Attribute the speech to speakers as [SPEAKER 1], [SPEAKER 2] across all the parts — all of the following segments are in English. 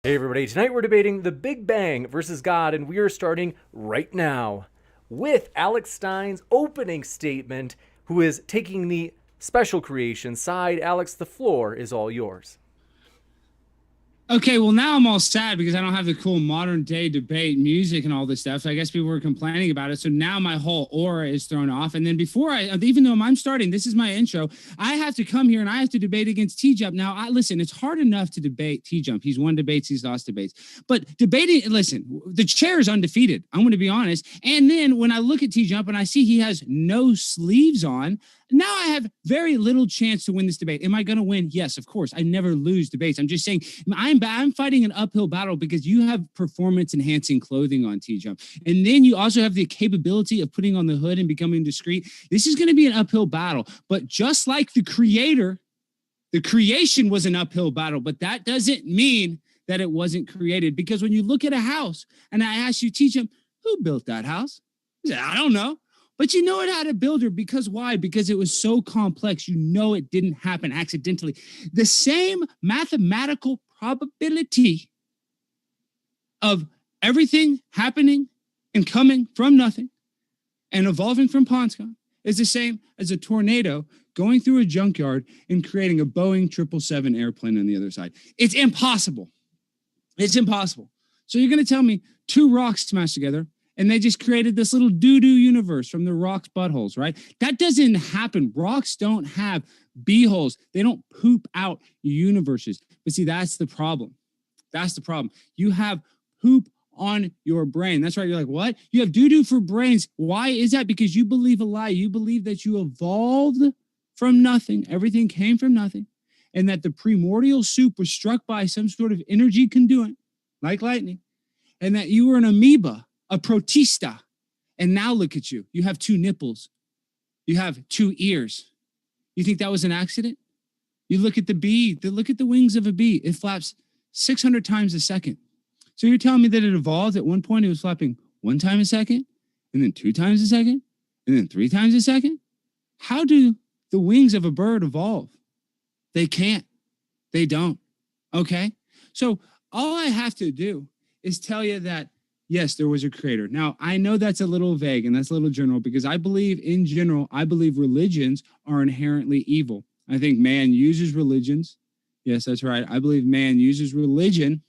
[SPEAKER 1] Hey everybody, tonight we're debating the Big Bang versus God, and we are starting right now with Alex Stein's opening statement, who is taking the special creation side. Alex, the floor is all yours.
[SPEAKER 2] Okay, well now I'm all sad because I don't have the cool modern day debate music and all this stuff. So I guess people were complaining about it. So now my whole aura is thrown off. And then even though I'm starting, this is my intro. I have to come here and I have to debate against TJump. Now, listen, it's hard enough to debate TJump. He's won debates, he's lost debates. But debating, listen, the chair is undefeated. I'm going to be honest. And then when I look at TJump and I see he has no sleeves on, now I have very little chance to win this debate. Am I going to win? Yes, of course. I never lose debates. I'm just saying I'm fighting an uphill battle because you have performance enhancing clothing on TJump. And then you also have the capability of putting on the hood and becoming discreet. This is going to be an uphill battle. But just like the creation was an uphill battle, but that doesn't mean that it wasn't created. Because when you look at a house and I ask you, TJump, who built that house? You say, I don't know. But you know it had a builder because why? Because it was so complex. You know it didn't happen accidentally. The same mathematical probability of everything happening and coming from nothing and evolving from Ponscon is the same as a tornado going through a junkyard and creating a Boeing 777 airplane on the other side. It's impossible. It's impossible. So you're going to tell me two rocks smashed together and they just created this little doo-doo universe from the rock's buttholes, right? That doesn't happen. Rocks don't have beeholes. They don't poop out universes. But see, that's the problem. That's the problem. You have poop on your brain. That's right. You're like, what? You have doo-doo for brains. Why is that? Because you believe a lie. You believe that you evolved from nothing. Everything came from nothing. And that the primordial soup was struck by some sort of energy conduit, like lightning. And that you were an amoeba, a protista. And now look at you. You have two nipples. You have two ears. You think that was an accident? You look at the bee, look at the wings of a bee. It flaps 600 times a second. So you're telling me that it evolved at one point, it was flapping one time a second, and then two times a second, and then three times a second? How do the wings of a bird evolve? They can't. They don't. Okay? So all I have to do is tell you that yes, there was a creator. Now, I know that's a little vague and that's a little general because I believe religions are inherently evil. I think man uses religions. Yes, that's right. I believe man uses religion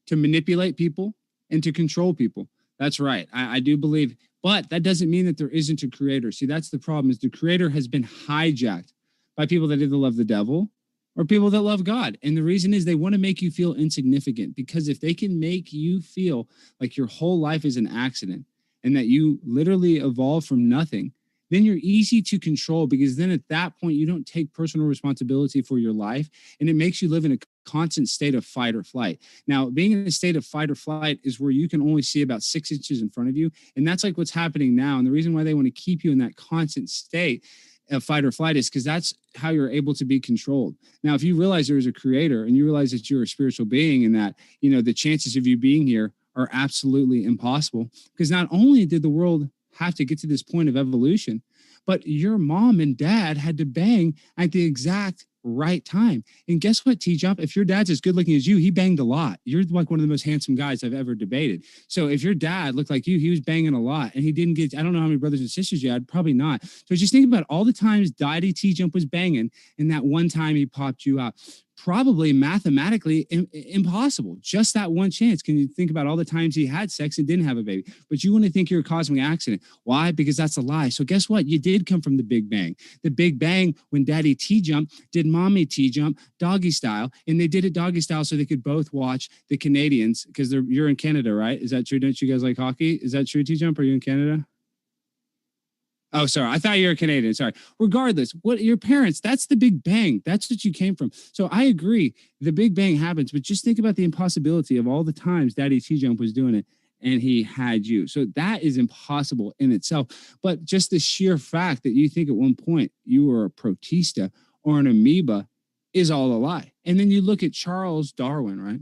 [SPEAKER 2] to manipulate people and to control people. That's right. I do believe, but that doesn't mean that there isn't a creator. See, that's the problem is the creator has been hijacked by people that either love the devil or people that love God. And the reason is they want to make you feel insignificant because if they can make you feel like your whole life is an accident and that you literally evolved from nothing, then you're easy to control because then at that point, you don't take personal responsibility for your life and it makes you live in a constant state of fight or flight. Now, being in a state of fight or flight is where you can only see about 6 inches in front of you. And that's like what's happening now. And the reason why they want to keep you in that constant state of fight or flight is because that's how you're able to be controlled. Now, if you realize there is a creator and you realize that you're a spiritual being and that, you know, the chances of you being here are absolutely impossible because not only did the world have to get to this point of evolution, but your mom and dad had to bang at the exact right time. And guess what, TJump? If your dad's as good looking as you, he banged a lot. You're like one of the most handsome guys I've ever debated. So if your dad looked like you, he was banging a lot and he didn't get, I don't know how many brothers and sisters you had, probably not. So just think about all the times Daddy TJump was banging and that one time he popped you out. Probably mathematically impossible. Just that one chance. Can you think about all the times he had sex and didn't have a baby? But you want to think you're a cosmic accident. Why? Because that's a lie. So guess what? You did come from the Big Bang. The Big Bang when Daddy TJump did Mommy TJump doggy style. And they did it doggy style so they could both watch the Canadians because you're in Canada, right? Is that true? Don't you guys like hockey? Is that true, TJump? Are you in Canada? Oh, sorry. I thought you were Canadian. Sorry. Regardless, what your parents, that's the Big Bang. That's what you came from. So I agree. The Big Bang happens, but just think about the impossibility of all the times Daddy TJump was doing it and he had you. So that is impossible in itself. But just the sheer fact that you think at one point you were a protista or an amoeba is all a lie. And then you look at Charles Darwin, right?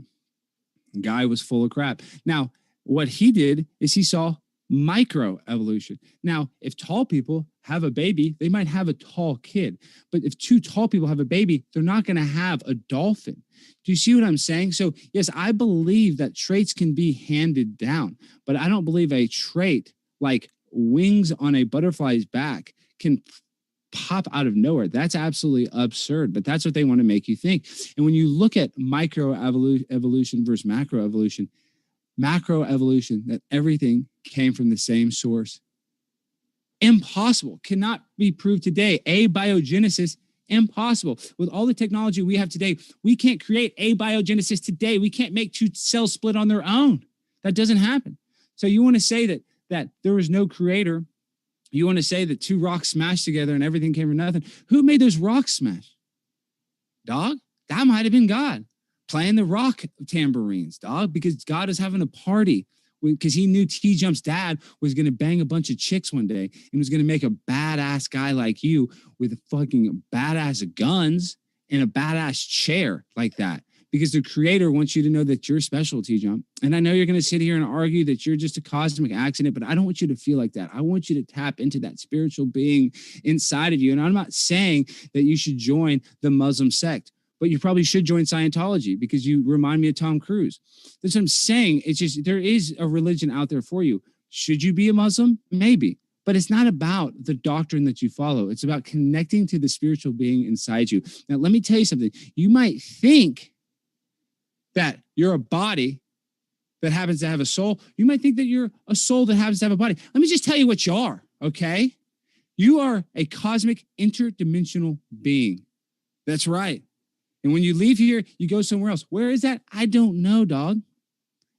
[SPEAKER 2] The guy was full of crap. Now, what he did is he saw microevolution. Now, if tall people have a baby, they might have a tall kid. But if two tall people have a baby, they're not going to have a dolphin. Do you see what I'm saying? So, yes, I believe that traits can be handed down, but I don't believe a trait like wings on a butterfly's back can pop out of nowhere. That's absolutely absurd, but that's what they want to make you think. And when you look at microevolution versus macroevolution, that everything came from the same source. Impossible. Cannot be proved today. Abiogenesis, impossible. With all the technology we have today, we can't create abiogenesis today. We can't make two cells split on their own. That doesn't happen. So you want to say that there was no creator. You want to say that two rocks smashed together and everything came from nothing. Who made those rocks smash? Dog? That might have been God playing the rock tambourines, dog, because God is having a party because he knew TJump's dad was going to bang a bunch of chicks one day and was going to make a badass guy like you with fucking badass guns and a badass chair like that. Because the creator wants you to know that you're special, TJump. And I know you're going to sit here and argue that you're just a cosmic accident, but I don't want you to feel like that. I want you to tap into that spiritual being inside of you. And I'm not saying that you should join the Muslim sect, but you probably should join Scientology because you remind me of Tom Cruise. That's what I'm saying. It's just, there is a religion out there for you. Should you be a Muslim? Maybe. But it's not about the doctrine that you follow. It's about connecting to the spiritual being inside you. Now, let me tell you something. You might think that you're a body that happens to have a soul. You might think that you're a soul that happens to have a body. Let me just tell you what you are, okay? You are a cosmic interdimensional being. That's right. And when you leave here, you go somewhere else. Where is that? I don't know, dog.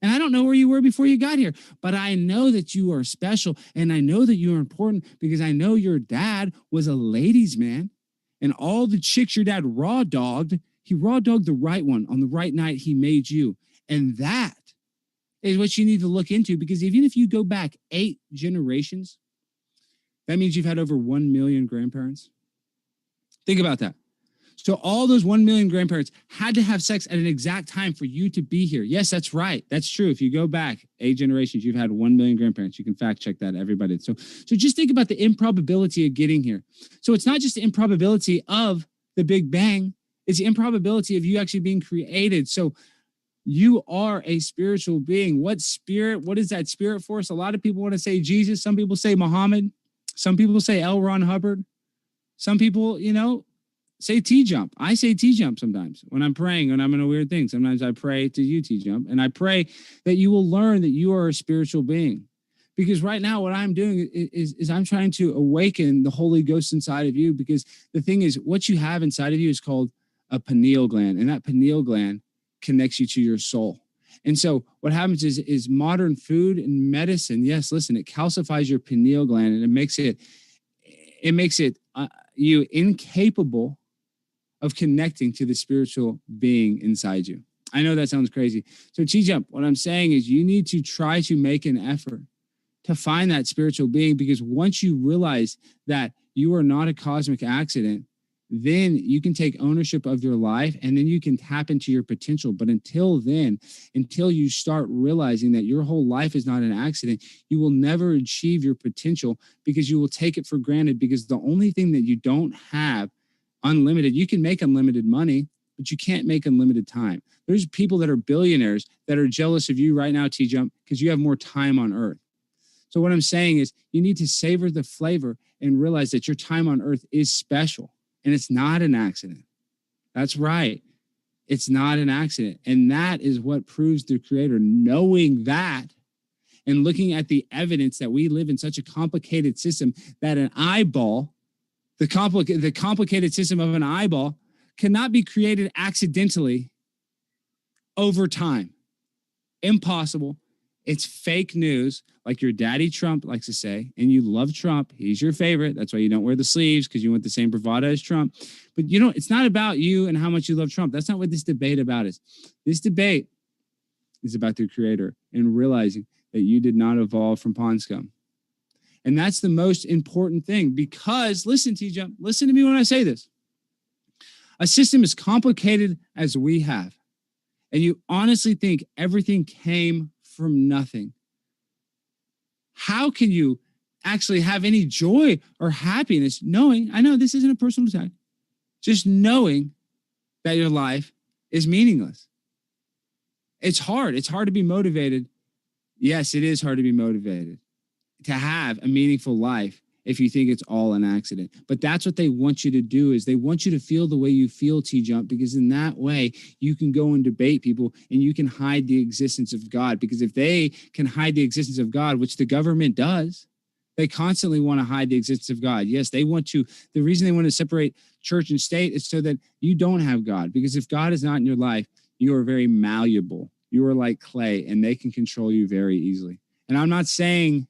[SPEAKER 2] And I don't know where you were before you got here, but I know that you are special and I know that you are important because I know your dad was a ladies' man and all the chicks your dad raw dogged, he raw dogged the right one on the right night he made you. And that is what you need to look into because even if you go back 8 generations, that means you've had over 1 million grandparents. Think about that. So all those 1 million grandparents had to have sex at an exact time for you to be here. Yes, that's right. That's true. If you go back 8 generations, you've had 1 million grandparents. You can fact check that, everybody. So just think about the improbability of getting here. So it's not just the improbability of the Big Bang. It's the improbability of you actually being created. So you are a spiritual being. What spirit? What is that spirit force? A lot of people want to say Jesus. Some people say Muhammad. Some people say L. Ron Hubbard. Some people, say TJump. I say TJump sometimes when I'm praying, when I'm in a weird thing. Sometimes I pray to you, TJump, and I pray that you will learn that you are a spiritual being. Because right now what I'm doing is I'm trying to awaken the Holy Ghost inside of you because the thing is what you have inside of you is called a pineal gland, and that pineal gland connects you to your soul. And so what happens is modern food and medicine, yes, listen, it calcifies your pineal gland and it makes it you incapable of connecting to the spiritual being inside you. I know that sounds crazy. So TJump, what I'm saying is you need to try to make an effort to find that spiritual being because once you realize that you are not a cosmic accident, then you can take ownership of your life and then you can tap into your potential. But until then, until you start realizing that your whole life is not an accident, you will never achieve your potential because you will take it for granted because the only thing that you don't have unlimited, you can make unlimited money, but you can't make unlimited time. There's people that are billionaires that are jealous of you right now, TJump, because you have more time on earth. So what I'm saying is you need to savor the flavor and realize that your time on earth is special. And it's not an accident. That's right. It's not an accident. And that is what proves the creator. Knowing that and looking at the evidence that we live in such a complicated system that an eyeball, the complicated system of an eyeball cannot be created accidentally over time. Impossible. It's fake news, like your daddy Trump likes to say, and you love Trump. He's your favorite. That's why you don't wear the sleeves because you want the same bravado as Trump. But it's not about you and how much you love Trump. That's not what this debate about is. This debate is about the creator and realizing that you did not evolve from pond scum. And that's the most important thing because, listen, TJump, listen to me when I say this. A system as complicated as we have, and you honestly think everything came from nothing. how can you actually have any joy or happiness knowing, I know this isn't a personal attack, just knowing that your life is meaningless? It's hard. It's hard to be motivated. Yes, it is hard to be motivated to have a meaningful life if you think it's all an accident. But that's what they want you to do, is they want you to feel the way you feel, TJump, because in that way you can go and debate people and you can hide the existence of God. Because if they can hide the existence of God, which the government does, they constantly want to hide the existence of God. Yes, they want to. The reason they want to separate church and state is so that you don't have God. Because if God is not in your life, you are very malleable. You are like clay, and they can control you very easily. And I'm not saying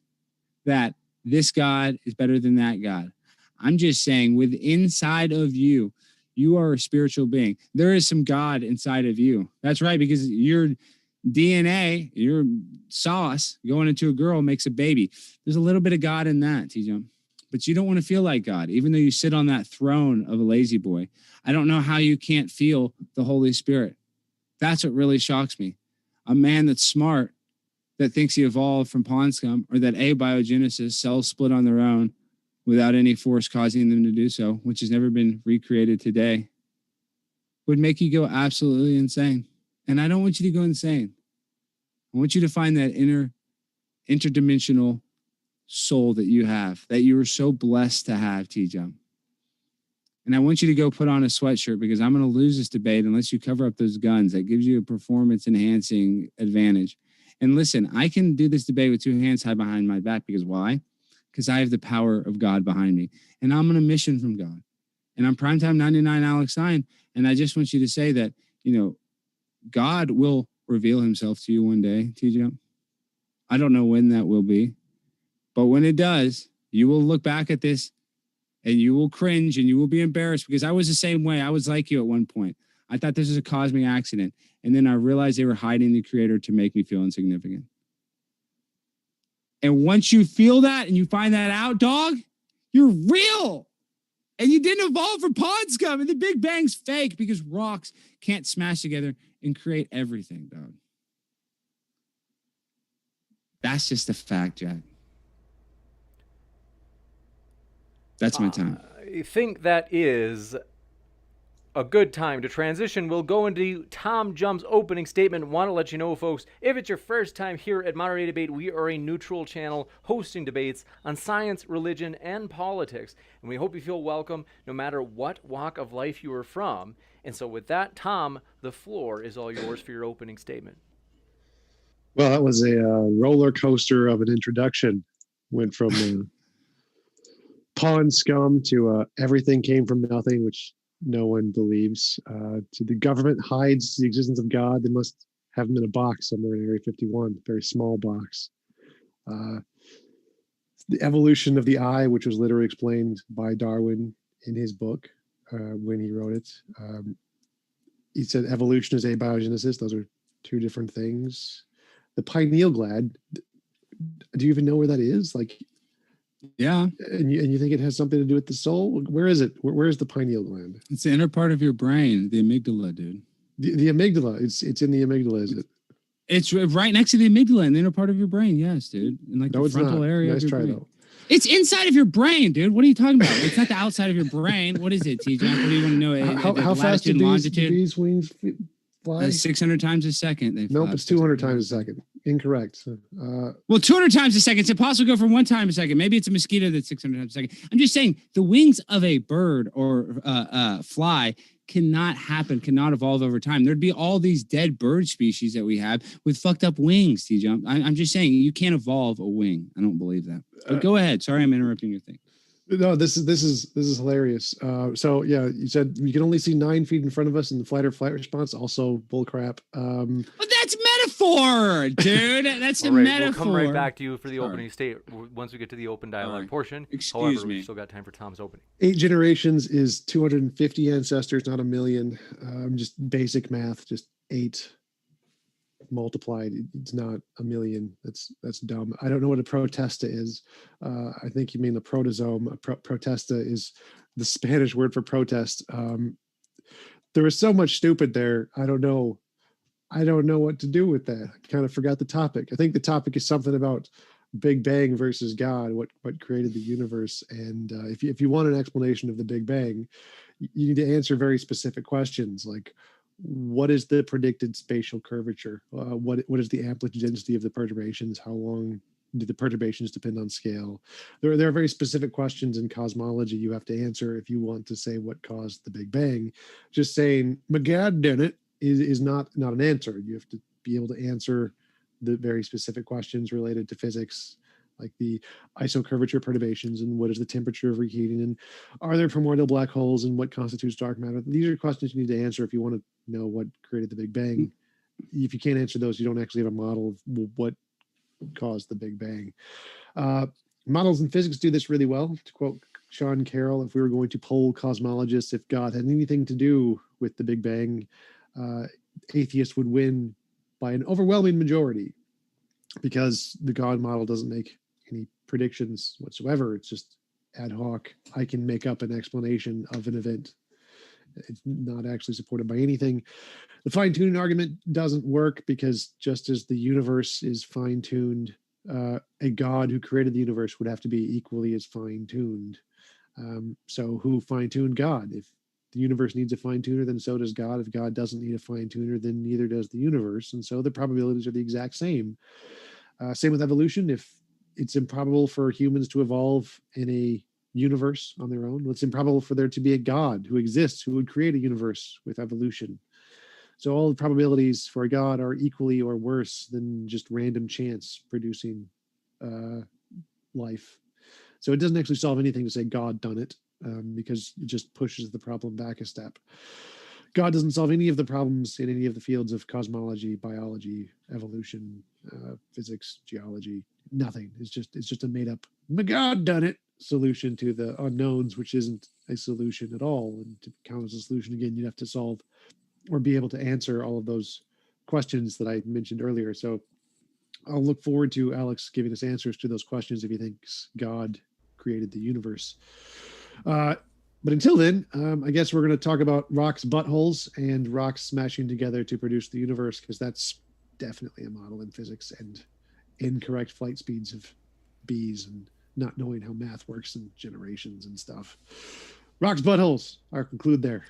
[SPEAKER 2] that this God is better than that God. I'm just saying, with inside of you, you are a spiritual being. There is some God inside of you. That's right, because your DNA, your sauce going into a girl makes a baby. There's a little bit of God in that, TJ. But you don't want to feel like God, even though you sit on that throne of a lazy boy. I don't know how you can't feel the Holy Spirit. That's what really shocks me. A man that's smart, that thinks he evolved from pond scum, or that abiogenesis, cells split on their own without any force causing them to do so, which has never been recreated today, would make you go absolutely insane. And I don't want you to go insane. I want you to find that interdimensional soul that you have, that you were so blessed to have, TJump. And I want you to go put on a sweatshirt, because I'm going to lose this debate unless you cover up those guns. That gives you a performance enhancing advantage. And listen, I can do this debate with two hands tied behind my back, because why? Because I have the power of God behind me. And I'm on a mission from God. And I'm Primetime 99 Alex Stein. And I just want you to say that, God will reveal himself to you one day, TJ. I don't know when that will be. But when it does, you will look back at this and you will cringe and you will be embarrassed, because I was the same way. I was like you at one point. I thought this was a cosmic accident. And then I realized they were hiding the creator to make me feel insignificant. And once you feel that and you find that out, dog, you're real. And you didn't evolve from pond scum. And the Big Bang's fake, because rocks can't smash together and create everything, dog. That's just a fact, Jack. That's my time.
[SPEAKER 1] I think that is a good time to transition. We'll go into TJump's opening statement. Want to let you know, folks, if it's your first time here at Modern Day Debate, we are a neutral channel hosting debates on science, religion, and politics. And we hope you feel welcome no matter what walk of life you are from. And so with that, Tom, the floor is all yours for your opening statement.
[SPEAKER 3] Well, that was a roller coaster of an introduction. Went from pond scum to everything came from nothing, which no one believes, to the government hides the existence of God. They must have him in a box somewhere in Area 51, very small box. The evolution of the eye, which was literally explained by Darwin in his book when he wrote it. He said evolution is abiogenesis. Those are two different things. The pineal gland, do you even know where that is?
[SPEAKER 2] Yeah.
[SPEAKER 3] And you think it has something to do with the soul? Where is it? Where is the pineal gland?
[SPEAKER 2] It's the inner part of your brain, the amygdala, dude.
[SPEAKER 3] The amygdala. It's in the amygdala, is it?
[SPEAKER 2] It's right next to the amygdala in the inner part of your brain. Yes, dude. In
[SPEAKER 3] No,
[SPEAKER 2] the
[SPEAKER 3] it's
[SPEAKER 2] frontal
[SPEAKER 3] not.
[SPEAKER 2] area
[SPEAKER 3] Nice
[SPEAKER 2] of your
[SPEAKER 3] try,
[SPEAKER 2] brain.
[SPEAKER 3] though.
[SPEAKER 2] It's inside of your brain, dude. What are you talking about? It's not the outside of your brain. What is it, TJ? What do you want to know?
[SPEAKER 3] How fast do bees' wings fly?
[SPEAKER 2] 600 times a second.
[SPEAKER 3] Nope, it's 200 times a second. Incorrect.
[SPEAKER 2] Well, 200 times a second. It's impossible to go from 1 time a second. Maybe it's a mosquito that's 600 times a second. I'm just saying the wings of a bird or fly cannot evolve over time. There'd be all these dead bird species that we have with fucked up wings, TJ. I'm just saying you can't evolve a wing. I don't believe that. But go ahead. Sorry, I'm interrupting your thing.
[SPEAKER 3] No, this is hilarious. So yeah, you said you can only see 9 feet in front of us in the flight or flight response. Also bullcrap.
[SPEAKER 2] But that's metaphor, dude. That's a
[SPEAKER 1] All right,
[SPEAKER 2] metaphor.
[SPEAKER 1] We'll come right back to you for the opening statement once we get to the open dialogue portion. However, we've still got time for Tom's opening.
[SPEAKER 3] 8 generations is 250 ancestors, not a million. Just basic math, just 8 multiplied. It's not a million. That's dumb. I don't know what a protesta is. I think you mean the protozome. Protesta is the Spanish word for protest. There was so much stupid there. I don't know what to do with that. I kind of forgot the topic. I think the topic is something about Big Bang versus God, what created the universe. And if you want an explanation of the Big Bang, you need to answer very specific questions like, what is the predicted spatial curvature? What is the amplitude density of the perturbations? How long do the perturbations depend on scale? There are very specific questions in cosmology you have to answer if you want to say what caused the Big Bang. Just saying "my God did it" is not an answer. You have to be able to answer the very specific questions related to physics, like the isocurvature perturbations and what is the temperature of reheating and are there primordial black holes and what constitutes dark matter. These are questions you need to answer if you want to know what created the Big Bang. If you can't answer those, you don't actually have a model of what caused the Big Bang. Models in physics do this really well. To quote Sean Carroll, if we were going to poll cosmologists if God had anything to do with the Big Bang, atheists would win by an overwhelming majority because the God model doesn't make any predictions whatsoever. It's just ad hoc. I can make up an explanation of an event. It's not actually supported by anything. The fine-tuning argument doesn't work because just as the universe is fine-tuned, a God who created the universe would have to be equally as fine-tuned. So who fine-tuned God? If the universe needs a fine-tuner, then so does God. If God doesn't need a fine-tuner, then neither does the universe. And so the probabilities are the exact same. Same with evolution. If it's improbable for humans to evolve in a universe on their own, it's improbable for there to be a God who exists who would create a universe with evolution. So all the probabilities for a God are equally or worse than just random chance producing life. So it doesn't actually solve anything to say God done it, because it just pushes the problem back a step. God doesn't solve any of the problems in any of the fields of cosmology, biology, evolution, physics, geology. Nothing. It's just a made up God done it solution to the unknowns, which isn't a solution at all. And to count as a solution again, you'd have to solve or be able to answer all of those questions that I mentioned earlier. So I'll look forward to Alex giving us answers to those questions if he thinks God created the universe. But until then, I guess we're going to talk about rocks' buttholes and rocks smashing together to produce the universe, because that's definitely a model in physics, and incorrect flight speeds of bees and not knowing how math works and generations and stuff. Rocks' buttholes. I'll conclude there.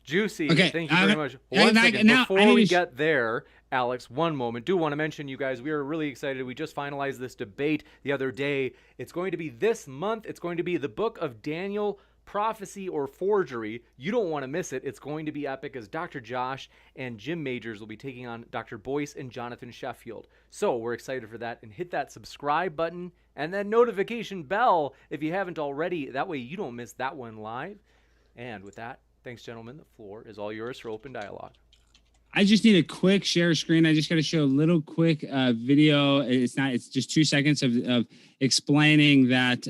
[SPEAKER 1] Juicy.
[SPEAKER 2] Okay,
[SPEAKER 1] Thank you very much. One second,
[SPEAKER 2] now,
[SPEAKER 1] before we get there, Alex, one moment. Do want to mention, you guys, we are really excited. We just finalized this debate the other day. It's going to be this month. It's going to be the Book of Daniel, Prophecy or Forgery. You don't want to miss it. It's going to be epic, as Dr. Josh and Jim Majors will be taking on Dr. Boyce and Jonathan Sheffield. So we're excited for that. And hit that subscribe button and that notification bell if you haven't already. That way you don't miss that one live. And with that, thanks, gentlemen. The floor is all yours for open dialogue.
[SPEAKER 2] I just need a quick share screen. I just got to show a little quick video. It's just 2 seconds of explaining that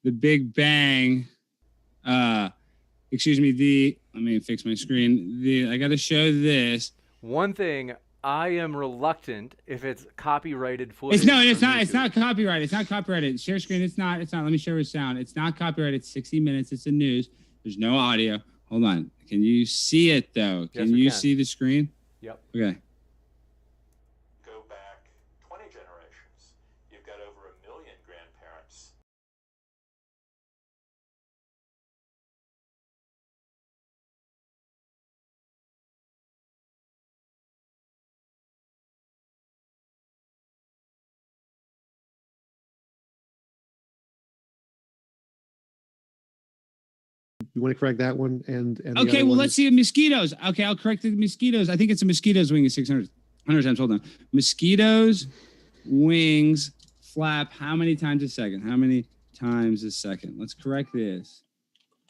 [SPEAKER 2] the Big Bang, let me fix my screen. I got to show this.
[SPEAKER 1] One thing, I am reluctant if it's copyrighted footage.
[SPEAKER 2] It's not copyrighted. It's not copyrighted. Share screen. It's not. Let me share with sound. It's not copyrighted. It's 60 minutes. It's the news. There's no audio. Hold on. Can you see it though? Can you see the screen?
[SPEAKER 1] Yep.
[SPEAKER 2] Okay.
[SPEAKER 4] Go back 20 generations. You've got over 1 million grandparents.
[SPEAKER 3] You want to correct that one? And
[SPEAKER 2] okay, well, let's see the mosquitoes. Okay, I'll correct the mosquitoes. I think it's a mosquito's wing is 600 times. Hold on. Mosquitoes' wings flap how many times a second? How many times a second? Let's correct this.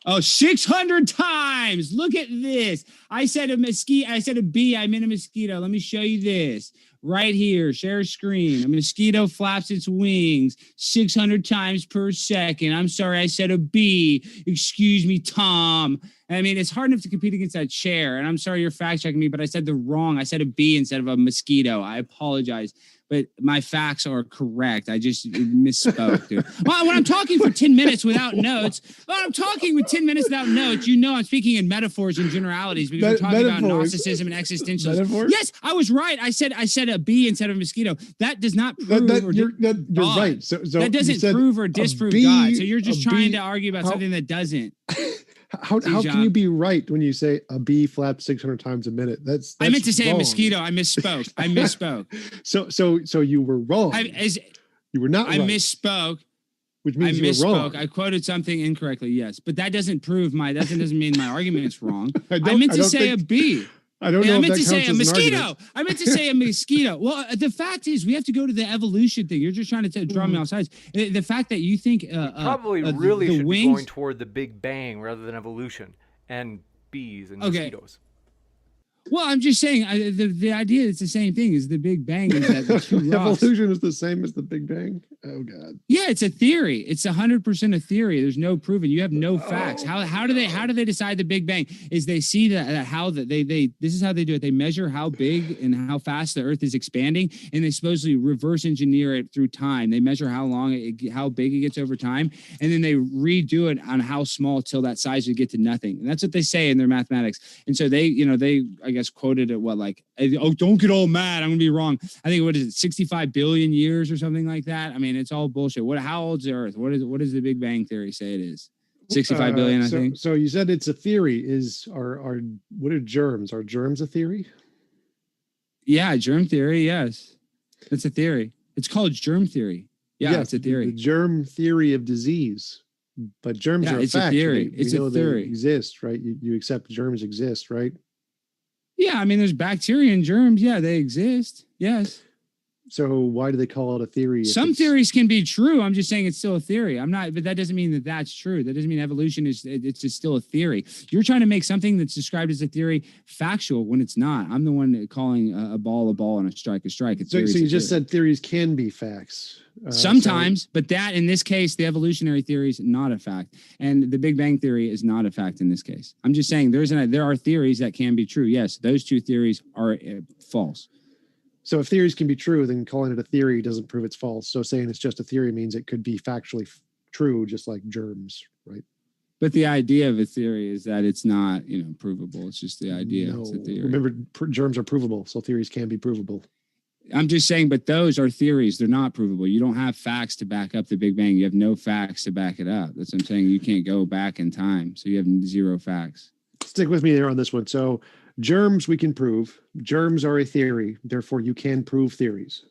[SPEAKER 2] Oh, 600 times. Look at this. I said a mosquito. I said a bee. I meant a mosquito. Let me show you this. Right here, share screen. A mosquito flaps its wings 600 times per second. I'm sorry, I said a bee. Excuse me, Tom. I mean, it's hard enough to compete against that chair. And I'm sorry you're fact checking me, but I said I said a bee instead of a mosquito. I apologize. But my facts are correct. I just misspoke, dude. Well, when I'm talking for 10 minutes without notes, I'm speaking in metaphors and generalities because we're talking about Gnosticism and existentialism. Yes, I was right. I said a bee instead of a mosquito, that does not prove
[SPEAKER 3] you're
[SPEAKER 2] God.
[SPEAKER 3] right. So
[SPEAKER 2] that doesn't prove or disprove God. So you're just trying to argue about something that doesn't.
[SPEAKER 3] How can you be right when you say a bee flaps 600 times a minute? That's
[SPEAKER 2] I meant to say
[SPEAKER 3] wrong.
[SPEAKER 2] a mosquito. I misspoke.
[SPEAKER 3] So you were wrong. You were not
[SPEAKER 2] I
[SPEAKER 3] right.
[SPEAKER 2] misspoke.
[SPEAKER 3] Which means
[SPEAKER 2] I
[SPEAKER 3] you were wrong.
[SPEAKER 2] I quoted something incorrectly, yes. But that doesn't prove that doesn't mean my argument is wrong. I
[SPEAKER 3] don't
[SPEAKER 2] meant to say
[SPEAKER 3] think-
[SPEAKER 2] a bee.
[SPEAKER 3] I don't know.
[SPEAKER 2] I
[SPEAKER 3] if
[SPEAKER 2] meant
[SPEAKER 3] that
[SPEAKER 2] to say
[SPEAKER 3] counts
[SPEAKER 2] a
[SPEAKER 3] as an
[SPEAKER 2] mosquito.
[SPEAKER 3] argument.
[SPEAKER 2] I meant to say a mosquito. Well, the fact is, we have to go to the evolution thing. You're just trying to draw me off sides. The fact that you think
[SPEAKER 1] probably really should be going toward the Big Bang rather than evolution and bees and mosquitoes.
[SPEAKER 2] Well, I'm just saying the idea is the same thing as the Big Bang. Is that the two rocks.
[SPEAKER 3] Evolution is the same as the Big Bang? Oh, God.
[SPEAKER 2] Yeah, it's a theory. It's 100% a theory. There's no proven. You have no facts. How do they decide the Big Bang? Is they see that this is how they do it. They measure how big and how fast the Earth is expanding, and they supposedly reverse engineer it through time. They measure how big it gets over time, and then they redo it on how small till that size would get to nothing. And that's what they say in their mathematics. And so they I guess quoted it don't get all mad, I'm gonna be wrong. I think what is it, 65 billion years or something like that. I mean, it's all bullshit. How old's the Earth? What does the Big Bang theory say it is? 65 billion, I think.
[SPEAKER 3] So you said it's a theory. What are germs? Are germs a theory?
[SPEAKER 2] Yeah, germ theory, yes. It's a theory. It's called germ theory. Yeah, it's a theory.
[SPEAKER 3] The germ theory of disease. But germs are a fact.
[SPEAKER 2] A theory.
[SPEAKER 3] We know they exist, right? You accept germs exist, right?
[SPEAKER 2] Yeah, I mean, there's bacteria and germs. Yeah, they exist. Yes.
[SPEAKER 3] So why do they call it a theory?
[SPEAKER 2] Some theories can be true. I'm just saying it's still a theory. But that doesn't mean that that's true. That doesn't mean evolution it's just still a theory. You're trying to make something that's described as a theory factual when it's not. I'm the one calling a ball and a strike a strike.
[SPEAKER 3] So you just said theories can be facts.
[SPEAKER 2] Sometimes, but that in this case, the evolutionary theory is not a fact, and the Big Bang theory is not a fact in this case. I'm just saying there are theories that can be true. Yes, those two theories are false.
[SPEAKER 3] So if theories can be true, then calling it a theory doesn't prove it's false. So saying it's just a theory means it could be factually true, just like germs, right?
[SPEAKER 2] But the idea of a theory is that it's not, provable. It's just the idea.
[SPEAKER 3] No.
[SPEAKER 2] It's a theory.
[SPEAKER 3] Remember, germs are provable, so theories can be provable.
[SPEAKER 2] I'm just saying, but those are theories. They're not provable. You don't have facts to back up the Big Bang. You have no facts to back it up. That's what I'm saying. You can't go back in time. So you have zero facts.
[SPEAKER 3] Stick with me there on this one. So germs we can prove. Germs are a theory. Therefore, you can prove theories.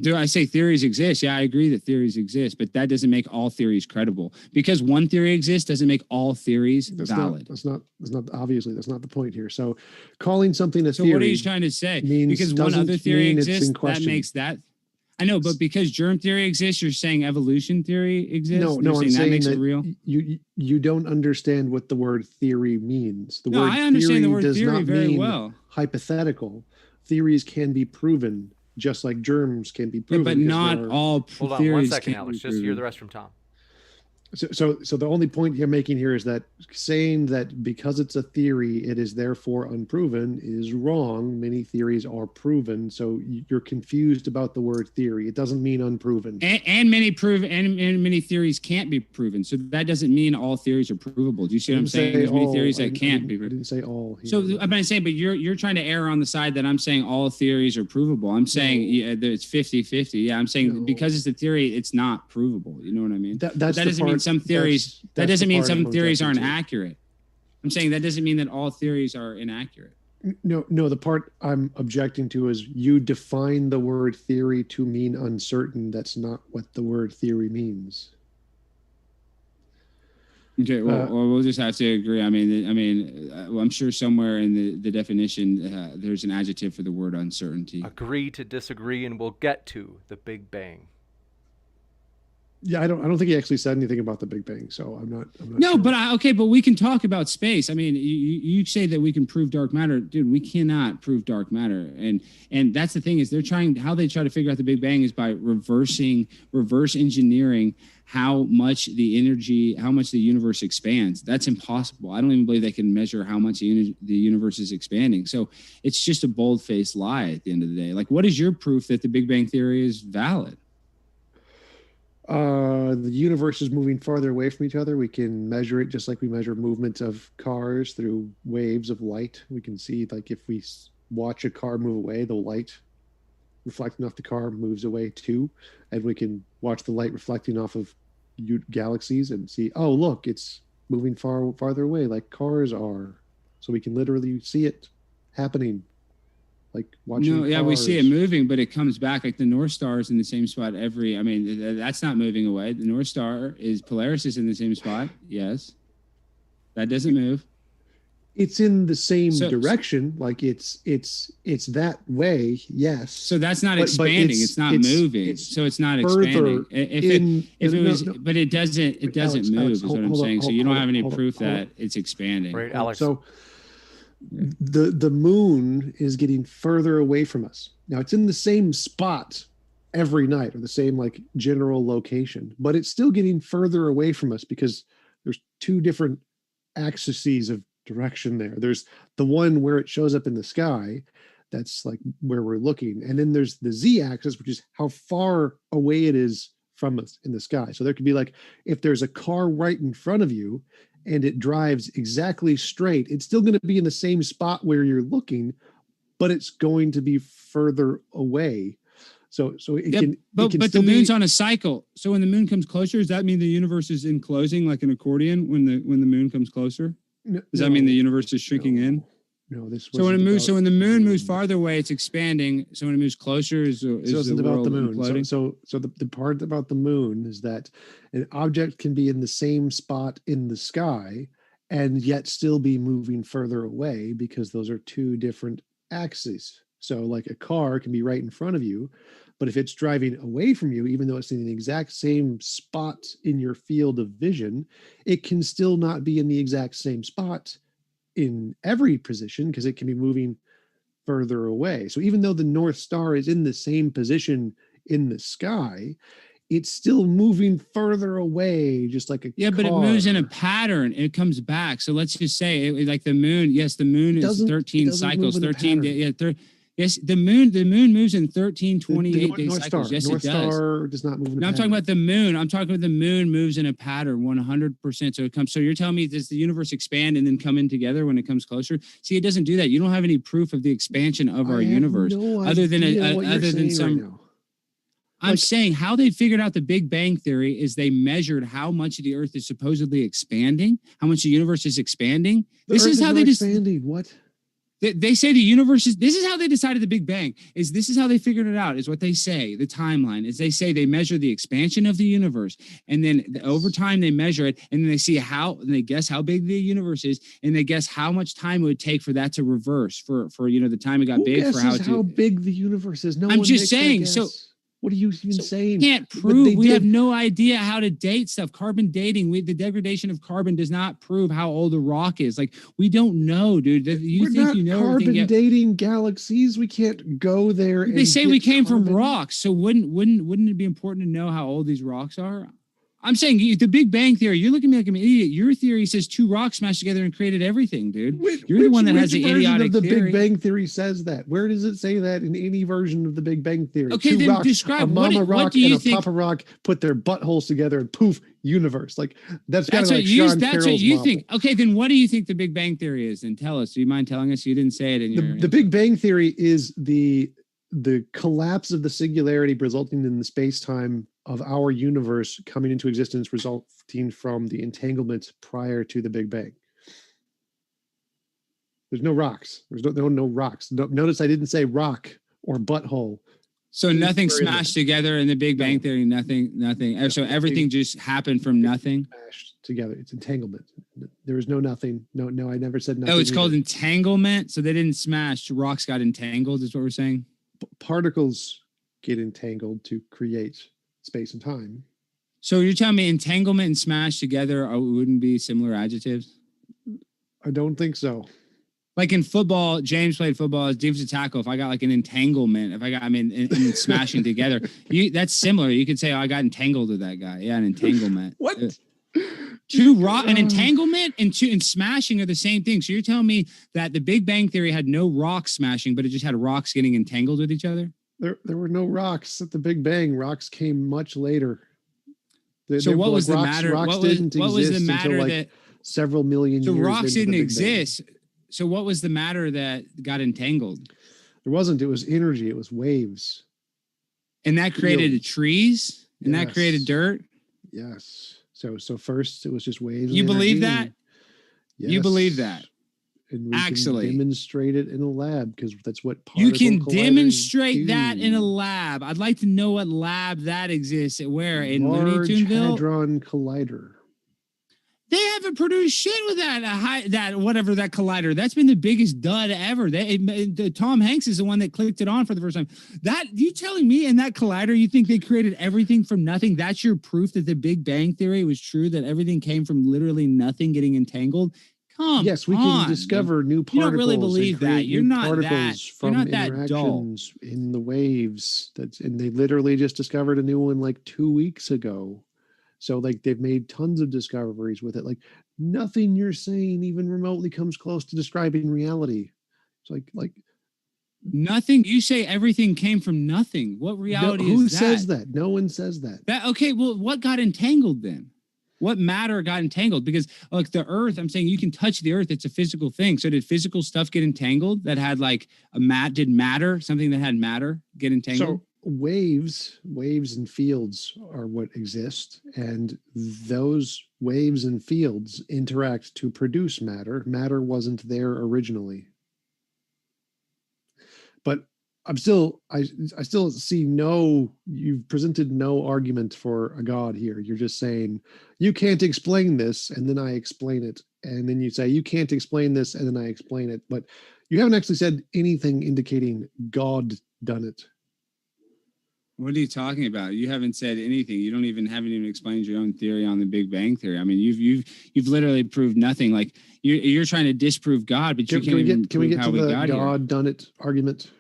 [SPEAKER 2] Do I say theories exist? Yeah, I agree that theories exist, but that doesn't make all theories credible. Because one theory exists doesn't make all theories valid.
[SPEAKER 3] That's not obviously that's not the point here. So calling something a
[SPEAKER 2] so
[SPEAKER 3] theory.
[SPEAKER 2] What are you trying to say? Because one other theory exists, that makes that. I know, but because germ theory exists, you're saying evolution theory exists?
[SPEAKER 3] No, I'm saying
[SPEAKER 2] makes
[SPEAKER 3] that
[SPEAKER 2] it real?
[SPEAKER 3] You don't understand what the word theory means.
[SPEAKER 2] I understand the word theory very well.
[SPEAKER 3] Hypothetical. Theories can be proven, just like germs can be proven.
[SPEAKER 2] But not all theories.
[SPEAKER 1] Hold on 1 second, Alex. Just hear the rest from Tom.
[SPEAKER 3] So the only point you're making here is that saying that because it's a theory, it is therefore unproven is wrong. Many theories are proven. So you're confused about the word theory. It doesn't mean unproven.
[SPEAKER 2] And many theories can't be proven. So that doesn't mean all theories are provable. Do you see what I'm saying? There's many theories that can't be proven.
[SPEAKER 3] I didn't say all. Here.
[SPEAKER 2] So I'm saying, but you're trying to err on the side that I'm saying all theories are provable. I'm saying it's 50-50. Yeah, I'm saying because it's a theory, it's not provable. You know what I mean?
[SPEAKER 3] That
[SPEAKER 2] doesn't mean some theories. That doesn't mean some theories aren't accurate. I'm saying that doesn't mean that all theories are inaccurate.
[SPEAKER 3] No, the part I'm objecting to is you define the word theory to mean uncertain. That's not what the word theory means.
[SPEAKER 2] Okay, well, we'll just have to agree. I mean, I'm sure somewhere in the definition there's an adjective for the word uncertainty.
[SPEAKER 1] Agree to disagree, and we'll get to the Big Bang.
[SPEAKER 3] Yeah, I don't think he actually said anything about the Big Bang, so I'm not
[SPEAKER 2] no,
[SPEAKER 3] sure.
[SPEAKER 2] but we can talk about space. I mean, you say that we can prove dark matter, dude. We cannot prove dark matter, and that's the thing is how they try to figure out the Big Bang is by reverse engineering how much the universe expands. That's impossible. I don't even believe they can measure how much the universe is expanding. So it's just a bold-faced lie at the end of the day. Like, what is your proof that the Big Bang theory is valid?
[SPEAKER 3] The universe is moving farther away from each other. We can measure it just like we measure movements of cars through waves of light. We can see, like, if we watch a car move away, the light reflecting off the car moves away too, and we can watch the light reflecting off of galaxies and see, oh look, it's moving farther away like cars are. So we can literally see it happening, like watching.
[SPEAKER 2] No, yeah, we see it moving, but it comes back. Like the North Star is in the same spot that's not moving away. The North Star Polaris is in the same spot. Yes, that doesn't move.
[SPEAKER 3] It's in the same direction, like it's that way. Yes.
[SPEAKER 2] So that's not expanding. It's not moving. So it's not expanding. But it doesn't
[SPEAKER 3] Alex,
[SPEAKER 2] move.
[SPEAKER 3] Alex,
[SPEAKER 2] is what I'm saying. So you don't have any proof that it's expanding.
[SPEAKER 1] Right, Alex.
[SPEAKER 3] So the moon is getting further away from us. Now it's in the same spot every night, or the same like general location, but it's still getting further away from us because there's two different axes of direction there. There's the one where it shows up in the sky, that's like where we're looking, and then there's the z-axis, which is how far away it is from us in the sky. So there could be like, if there's a car right in front of you and it drives exactly straight, it's still going to be in the same spot where you're looking, but it's going to be further away. So
[SPEAKER 2] but the moon's on a cycle. So when the moon comes closer, does that mean the universe is enclosing like an accordion when the moon comes closer? Does that mean the universe is shrinking in?
[SPEAKER 3] No, this.
[SPEAKER 2] So when the moon moves farther away, it's expanding. So when it moves closer, is
[SPEAKER 3] so it's
[SPEAKER 2] the
[SPEAKER 3] about
[SPEAKER 2] world
[SPEAKER 3] the moon.
[SPEAKER 2] imploding?
[SPEAKER 3] So the part about the moon is that an object can be in the same spot in the sky and yet still be moving further away, because those are two different axes. So like a car can be right in front of you, but if it's driving away from you, even though it's in the exact same spot in your field of vision, it can still not be in the exact same spot in every position, because it can be moving further away. So even though the North Star is in the same position in the sky, it's still moving further away, just like a car.
[SPEAKER 2] But it moves in a pattern. It comes back. So let's just say, like the moon. Yes, the moon is 13 cycles. 13 days. Yes, the moon moves in 13, 28 day cycles. Yes,
[SPEAKER 3] North
[SPEAKER 2] it does.
[SPEAKER 3] Star does not move in a
[SPEAKER 2] No, I'm
[SPEAKER 3] pattern.
[SPEAKER 2] talking about the moon. I'm talking about the moon moves in a pattern 100%. So it comes. So you're telling me, does the universe expand and then come in together when it comes closer? See, it doesn't do that. You don't have any proof of the expansion of our universe, other than some.
[SPEAKER 3] Right,
[SPEAKER 2] I'm saying how they figured out the Big Bang Theory is they measured how much the Earth is supposedly expanding, how much the universe is expanding. This is how they
[SPEAKER 3] expanding. What?
[SPEAKER 2] They say the universe is. This is how they decided the Big Bang. This is how they figured it out. Is what they say. The timeline is, they say they measure the expansion of the universe, and then over time they measure it, and then they see and they guess how big the universe is, and they guess how much time it would take for that to reverse for the time it got
[SPEAKER 3] Who
[SPEAKER 2] big.
[SPEAKER 3] guesses
[SPEAKER 2] For
[SPEAKER 3] how big the universe is? No,
[SPEAKER 2] I'm
[SPEAKER 3] one
[SPEAKER 2] just
[SPEAKER 3] makes that
[SPEAKER 2] saying.
[SPEAKER 3] guess.
[SPEAKER 2] So.
[SPEAKER 3] What are you even saying?
[SPEAKER 2] Can't prove. We have no idea how to date stuff. Carbon dating. The degradation of carbon does not prove how old a rock is. Like, we don't know, dude.
[SPEAKER 3] We're not carbon dating galaxies. We can't go there.
[SPEAKER 2] They say we came from rocks. So wouldn't it be important to know how old these rocks are? I'm saying the Big Bang Theory, you're looking at me like I'm an idiot. Your theory says two rocks smashed together and created everything, dude. You're the one that has the idiotic
[SPEAKER 3] theory. The
[SPEAKER 2] theory.
[SPEAKER 3] Big Bang Theory says that. Where does it say that in any version of the Big Bang Theory?
[SPEAKER 2] Okay,
[SPEAKER 3] two
[SPEAKER 2] then
[SPEAKER 3] rocks,
[SPEAKER 2] describe
[SPEAKER 3] a mama rock
[SPEAKER 2] what do you
[SPEAKER 3] and a
[SPEAKER 2] think,
[SPEAKER 3] papa rock put their buttholes together and poof, universe. Like that's
[SPEAKER 2] what
[SPEAKER 3] like
[SPEAKER 2] you
[SPEAKER 3] Sean
[SPEAKER 2] that's
[SPEAKER 3] Carroll's
[SPEAKER 2] what you
[SPEAKER 3] model.
[SPEAKER 2] think. Okay, then what do you think the Big Bang Theory is? Then tell us. Do you mind telling us? You didn't say it in your.
[SPEAKER 3] The Big Bang Theory is the collapse of the singularity resulting in the space-time of our universe coming into existence, resulting from the entanglement prior to the Big Bang. There's no rocks. There's no rocks. Notice I didn't say rock or butthole.
[SPEAKER 2] So nothing smashed together in the Big Bang Theory. Nothing. So everything just happened from nothing.
[SPEAKER 3] Smashed together. It's entanglement. There was no nothing. No, I never said nothing.
[SPEAKER 2] Oh, it's called entanglement. So they didn't smash. Rocks got entangled. Is what we're saying.
[SPEAKER 3] Particles get entangled to create space and time.
[SPEAKER 2] So you're telling me entanglement and smash together wouldn't be similar adjectives?
[SPEAKER 3] I don't think so.
[SPEAKER 2] Like in football, James played football as defensive tackle. If I got like an entanglement, in smashing together, that's similar. You could say, I got entangled with that guy. Yeah, an entanglement.
[SPEAKER 3] What?
[SPEAKER 2] An entanglement and smashing are the same thing. So you're telling me that the Big Bang Theory had no rocks smashing, but it just had rocks getting entangled with each other?
[SPEAKER 3] There were no rocks at the Big Bang. Rocks came much later.
[SPEAKER 2] What was the matter? What was the matter that
[SPEAKER 3] several million years?
[SPEAKER 2] So rocks didn't exist. So what was the matter that got entangled?
[SPEAKER 3] There wasn't. It was energy. It was waves.
[SPEAKER 2] And that created
[SPEAKER 3] Fields.
[SPEAKER 2] trees, and that created
[SPEAKER 3] Yes.
[SPEAKER 2] dirt.
[SPEAKER 3] Yes. So first it was just waves.
[SPEAKER 2] You
[SPEAKER 3] and
[SPEAKER 2] believe
[SPEAKER 3] energy,
[SPEAKER 2] that?
[SPEAKER 3] and-
[SPEAKER 2] You believe that?
[SPEAKER 3] And we
[SPEAKER 2] Actually.
[SPEAKER 3] can demonstrate it in a lab because that's what
[SPEAKER 2] You
[SPEAKER 3] particle
[SPEAKER 2] can
[SPEAKER 3] colliders
[SPEAKER 2] demonstrate that in a
[SPEAKER 3] do.
[SPEAKER 2] lab. I'd like to know what lab that exists at where in Looney
[SPEAKER 3] Large
[SPEAKER 2] Tuneville.
[SPEAKER 3] Hadron Collider.
[SPEAKER 2] They haven't produced shit with that whatever that collider. That's been the biggest dud ever. Tom Hanks is the one that clicked it on for the first time. That you telling me in that collider you think they created everything from nothing? That's your proof that the Big Bang Theory was true, that everything came from literally nothing getting entangled? Come
[SPEAKER 3] Yes, we
[SPEAKER 2] on,
[SPEAKER 3] can discover new particles.
[SPEAKER 2] You don't really
[SPEAKER 3] and
[SPEAKER 2] believe that.
[SPEAKER 3] create
[SPEAKER 2] You're
[SPEAKER 3] new
[SPEAKER 2] not
[SPEAKER 3] particles
[SPEAKER 2] that. You're
[SPEAKER 3] from
[SPEAKER 2] not that dull.
[SPEAKER 3] interactions in the waves. And they literally just discovered a new one like 2 weeks ago. So like they've made tons of discoveries with it. Like nothing you're saying even remotely comes close to describing reality. It's like
[SPEAKER 2] Nothing. You say everything came from nothing. What reality
[SPEAKER 3] who
[SPEAKER 2] is that?
[SPEAKER 3] says that? No one says that.
[SPEAKER 2] Okay, well, what got entangled then? What matter got entangled? Because like the earth, I'm saying you can touch the earth. It's a physical thing. So did physical stuff get entangled that had like did matter, something that had matter get entangled?
[SPEAKER 3] So waves and fields are what exist, and those waves and fields interact to produce matter. Matter wasn't there originally. But I still see you've presented no argument for a God here. You're just saying you can't explain this, and then I explain it, and then you say you can't explain this, and then I explain it, but you haven't actually said anything indicating God done it.
[SPEAKER 2] What are you talking about? You haven't said anything. You haven't even explained your own theory on the Big Bang Theory. I mean, you've literally proved nothing. Like you're trying to disprove God, but you can't even prove how we got here.
[SPEAKER 3] God done it argument?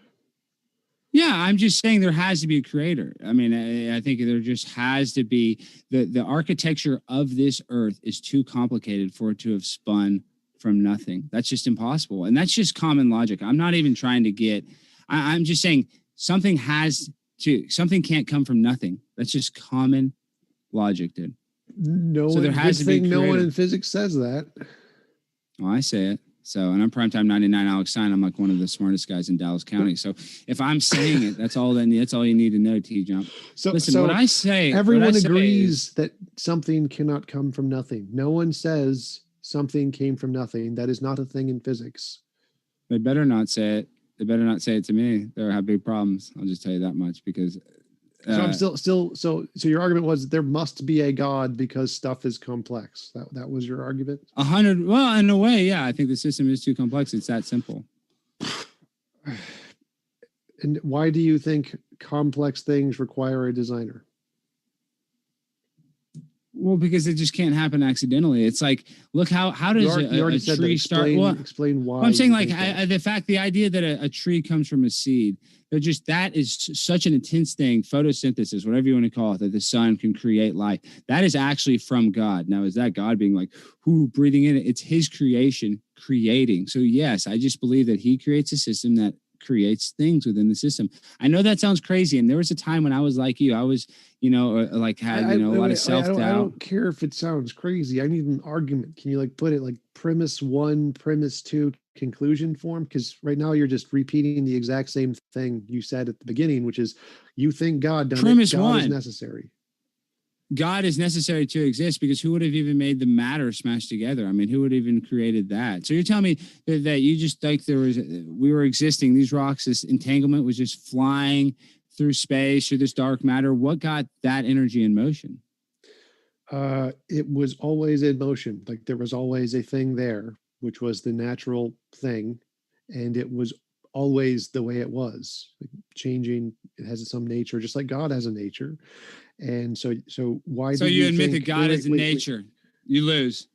[SPEAKER 2] Yeah, I'm just saying there has to be a creator. I mean, I think there just has to be the architecture of this earth is too complicated for it to have spun from nothing. That's just impossible. And that's just common logic. I'm not even trying to get, I'm just saying something can't come from nothing. That's just common logic, dude.
[SPEAKER 3] So there has to be no one in physics says that.
[SPEAKER 2] Oh, I say it. So, and I'm primetime 99 Alex Stein. I'm like one of the smartest guys in Dallas County. So if I'm saying it, that's all you need to know, TJump.
[SPEAKER 3] So
[SPEAKER 2] listen, what I say,
[SPEAKER 3] everyone agrees that something cannot come from nothing. No one says something came from nothing. That is not a thing in physics.
[SPEAKER 2] They better not say it. They better not say it to me. They'll have big problems. I'll just tell you that much because.
[SPEAKER 3] So I'm so your argument was there must be a God because stuff is complex. That was your argument?
[SPEAKER 2] 100. Well, in a way, yeah. I think the system is too complex. It's that simple.
[SPEAKER 3] And why do you think complex things require a designer?
[SPEAKER 2] Well, because it just can't happen accidentally. It's like, look, how does a tree start?
[SPEAKER 3] Explain why.
[SPEAKER 2] I'm saying like the idea that a tree comes from a seed. That is such an intense thing. Photosynthesis, whatever you want to call it, that the sun can create life. That is actually from God. Now, is that God being like, who breathing in it? It's his creation creating. So yes, I just believe that he creates a system that creates things within the system. I know that sounds crazy. And there was a time when I was like you, I was, had a lot of self-doubt.
[SPEAKER 3] I don't care if it sounds crazy. I need an argument. Can you put it like premise 1, premise 2, conclusion form? Because right now you're just repeating the exact same thing you said at the beginning, which is you think God done
[SPEAKER 2] premise
[SPEAKER 3] it. God
[SPEAKER 2] 1
[SPEAKER 3] is necessary.
[SPEAKER 2] God is necessary to exist because who would have even made the matter smashed together? I mean, who would have even created that? So you're telling me that you just think we were existing, these rocks, this entanglement was just flying through space, through this dark matter. What got that energy in motion?
[SPEAKER 3] It was always in motion. Like there was always a thing there, which was the natural thing. And it was always the way it was, like changing. It has some nature, just like God has a nature. And so why?
[SPEAKER 2] So you admit that God is in nature? You lose.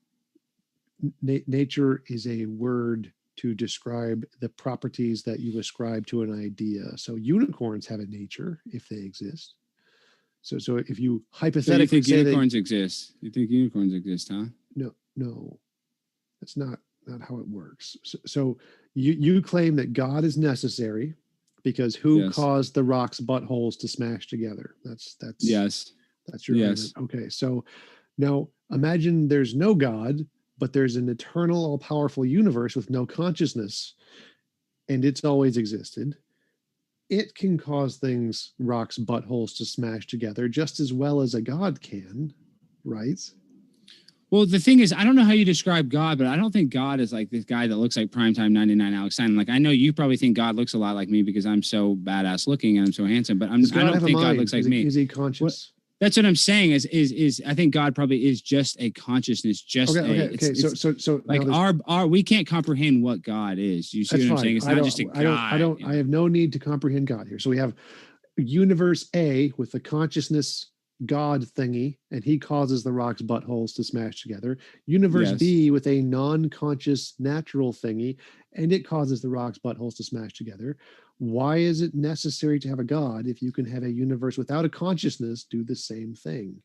[SPEAKER 3] Nature is a word to describe the properties that you ascribe to an idea. So unicorns have a nature if they exist. So if you hypothetically
[SPEAKER 2] think unicorns exist, you think unicorns exist, huh?
[SPEAKER 3] No, that's not how it works. So you claim that God is necessary. Because who caused the rock's buttholes to smash together? That's
[SPEAKER 2] yes.
[SPEAKER 3] That's your argument. Okay. So now imagine there's no God, but there's an eternal, all-powerful universe with no consciousness, and it's always existed. it can cause things, rocks, buttholes to smash together just as well as a god can, right?
[SPEAKER 2] Well, the thing is, I don't know how you describe God, but I don't think God is like this guy that looks like primetime 99 Alex Stein. Like, I know you probably think God looks a lot like me because I'm so badass looking and I'm so handsome, but I don't think God looks like me.
[SPEAKER 3] Is he conscious?
[SPEAKER 2] That's what I'm saying is I think God probably is just a consciousness, just
[SPEAKER 3] so
[SPEAKER 2] like our we can't comprehend what God is. You see what I'm saying? It's not just a God.
[SPEAKER 3] I have no need to comprehend God here. So we have universe A with the consciousness God thingy, and he causes the rocks buttholes to smash together. Universe B with a non-conscious natural thingy, and it causes the rocks buttholes to smash together. Why is it necessary to have a God if you can have a universe without a consciousness do the same thing?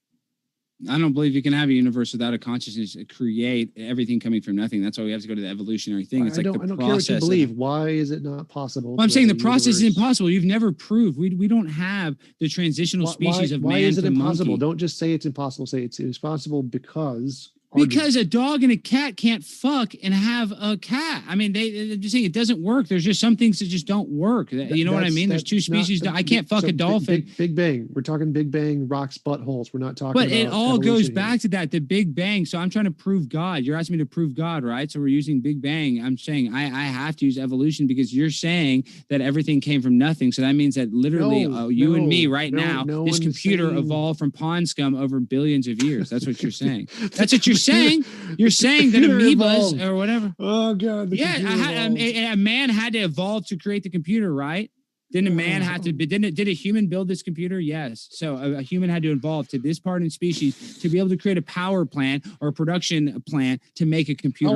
[SPEAKER 2] I don't believe you can have a universe without a consciousness, create everything coming from nothing. That's why we have to go to the evolutionary thing. It's I don't care what you believe.
[SPEAKER 3] Why is it not possible?
[SPEAKER 2] Well, I'm saying the process is impossible. You've never proved. We don't have the transitional species of man to monkey. Why is it impossible?
[SPEAKER 3] Don't just say it's impossible. Say it's impossible because
[SPEAKER 2] a dog and a cat can't fuck and have a cat. I mean, they're just saying it doesn't work. There's just some things that just don't work. You know what I mean? There's two species. I can't fuck a dolphin.
[SPEAKER 3] Big Bang. We're talking Big Bang, rocks, buttholes. We're not talking
[SPEAKER 2] But
[SPEAKER 3] about
[SPEAKER 2] it all goes back to that, the Big Bang. So I'm trying to prove God. You're asking me to prove God, right? So we're using Big Bang. I'm saying I have to use evolution because you're saying that everything came from nothing. So that means that literally you and me right now, this computer evolved from pond scum over billions of years. That's what you're saying. That's what you're saying. You're saying that amoebas or whatever.
[SPEAKER 3] Oh God!
[SPEAKER 2] A man had to evolve to create the computer, right? Didn't a man have to? Did a human build this computer? Yes. So a human had to evolve to this part in species to be able to create a power plant or a production plant to make a computer.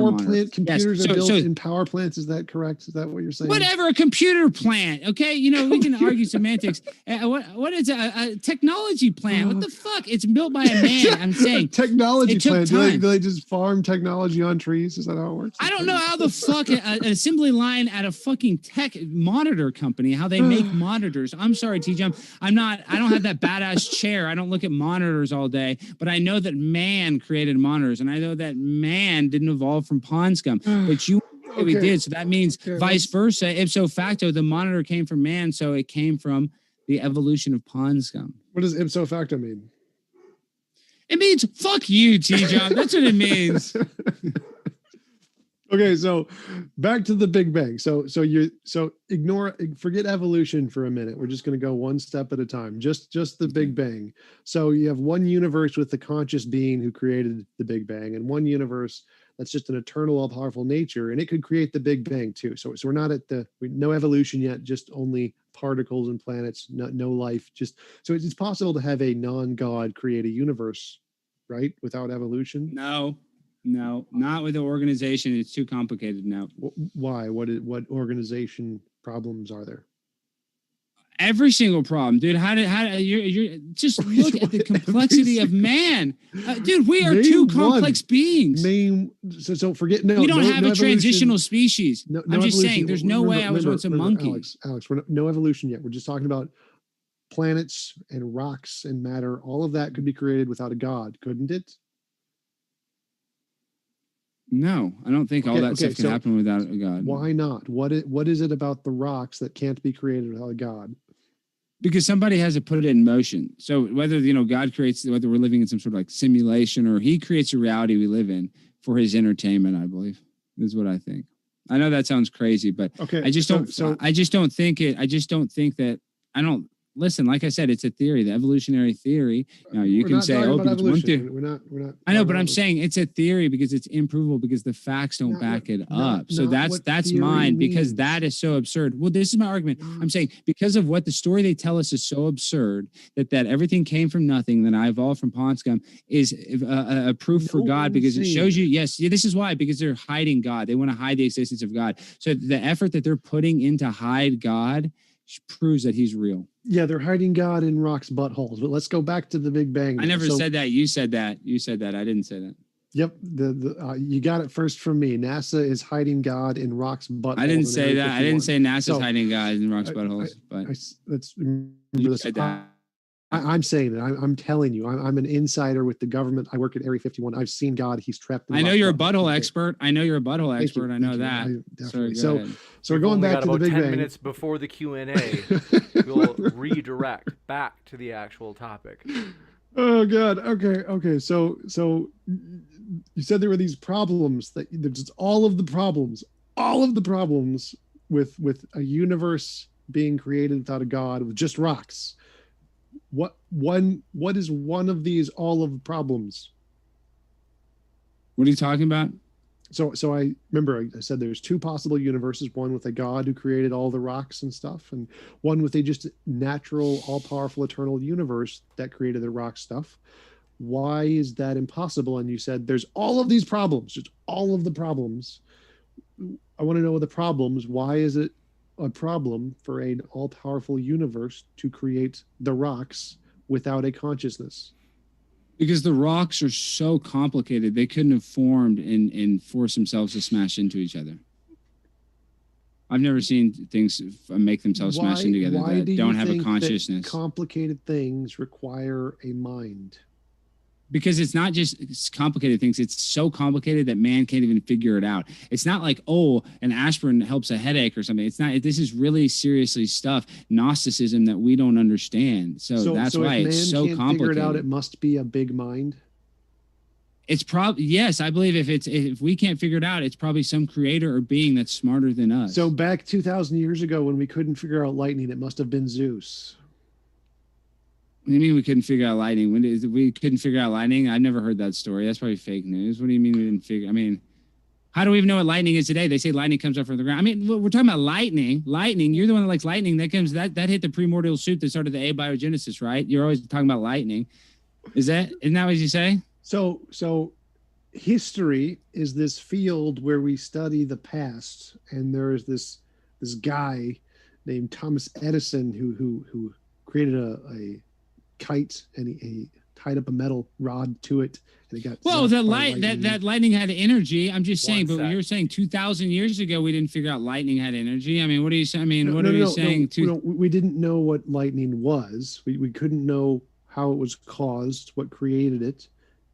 [SPEAKER 3] Computers are built in power plants. Is that correct? Is that what you're saying?
[SPEAKER 2] Whatever, a computer plant. Okay, we can argue semantics. What is a technology plant? What the fuck? It's built by a man. I'm saying
[SPEAKER 3] technology plant. Do they just farm technology on trees? Is that how it works?
[SPEAKER 2] I don't know how the fuck an assembly line at a fucking tech monitor company how they make monitors. I'm sorry, TJump. I don't have that badass chair. I don't look at monitors all day, but I know that man created monitors, and I know that man didn't evolve from pond scum, but you we did. So that means vice versa. Ipso facto, the monitor came from man, so it came from the evolution of pond scum.
[SPEAKER 3] What does ipso facto mean?
[SPEAKER 2] It means fuck you, TJump. That's what it means.
[SPEAKER 3] Okay, so back to the Big Bang. So forget evolution for a minute. We're just going to go one step at a time. Just the Big Bang. So you have one universe with the conscious being who created the Big Bang, and one universe that's just an eternal, all-powerful nature, and it could create the Big Bang too. So we're not at no evolution yet, just only particles and planets, no life. So it's possible to have a non-God create a universe, right, without evolution.
[SPEAKER 2] No, not with the organization. It's too complicated now.
[SPEAKER 3] Why? What organization problems are there?
[SPEAKER 2] Every single problem, dude. How you just look at the complexity of man, dude. We are two complex beings.
[SPEAKER 3] So forget no.
[SPEAKER 2] We don't have a
[SPEAKER 3] evolution.
[SPEAKER 2] transitional species.
[SPEAKER 3] No
[SPEAKER 2] I'm just
[SPEAKER 3] evolution.
[SPEAKER 2] saying, there's no way I was once a monkey.
[SPEAKER 3] Alex, we're no evolution yet. We're just talking about planets and rocks and matter. All of that could be created without a God, couldn't it?
[SPEAKER 2] No, I don't think all that stuff can happen without a God.
[SPEAKER 3] Why not? What is it about the rocks that can't be created without a God?
[SPEAKER 2] Because somebody has to put it in motion. So whether God creates, whether we're living in some sort of like simulation or he creates a reality we live in for his entertainment, I believe is what I think. I know that sounds crazy, but I just don't think that. Listen, like I said, it's a theory, the evolutionary theory. Now you can say, because one theory.
[SPEAKER 3] We're not.
[SPEAKER 2] I know, but I'm saying it's a theory because it's improvable because the facts don't back it up. So that's mine because that is so absurd. Well, this is my argument. I'm saying because of what the story they tell us is so absurd that everything came from nothing, that I evolved from pond scum is a proof for God because it shows you. Yes, this is why, because they're hiding God. They want to hide the existence of God. So the effort that they're putting in to hide God proves that he's real.
[SPEAKER 3] Yeah, they're hiding God in rocks' buttholes. But let's go back to the Big Bang.
[SPEAKER 2] I never said that. You said that. I didn't say that.
[SPEAKER 3] Yep, you got it first from me. NASA is hiding God in rocks' buttholes.
[SPEAKER 2] I didn't say that. I didn't say NASA's hiding God in rocks' buttholes. But
[SPEAKER 3] let's remember this.
[SPEAKER 2] Said that.
[SPEAKER 3] I'm saying it. I'm telling you. I'm an insider with the government. I work at Area 51. I've seen God. He's trapped.
[SPEAKER 2] I know you're a butthole expert. I know you're a butthole
[SPEAKER 3] Thank you,
[SPEAKER 2] expert. I know
[SPEAKER 3] thank you.
[SPEAKER 2] that.
[SPEAKER 3] Definitely.
[SPEAKER 2] Sorry, go ahead.
[SPEAKER 3] So
[SPEAKER 1] We've
[SPEAKER 3] we're going
[SPEAKER 1] only
[SPEAKER 3] back
[SPEAKER 1] got
[SPEAKER 3] to the
[SPEAKER 1] about
[SPEAKER 3] Big
[SPEAKER 1] 10
[SPEAKER 3] Bang.
[SPEAKER 1] minutes before the Q&A. We'll redirect back to the actual topic.
[SPEAKER 3] Oh God. Okay. So you said there were these problems that there's all of the problems with a universe being created without a God with just rocks. What is one of these all of the problems?
[SPEAKER 2] What are you talking about?
[SPEAKER 3] So I remember I said there's two possible universes, one with a God who created all the rocks and stuff, and one with a just natural, all-powerful, eternal universe that created the rock stuff. Why is that impossible? And you said there's all of these problems, just all of the problems. I want to know the problems. Why is it a problem for an all-powerful universe to create the rocks without a consciousness?
[SPEAKER 2] Because the rocks are so complicated, they couldn't have formed and forced themselves to smash into each other. I've never seen things make themselves smash in together that don't have a consciousness.
[SPEAKER 3] Complicated things require a mind.
[SPEAKER 2] Because it's not just complicated things. It's so complicated that man can't even figure it out. It's not like, oh, an aspirin helps a headache or something. It's not. This is really seriously stuff, Gnosticism that we don't understand. So that's why it's so complicated. If man can't figure it out,
[SPEAKER 3] it must be a big mind.
[SPEAKER 2] It's probably, yes, I believe if we can't figure it out, it's probably some creator or being that's smarter than us.
[SPEAKER 3] So back 2,000 years ago when we couldn't figure out lightning, it must have been Zeus.
[SPEAKER 2] What do you mean we couldn't figure out lightning? We couldn't figure out lightning? I've never heard that story. That's probably fake news. What do you mean we didn't figure? I mean, how do we even know what lightning is today? They say lightning comes up from the ground. I mean, we're talking about lightning. Lightning. You're the one that likes lightning. That hit the primordial soup that started the abiogenesis, right? You're always talking about lightning. Isn't that what you say?
[SPEAKER 3] So history is this field where we study the past, and there's this guy named Thomas Edison who created a kite, and he tied up a metal rod to it, and it got
[SPEAKER 2] that lightning had energy. I'm just saying, but you're saying 2,000 years ago we didn't figure out lightning had energy. I mean, what are you saying? I mean, what are you saying?
[SPEAKER 3] We didn't know what lightning was. We couldn't know how it was caused, what created it.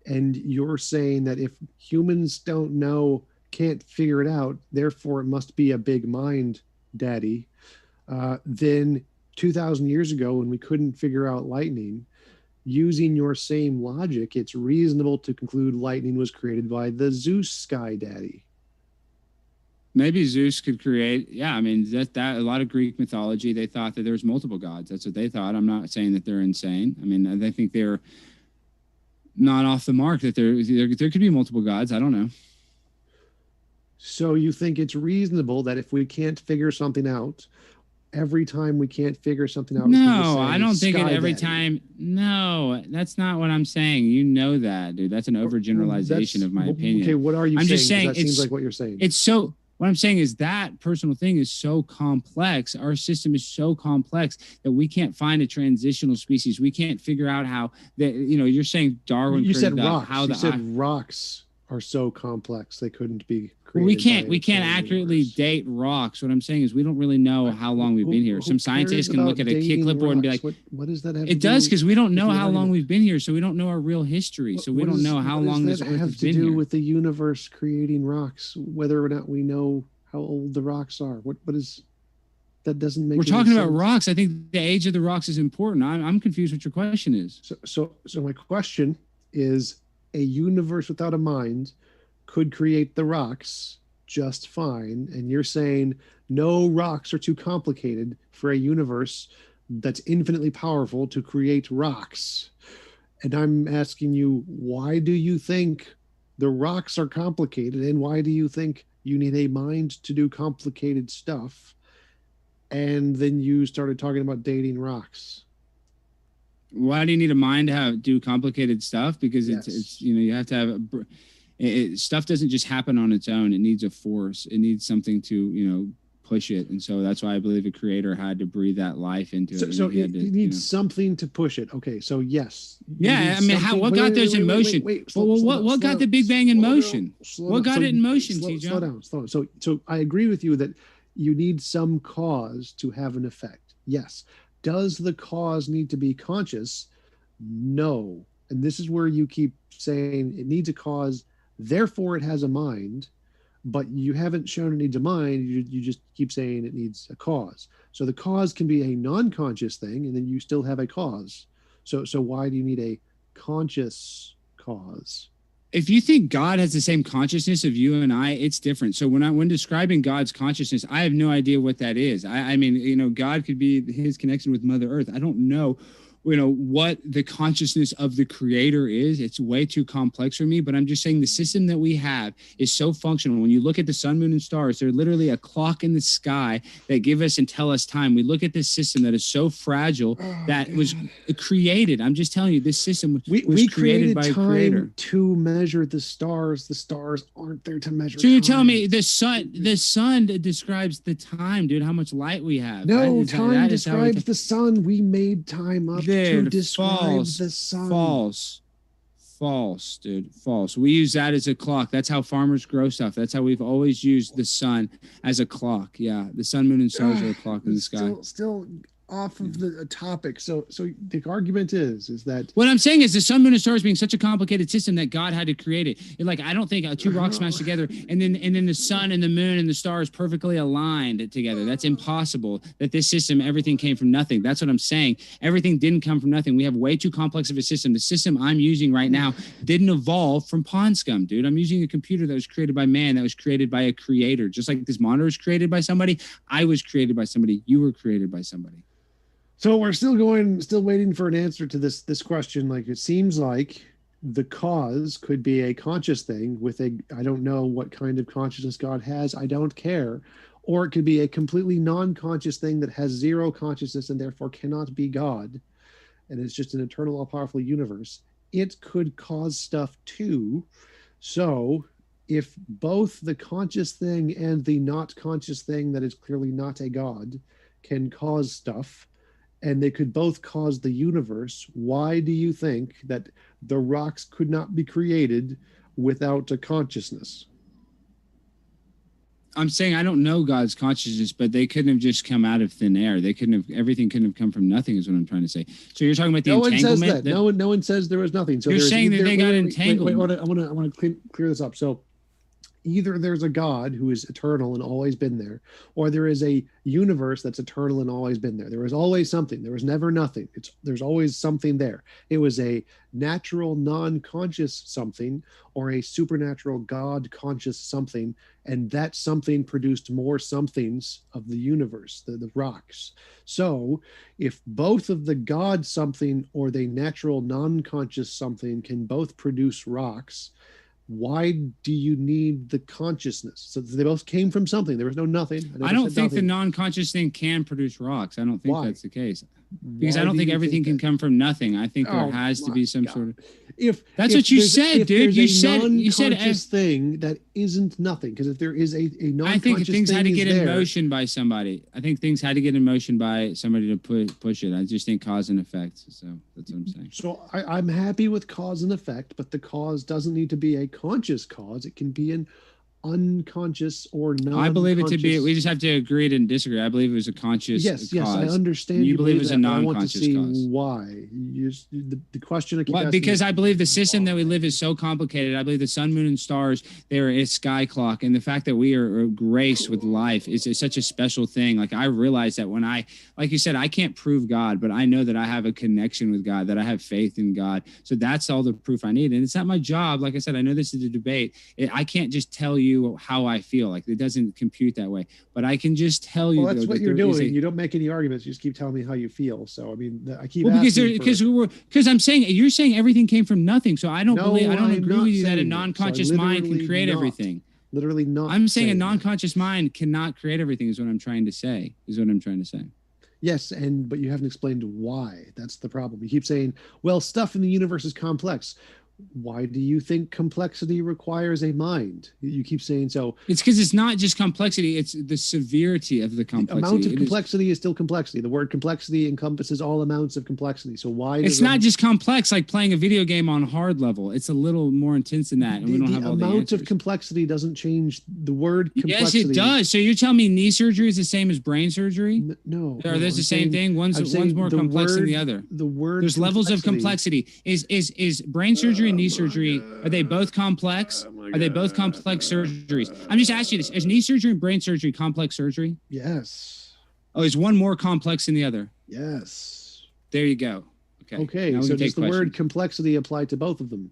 [SPEAKER 3] And you're saying that if humans don't know, can't figure it out, therefore it must be a big mind, Daddy. Then 2,000 years ago, when we couldn't figure out lightning, using your same logic, it's reasonable to conclude lightning was created by the Zeus sky daddy.
[SPEAKER 2] Maybe Zeus could create. Yeah, I mean that a lot of Greek mythology, they thought that there was multiple gods. That's what they thought. I'm not saying that they're insane. I mean, I think they're not off the mark. That there could be multiple gods. I don't know.
[SPEAKER 3] So you think it's reasonable that if we can't figure something out, every time we can't figure something out?
[SPEAKER 2] No, I don't think it every time. No, that's not what I'm saying. You know that, dude. That's an overgeneralization of my opinion.
[SPEAKER 3] Okay, what are you saying?
[SPEAKER 2] I'm just saying
[SPEAKER 3] that seems like what you're saying.
[SPEAKER 2] It's so. What I'm saying is that personal thing is so complex. Our system is so complex that we can't find a transitional species. We can't figure out how that. You know, you're saying Darwin.
[SPEAKER 3] You said rocks. You said rocks are so complex they couldn't be created.
[SPEAKER 2] We can't accurately date rocks. What I'm saying is we don't really know how long we've been here. Some scientists can look at a clipboard and be like,
[SPEAKER 3] what does that have
[SPEAKER 2] it does, because we don't know how long we've been here, so we don't know our real history. So we don't know how long this earth has been here. What does that have to do
[SPEAKER 3] with the universe creating rocks, whether or not we know how old the rocks are? What is that? Doesn't make.
[SPEAKER 2] We're talking about rocks. I think the age of the rocks is important. I'm confused what your question is.
[SPEAKER 3] So my question is, a universe without a mind could create the rocks just fine, and you're saying no, rocks are too complicated for a universe that's infinitely powerful to create rocks. And I'm asking you, why do you think the rocks are complicated, and why do you think you need a mind to do complicated stuff? And then you started talking about dating rocks.
[SPEAKER 2] Why do you need a mind to do complicated stuff? Because it's you have to have stuff doesn't just happen on its own. It needs a force. It needs something to push it. And so that's why I believe a creator had to breathe that life into it.
[SPEAKER 3] So it needs something to push it. Okay, so yes.
[SPEAKER 2] Yeah, I mean, what got those in motion? What got the Big Bang in motion? What got it in motion, TJump?
[SPEAKER 3] Slow down. So I agree with you that you need some cause to have an effect. Yes. does the cause need to be conscious? No. And this is where you keep saying it needs a cause, therefore it has a mind, but you haven't shown it needs a mind. You just keep saying it needs a cause. So the cause can be a non-conscious thing, and then you still have a cause. So why do you need a conscious cause?
[SPEAKER 2] If you think God has the same consciousness of you and I, it's different. So when describing God's consciousness, I have no idea what that is. I mean, you know, God could be his connection with Mother Earth. I don't know, you know, what the consciousness of the creator is. It's way too complex for me, but I'm just saying the system that we have is so functional. When you look at the sun, moon, and stars, they're literally a clock in the sky that give us and tell us time. We look at this system that is so fragile that was created. I'm just telling you, this system was created by a creator.
[SPEAKER 3] To measure the stars. The stars aren't there to measure.
[SPEAKER 2] So you're telling me the sun describes the time, dude, how much light we have.
[SPEAKER 3] No, time describes the sun. We made time up to describe the sun.
[SPEAKER 2] False, dude. False. We use that as a clock. That's how farmers grow stuff. That's how we've always used the sun as a clock. Yeah, the sun, moon, and stars are a clock in the sky.
[SPEAKER 3] Still off of the topic. So the argument is that
[SPEAKER 2] what I'm saying is the sun, moon, and stars being such a complicated system that God had to create it. Like, I don't think two rocks smashed together and then the sun and the moon and the stars perfectly aligned together. That's impossible. That this system, everything came from nothing. That's what I'm saying. Everything didn't come from nothing. We have way too complex of a system. The system I'm using right now didn't evolve from pond scum, dude. I'm using a computer that was created by man, that was created by a creator. Just like this monitor was created by somebody, I was created by somebody. You were created by somebody.
[SPEAKER 3] So we're still waiting for an answer to this question. Like, it seems like the cause could be a conscious thing with I don't know what kind of consciousness God has. I don't care. Or it could be a completely non-conscious thing that has zero consciousness and therefore cannot be God. And it's just an eternal, all-powerful universe. It could cause stuff too. So if both the conscious thing and the not conscious thing that is clearly not a God can cause stuff, and they could both cause the universe, why do you think that the rocks could not be created without a consciousness?
[SPEAKER 2] I'm saying I don't know God's consciousness, but they couldn't have just come out of thin air. Everything couldn't have come from nothing is what I'm trying to say. So you're talking about the entanglement?
[SPEAKER 3] No one says that. No one says there was nothing. So
[SPEAKER 2] you're saying that they got entangled.
[SPEAKER 3] Wait, I want to clear this up. So either there's a God who is eternal and always been there, or there is a universe that's eternal and always been there. There was always something. There was never nothing. There's always something there. It was a natural, non-conscious something, or a supernatural God-conscious something, and that something produced more somethings of the universe, the rocks. So if both of the God something or the natural, non-conscious something can both produce rocks, why do you need the consciousness? So they both came from something. There was no nothing.
[SPEAKER 2] I don't think the non-conscious thing can produce rocks. I don't think that's the case. Because I don't think everything can come from nothing. I think there has to be some sort of. That's what you said, dude. You said
[SPEAKER 3] non-conscious thing that isn't nothing. Because if there is a non-conscious
[SPEAKER 2] I think things
[SPEAKER 3] thing
[SPEAKER 2] had to get in motion by somebody. I think things had to get in motion by somebody to push it. I just think cause and effect. So that's what I'm saying.
[SPEAKER 3] So I'm happy with cause and effect, but the cause doesn't need to be a conscious cause. It can be an unconscious or non.
[SPEAKER 2] I believe it to be. We just have to agree to disagree. I believe it was a conscious.
[SPEAKER 3] Yes,
[SPEAKER 2] cause.
[SPEAKER 3] I understand.
[SPEAKER 2] You believe it was a non-conscious
[SPEAKER 3] cause. I want to see
[SPEAKER 2] cause.
[SPEAKER 3] why. The question I keep asking.
[SPEAKER 2] Because I believe the system that we live is so complicated. I believe the sun, moon, and stars, they're a sky clock, and the fact that we are graced with life is such a special thing. Like, I realize that when like you said, I can't prove God, but I know that I have a connection with God, that I have faith in God. So that's all the proof I need, and it's not my job. Like I said, I know this is a debate. I can't just tell you how I feel. Like, it doesn't compute that way, but I can just tell you.
[SPEAKER 3] Well, that's what you're doing. You don't make any arguments. You just keep telling me how you feel. So I mean, I keep
[SPEAKER 2] because I'm saying you're saying everything came from nothing. So I don't agree with you that a non-conscious mind can create everything.
[SPEAKER 3] Literally not.
[SPEAKER 2] I'm saying a non-conscious mind cannot create everything. Is what I'm trying to say.
[SPEAKER 3] Yes, but you haven't explained why. That's the problem. You keep saying, well, stuff in the universe is complex. why do you think complexity requires a mind? You keep saying so.
[SPEAKER 2] It's because it's not just complexity; it's the severity of the complexity.
[SPEAKER 3] The amount of complexity is still complexity. The word complexity encompasses all amounts of complexity. So why?
[SPEAKER 2] It's not just complex like playing a video game on hard level. It's a little more intense than that, and we don't have all the
[SPEAKER 3] amount
[SPEAKER 2] answers.
[SPEAKER 3] of complexity doesn't change the word complexity.
[SPEAKER 2] Yes, it does. So you're telling me knee surgery is the same as brain surgery?
[SPEAKER 3] No.
[SPEAKER 2] Are those the same thing? One's more complex than the other.
[SPEAKER 3] The word.
[SPEAKER 2] There's levels of complexity. Is brain surgery and knee surgery, are they both complex? Are they both complex surgeries? I'm just asking you this. Is knee surgery and brain surgery complex surgery?
[SPEAKER 3] Yes.
[SPEAKER 2] Oh, is one more complex than the other?
[SPEAKER 3] Yes.
[SPEAKER 2] There you go. Okay.
[SPEAKER 3] Okay. So does the word complexity apply to both of them?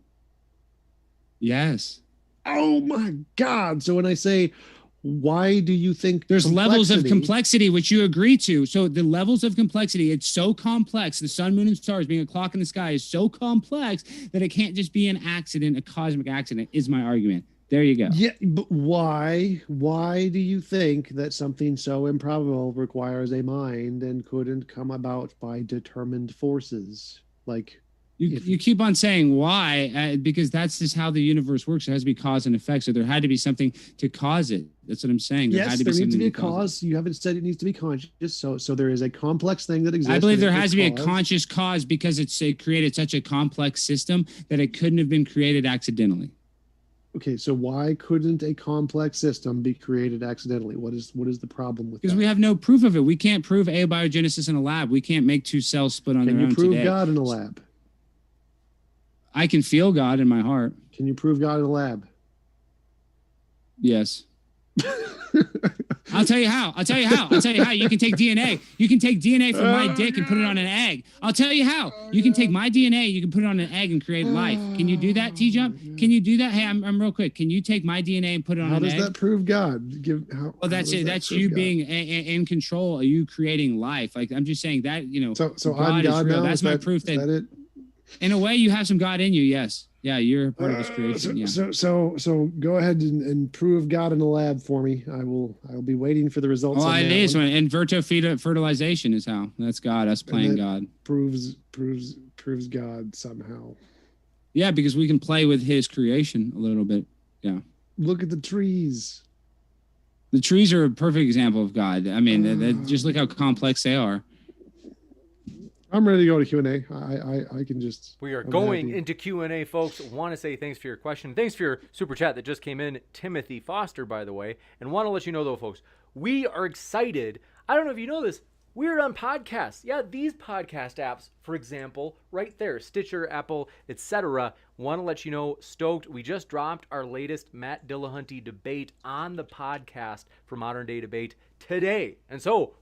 [SPEAKER 2] Yes.
[SPEAKER 3] Oh my God. So when I say, why do you think
[SPEAKER 2] there's levels of complexity, which you agree to? So the levels of complexity, it's so complex. The sun, moon, and stars being a clock in the sky is so complex that it can't just be an accident, a cosmic accident, is my argument. There you go.
[SPEAKER 3] Yeah, but why? Why do you think that something so improbable requires a mind and couldn't come about by determined forces? Like
[SPEAKER 2] you keep on saying why, because that's just how the universe works. It has to be cause and effect. So there had to be something to cause it. That's what I'm saying.
[SPEAKER 3] There needs to be a cause. You haven't said it needs to be conscious. So there is a complex thing that exists.
[SPEAKER 2] I believe there has to be a conscious cause because it created such a complex system that it couldn't have been created accidentally.
[SPEAKER 3] Okay, so why couldn't a complex system be created accidentally? What is the problem with that?
[SPEAKER 2] Because we have no proof of it. We can't prove abiogenesis in a lab. We can't make two cells split on their own.
[SPEAKER 3] Can you prove
[SPEAKER 2] today.
[SPEAKER 3] God in a lab?
[SPEAKER 2] I can feel God in my heart.
[SPEAKER 3] Can you prove God in a lab?
[SPEAKER 2] Yes. I'll tell you how. You can take DNA. You can take DNA from my dick and put it on an egg. I'll tell you how. You can take my DNA, you can put it on an egg and create life. Can you do that, TJump? Can you do that? Hey, I'm real quick. Can you take my DNA and put it on an egg?
[SPEAKER 3] How does that prove God?
[SPEAKER 2] Well, that's it. That's you being in control. Are you creating life? Like I'm just saying that,
[SPEAKER 3] So
[SPEAKER 2] God is real. That's my proof that
[SPEAKER 3] it?
[SPEAKER 2] In a way you have some God in you. Yes. Yeah, you're part of this creation.
[SPEAKER 3] So go ahead and prove God in the lab for me. I'll be waiting for the results.
[SPEAKER 2] Oh, it is when in vitro fertilization is how. That's God. That's playing God.
[SPEAKER 3] Proves God somehow.
[SPEAKER 2] Yeah, because we can play with His creation a little bit. Yeah.
[SPEAKER 3] Look at the trees.
[SPEAKER 2] The trees are a perfect example of God. I mean, just look how complex they are.
[SPEAKER 3] I'm ready to go to Q&A. I can just...
[SPEAKER 1] We are going into Q&A, folks. Want to say thanks for your question. Thanks for your super chat that just came in. Timothy Foster, by the way. And want to let you know, though, folks, we are excited. I don't know if you know this. We're on podcasts. Yeah, these podcast apps, for example, right there, Stitcher, Apple, etc. Want to let you know, stoked. We just dropped our latest Matt Dillahunty debate on the podcast for Modern Day Debate today. And so,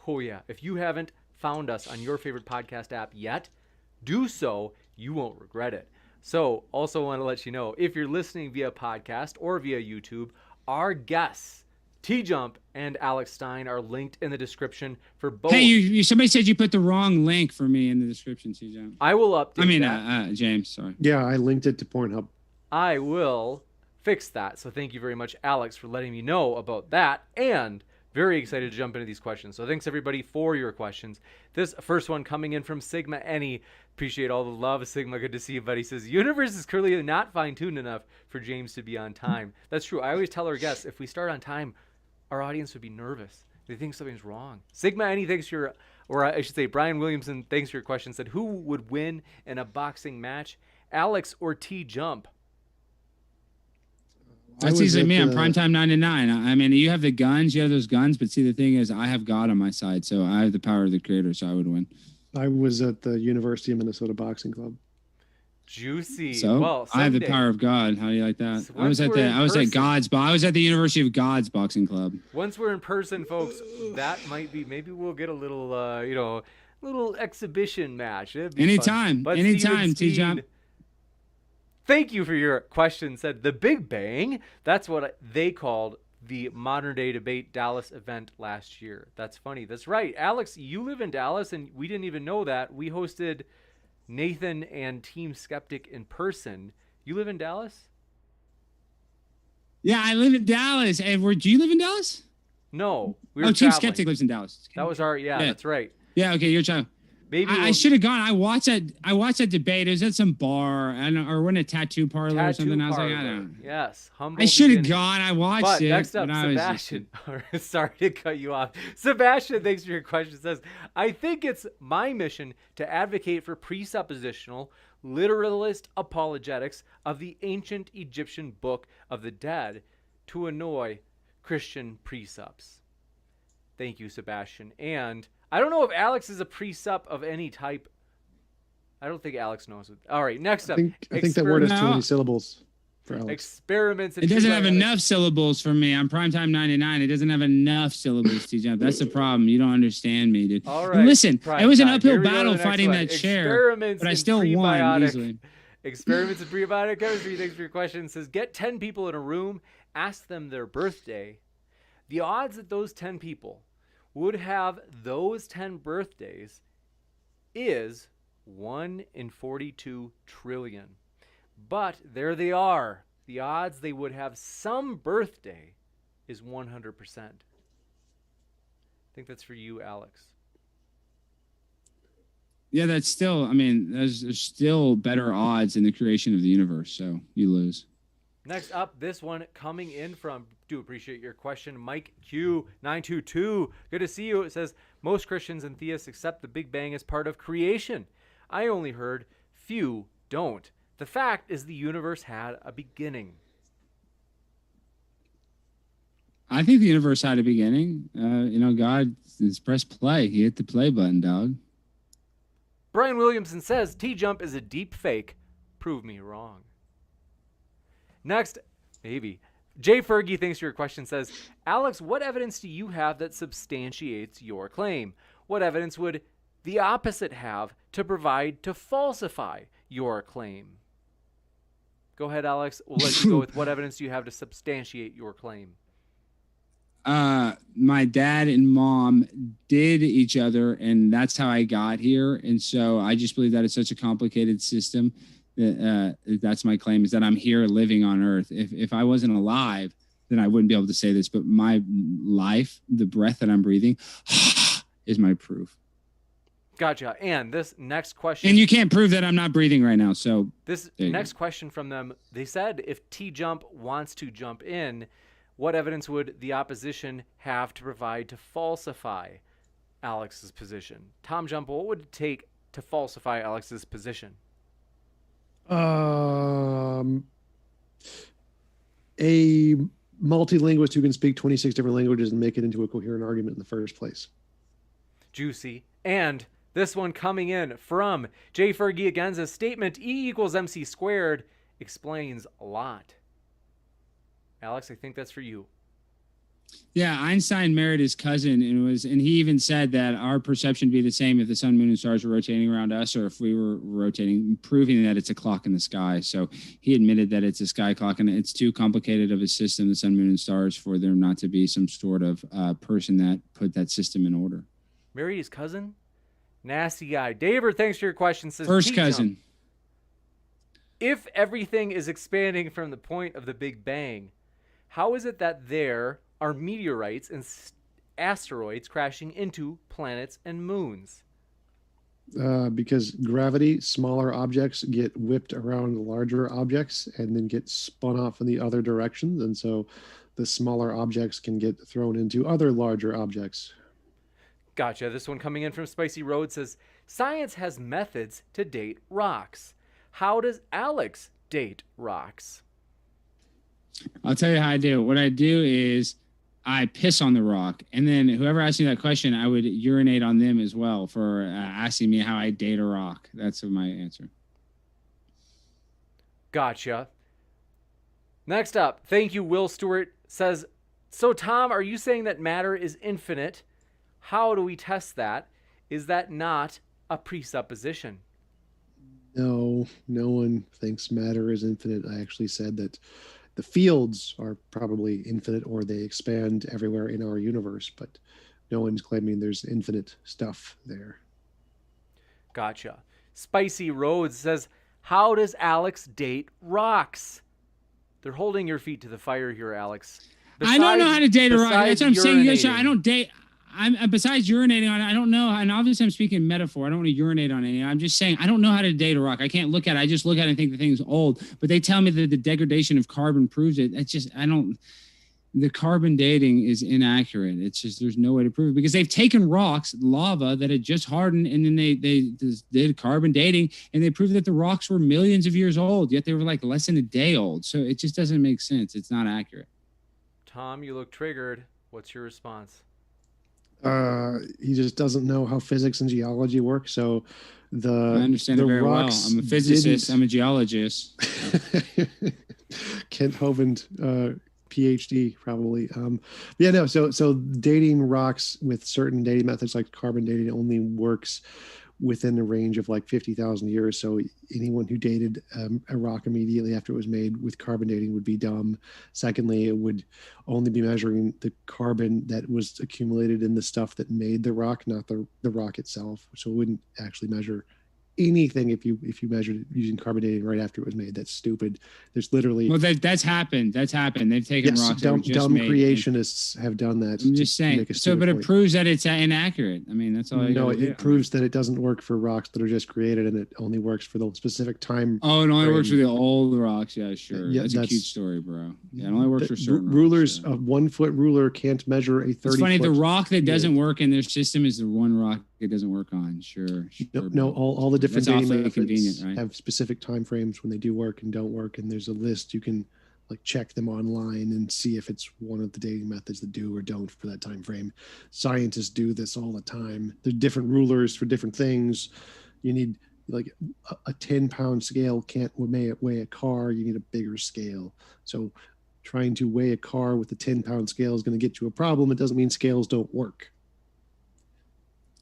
[SPEAKER 1] oh yeah, if you haven't found us on your favorite podcast app yet, do so. You won't regret it. So also want to let you know, if you're listening via podcast or via YouTube, our guests, TJump and Alex Stein, are linked in the description for both.
[SPEAKER 2] Hey, somebody said you put the wrong link for me in the description, TJump.
[SPEAKER 1] I will update that.
[SPEAKER 2] James, sorry.
[SPEAKER 3] Yeah, I linked it to Pornhub.
[SPEAKER 1] I will fix that. So thank you very much, Alex, for letting me know about that. And very excited to jump into these questions. So thanks, everybody, for your questions. This first one coming in from Sigma Any. Appreciate all the love, Sigma. Good to see you, buddy. Says, universe is clearly not fine-tuned enough for James to be on time. That's true. I always tell our guests, if we start on time, our audience would be nervous. They think something's wrong. Sigma Any, thanks for your, or I should say Brian Williamson, thanks for your question. Said, who would win in a boxing match, Alex or TJump?
[SPEAKER 2] That's easily me. I'm primetime 9 to 9. I mean, you have the guns, you have those guns, but see, the thing is, I have God on my side, so I have the power of the creator, so I would win.
[SPEAKER 3] I was at the University of Minnesota Boxing Club.
[SPEAKER 1] Juicy.
[SPEAKER 2] So
[SPEAKER 1] well,
[SPEAKER 2] I have the power of God. How do you like that?
[SPEAKER 1] So
[SPEAKER 2] I was at the University of God's Boxing Club.
[SPEAKER 1] Once we're in person, folks, that might be, maybe we'll get a little, little exhibition match.
[SPEAKER 2] Anytime, TJump.
[SPEAKER 1] Thank you for your question. Said the Big Bang. That's what they called the Modern Day Debate Dallas event last year. That's funny. That's right. Alex, you live in Dallas, and we didn't even know that. We hosted Nathan and Team Skeptic in person. You live in Dallas?
[SPEAKER 2] Yeah, I live in Dallas. And do you live in Dallas?
[SPEAKER 1] No.
[SPEAKER 2] Team Skeptic lives in Dallas.
[SPEAKER 1] That was our, yeah, that's right.
[SPEAKER 2] Yeah, okay, you're trying.
[SPEAKER 1] Maybe
[SPEAKER 2] I should have gone. I watched that debate. It was at some bar, or in a tattoo parlor or something. I was like, I don't.
[SPEAKER 1] Yes, humble.
[SPEAKER 2] I should have
[SPEAKER 1] beginnings.
[SPEAKER 2] gone. I watched
[SPEAKER 1] But
[SPEAKER 2] it.
[SPEAKER 1] next up,
[SPEAKER 2] but I was
[SPEAKER 1] Sebastian. Sorry to cut you off. Sebastian, thanks for your question. Says, I think it's my mission to advocate for presuppositional, literalist apologetics of the ancient Egyptian Book of the Dead to annoy Christian presups. Thank you, Sebastian. And I don't know if Alex is a presup of any type. I don't think Alex knows it. All right, next up.
[SPEAKER 3] I think that word has too
[SPEAKER 2] No.
[SPEAKER 3] many syllables for Alex.
[SPEAKER 1] Experiments.
[SPEAKER 2] It doesn't have enough syllables for me. I'm primetime 99. It doesn't have enough syllables, TJump. That's the problem. You don't understand me, dude.
[SPEAKER 1] All
[SPEAKER 2] And
[SPEAKER 1] right.
[SPEAKER 2] listen,
[SPEAKER 1] Prime
[SPEAKER 2] it was an
[SPEAKER 1] time.
[SPEAKER 2] uphill
[SPEAKER 1] Here we go to
[SPEAKER 2] battle
[SPEAKER 1] the next
[SPEAKER 2] fighting
[SPEAKER 1] one.
[SPEAKER 2] that chair,
[SPEAKER 1] Experiments
[SPEAKER 2] but I
[SPEAKER 1] in
[SPEAKER 2] still won
[SPEAKER 1] prebiotic-
[SPEAKER 2] easily.
[SPEAKER 1] Experiments in prebiotic chemistry. Thanks for your question. It says, get 10 people in a room, ask them their birthday. The odds that those 10 people would have those 10 birthdays is 1 in 42 trillion. But there they are. The odds they would have some birthday is 100%. I think that's for you, Alex.
[SPEAKER 2] Yeah, that's still, I mean, there's still better odds in the creation of the universe, so you lose.
[SPEAKER 1] Next up, this one coming in from, do appreciate your question, Mike Q922. Good to see you. It says, most Christians and theists accept the Big Bang as part of creation. I only heard few don't. The fact is the universe had a beginning.
[SPEAKER 2] I think the universe had a beginning. God has pressed play. He hit the play button, dog.
[SPEAKER 1] Brian Williamson says, TJump is a deep fake. Prove me wrong. Next, maybe. Jay Fergie, thanks for your question, says, Alex, what evidence do you have that substantiates your claim? What evidence would the opposite have to provide to falsify your claim? Go ahead, Alex. We'll let you go with what evidence do you have to substantiate your claim?
[SPEAKER 2] My dad and mom did each other, and that's how I got here. And so I just believe that it's such a complicated system that that's my claim, is that I'm here living on Earth. If I wasn't alive, then I wouldn't be able to say this. But my life, the breath that I'm breathing, is my proof.
[SPEAKER 1] Gotcha. And this next question.
[SPEAKER 2] And you can't prove that I'm not breathing right now. So
[SPEAKER 1] this next question from them, they said, if TJump wants to jump in, what evidence would the opposition have to provide to falsify Alex's position? Tom Jump, what would it take to falsify Alex's position?
[SPEAKER 3] A multilinguist who can speak 26 different languages and make it into a coherent argument in the first place.
[SPEAKER 1] Juicy. And this one coming in from Jay Fergie again, says statement E equals MC squared explains a lot. Alex, I think that's for you.
[SPEAKER 2] Yeah, Einstein married his cousin, and he even said that our perception would be the same if the sun, moon, and stars were rotating around us, or if we were rotating, proving that it's a clock in the sky. So he admitted that it's a sky clock, and it's too complicated of a system, the sun, moon, and stars, for there not to be some sort of person that put that system in order.
[SPEAKER 1] Married his cousin? Nasty guy. David, thanks for your question. Says
[SPEAKER 2] First
[SPEAKER 1] T-Jump,
[SPEAKER 2] cousin.
[SPEAKER 1] if everything is expanding from the point of the Big Bang, how is it that there are meteorites and asteroids crashing into planets and moons?
[SPEAKER 3] Because gravity, smaller objects get whipped around larger objects and then get spun off in the other directions. And so the smaller objects can get thrown into other larger objects.
[SPEAKER 1] Gotcha. This one coming in from Spicy Road says, science has methods to date rocks. How does Alex date rocks?
[SPEAKER 2] I'll tell you how I do it. What I do is I piss on the rock, and then whoever asked me that question, I would urinate on them as well for asking me how I date a rock. That's my answer.
[SPEAKER 1] Gotcha. Next up, thank you, Will Stewart says, so Tom, are you saying that matter is infinite? How do we test that? Is that not a presupposition?
[SPEAKER 3] No, no one thinks matter is infinite. I actually said that the fields are probably infinite, or they expand everywhere in our universe, but no one's claiming there's infinite stuff there.
[SPEAKER 1] Gotcha. Spicy Roads says, how does Alex date rocks? They're holding your feet to the fire here, Alex.
[SPEAKER 2] I don't know how to date a rock. That's what I'm saying. I don't date. I'm besides urinating on it, I don't know. And obviously, I'm speaking metaphor. I don't want to urinate on any. I'm just saying I don't know how to date a rock. I can't look at it. I just look at it and think the thing's old. But they tell me that the degradation of carbon proves it. That's just I don't. The carbon dating is inaccurate. It's just there's no way to prove it because they've taken rocks, lava that had just hardened, and then they did carbon dating, and they proved that the rocks were millions of years old. Yet they were like less than a day old. So it just doesn't make sense. It's not accurate.
[SPEAKER 1] Tom, you look triggered. What's your response?
[SPEAKER 3] He just doesn't know how physics and geology work. So
[SPEAKER 2] I understand it very well. I'm a physicist. I'm a geologist.
[SPEAKER 3] Kent Hovind, PhD, probably. Yeah, no. So dating rocks with certain dating methods like carbon dating only works within a range of like 50,000 years. So anyone who dated a rock immediately after it was made with carbon dating would be dumb. Secondly, it would only be measuring the carbon that was accumulated in the stuff that made the rock, not the rock itself. So it wouldn't actually measure anything if you measured it using carbon dating right after it was made. That's stupid. There's literally
[SPEAKER 2] that's happened. They've taken rocks.
[SPEAKER 3] Dumb creationists have done that.
[SPEAKER 2] I'm just saying. So, but it proves that it's inaccurate. I mean, that's all.
[SPEAKER 3] It proves that it doesn't work for rocks that are just created, and it only works for the specific time.
[SPEAKER 2] Oh, it only works for the old rocks. Yeah, sure. Yeah, that's a cute story, bro. Yeah, it only works for certain
[SPEAKER 3] rulers.
[SPEAKER 2] Rocks,
[SPEAKER 3] a 1 foot ruler can't measure a 30.
[SPEAKER 2] It's funny. The rock that doesn't work in their system is the one rock it doesn't work on. Sure.
[SPEAKER 3] No, all the different dating methods
[SPEAKER 2] right?
[SPEAKER 3] have specific time frames when they do work and don't work, and there's a list you can like check them online and see if it's one of the dating methods that do or don't for that time frame. Scientists do this all the time. There's different rulers for different things. You need like a 10-pound scale can't weigh a car. You need a bigger scale. So trying to weigh a car with a 10-pound scale is going to get you a problem. It doesn't mean scales don't work.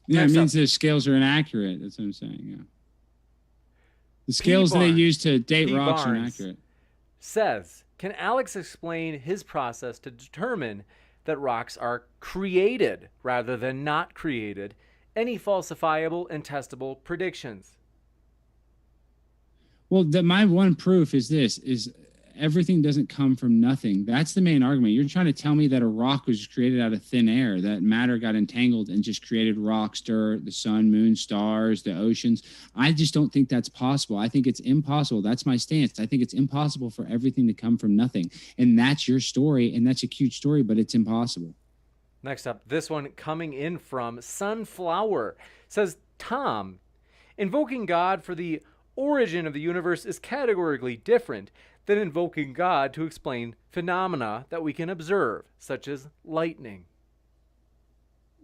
[SPEAKER 2] Yeah, it means the scales are inaccurate. That's what I'm saying. Yeah. The scales that they use to date rocks are inaccurate.
[SPEAKER 1] Says, can Alex explain his process to determine that rocks are created rather than not created? Any falsifiable and testable predictions?
[SPEAKER 2] Well, my one proof is everything doesn't come from nothing. That's the main argument. You're trying to tell me that a rock was created out of thin air, that matter got entangled and just created rocks, dirt, the sun, moon, stars, the oceans. I just don't think that's possible. I think it's impossible. That's my stance. I think it's impossible for everything to come from nothing. And that's your story, and that's a cute story, but it's impossible.
[SPEAKER 1] Next up, this one coming in from Sunflower says, Tom, invoking God for the origin of the universe is categorically different than invoking God to explain phenomena that we can observe, such as lightning.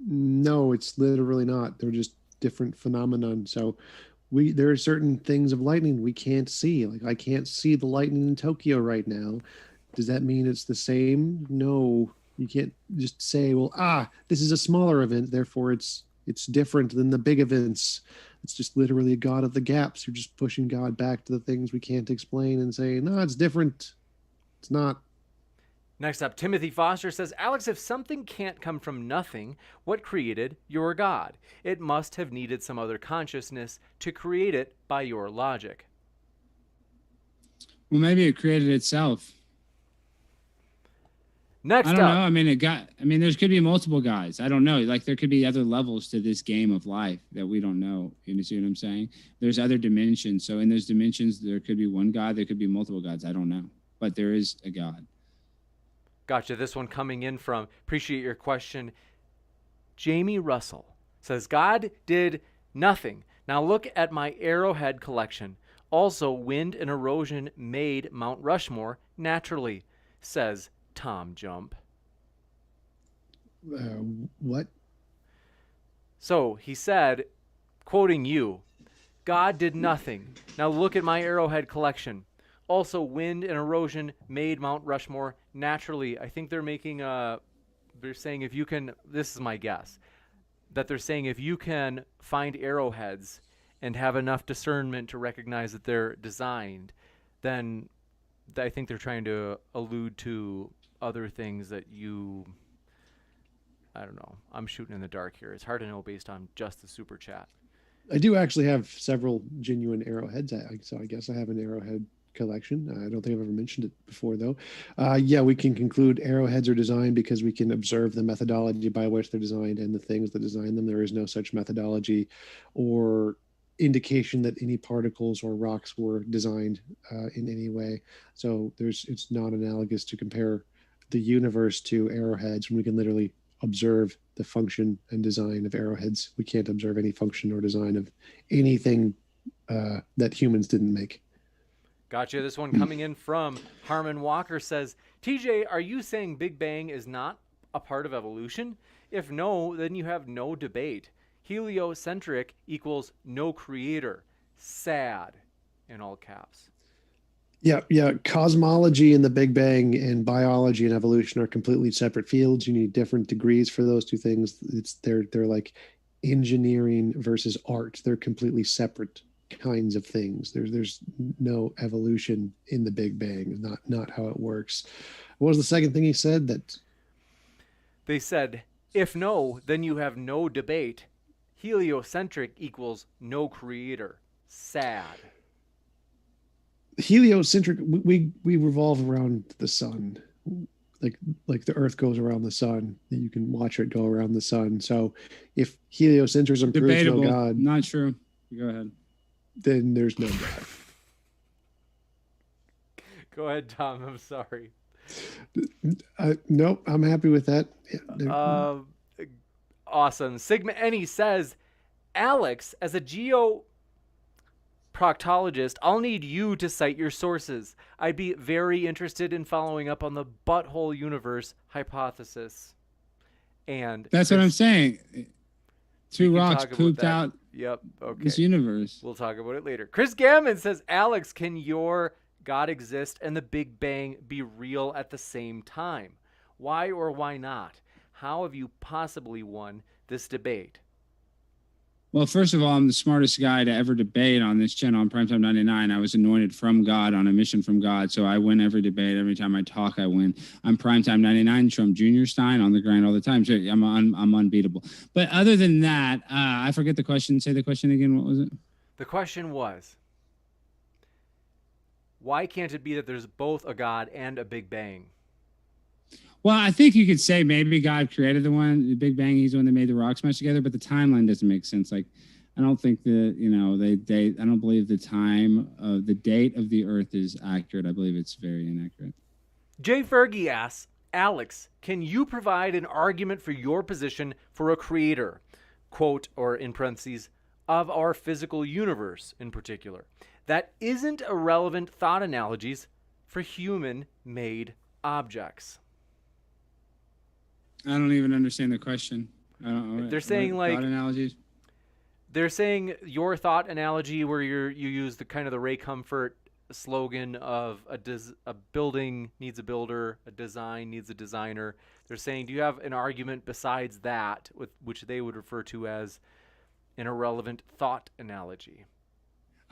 [SPEAKER 3] No, it's literally not. They're just different phenomenon. So there are certain things of lightning we can't see. Like I can't see the lightning in Tokyo right now. Does that mean it's the same? No. You can't just say, well, this is a smaller event, therefore it's different than the big events. It's just literally a God of the gaps. You're just pushing God back to the things we can't explain and saying, no, it's different. It's not.
[SPEAKER 1] Next up, Timothy Foster says, Alex, if something can't come from nothing, what created your God? It must have needed some other consciousness to create it by your logic.
[SPEAKER 2] Well, maybe it created itself.
[SPEAKER 1] Next
[SPEAKER 2] I don't know. There could be multiple guys. I don't know. Like there could be other levels to this game of life that we don't know. You see what I'm saying? There's other dimensions. So in those dimensions, there could be one God. There could be multiple gods. I don't know. But there is a God.
[SPEAKER 1] Gotcha. This one coming in from, appreciate your question, Jamie Russell says, God did nothing. Now look at my arrowhead collection. Also, wind and erosion made Mount Rushmore naturally, says TJump.
[SPEAKER 3] What?
[SPEAKER 1] So he said, quoting you, God did nothing. Now look at my arrowhead collection. Also, wind and erosion made Mount Rushmore naturally. I think they're making they're saying if you can, this is my guess, that they're saying if you can find arrowheads and have enough discernment to recognize that they're designed, then I think they're trying to allude to other things that I don't know. I'm shooting in the dark here. It's hard to know based on just the super chat.
[SPEAKER 3] I do actually have several genuine arrowheads. So I guess I have an arrowhead collection. I don't think I've ever mentioned it before, though. Yeah, we can conclude arrowheads are designed because we can observe the methodology by which they're designed and the things that design them. There is no such methodology or indication that any particles or rocks were designed in any way. So it's not analogous to compare the universe to arrowheads when we can literally observe the function and design of arrowheads. We can't observe any function or design of anything that humans didn't make.
[SPEAKER 1] Gotcha. This one coming in from Harmon Walker says, TJ, are you saying Big Bang is not a part of evolution? If no, then you have no debate. Heliocentric equals no creator. Sad, in all caps.
[SPEAKER 3] Yeah. Cosmology and the Big Bang and biology and evolution are completely separate fields. You need different degrees for those two things. They're like engineering versus art. They're completely separate kinds of things. There's no evolution in the Big Bang. Not how it works. What was the second thing he said? That
[SPEAKER 1] they said, if no, then you have no debate. Heliocentric equals no creator. Sad.
[SPEAKER 3] Heliocentric, we revolve around the sun, like the Earth goes around the sun. You can watch it go around the sun. So if heliocentrism proves no God,
[SPEAKER 2] not true. Go ahead.
[SPEAKER 3] Then there's no God.
[SPEAKER 1] Go ahead, Tom. I'm sorry.
[SPEAKER 3] Nope, I'm happy with that.
[SPEAKER 1] Awesome. Sigma Eni says, Alex, as a geoproctologist, I'll need you to cite your sources. I'd be very interested in following up on the butthole universe hypothesis. And
[SPEAKER 2] that's what I'm saying. Two rocks pooped out.
[SPEAKER 1] Yep. Okay.
[SPEAKER 2] This universe.
[SPEAKER 1] We'll talk about it later. Chris Gammon says, Alex, can your God exist and the Big Bang be real at the same time? Why or why not? How have you possibly won this debate?
[SPEAKER 2] Well, first of all, I'm the smartest guy to ever debate on this channel on Primetime 99. I was anointed from God on a mission from God, so I win every debate. Every time I talk, I win. I'm Primetime 99, Trump Jr. Stein on the grind all the time. So I'm unbeatable. But other than that, I forget the question. Say the question again. What was it?
[SPEAKER 1] The question was, why can't it be that there's both a God and a Big Bang?
[SPEAKER 2] Well, I think you could say maybe God created the Big Bang. He's the one that made the rocks smash together, but the timeline doesn't make sense. Like, I don't think I don't believe the date of the Earth is accurate. I believe it's very inaccurate.
[SPEAKER 1] Jay Fergie asks, Alex, can you provide an argument for your position for a creator, quote, or in parentheses, of our physical universe in particular, that isn't irrelevant thought analogies for human-made objects?
[SPEAKER 2] I don't even understand the question.
[SPEAKER 1] They're saying like
[SPEAKER 2] thought analogies.
[SPEAKER 1] They're saying your thought analogy where you use the kind of the Ray Comfort slogan of a building needs a builder, a design needs a designer. They're saying, do you have an argument besides that, with which they would refer to as an irrelevant thought analogy?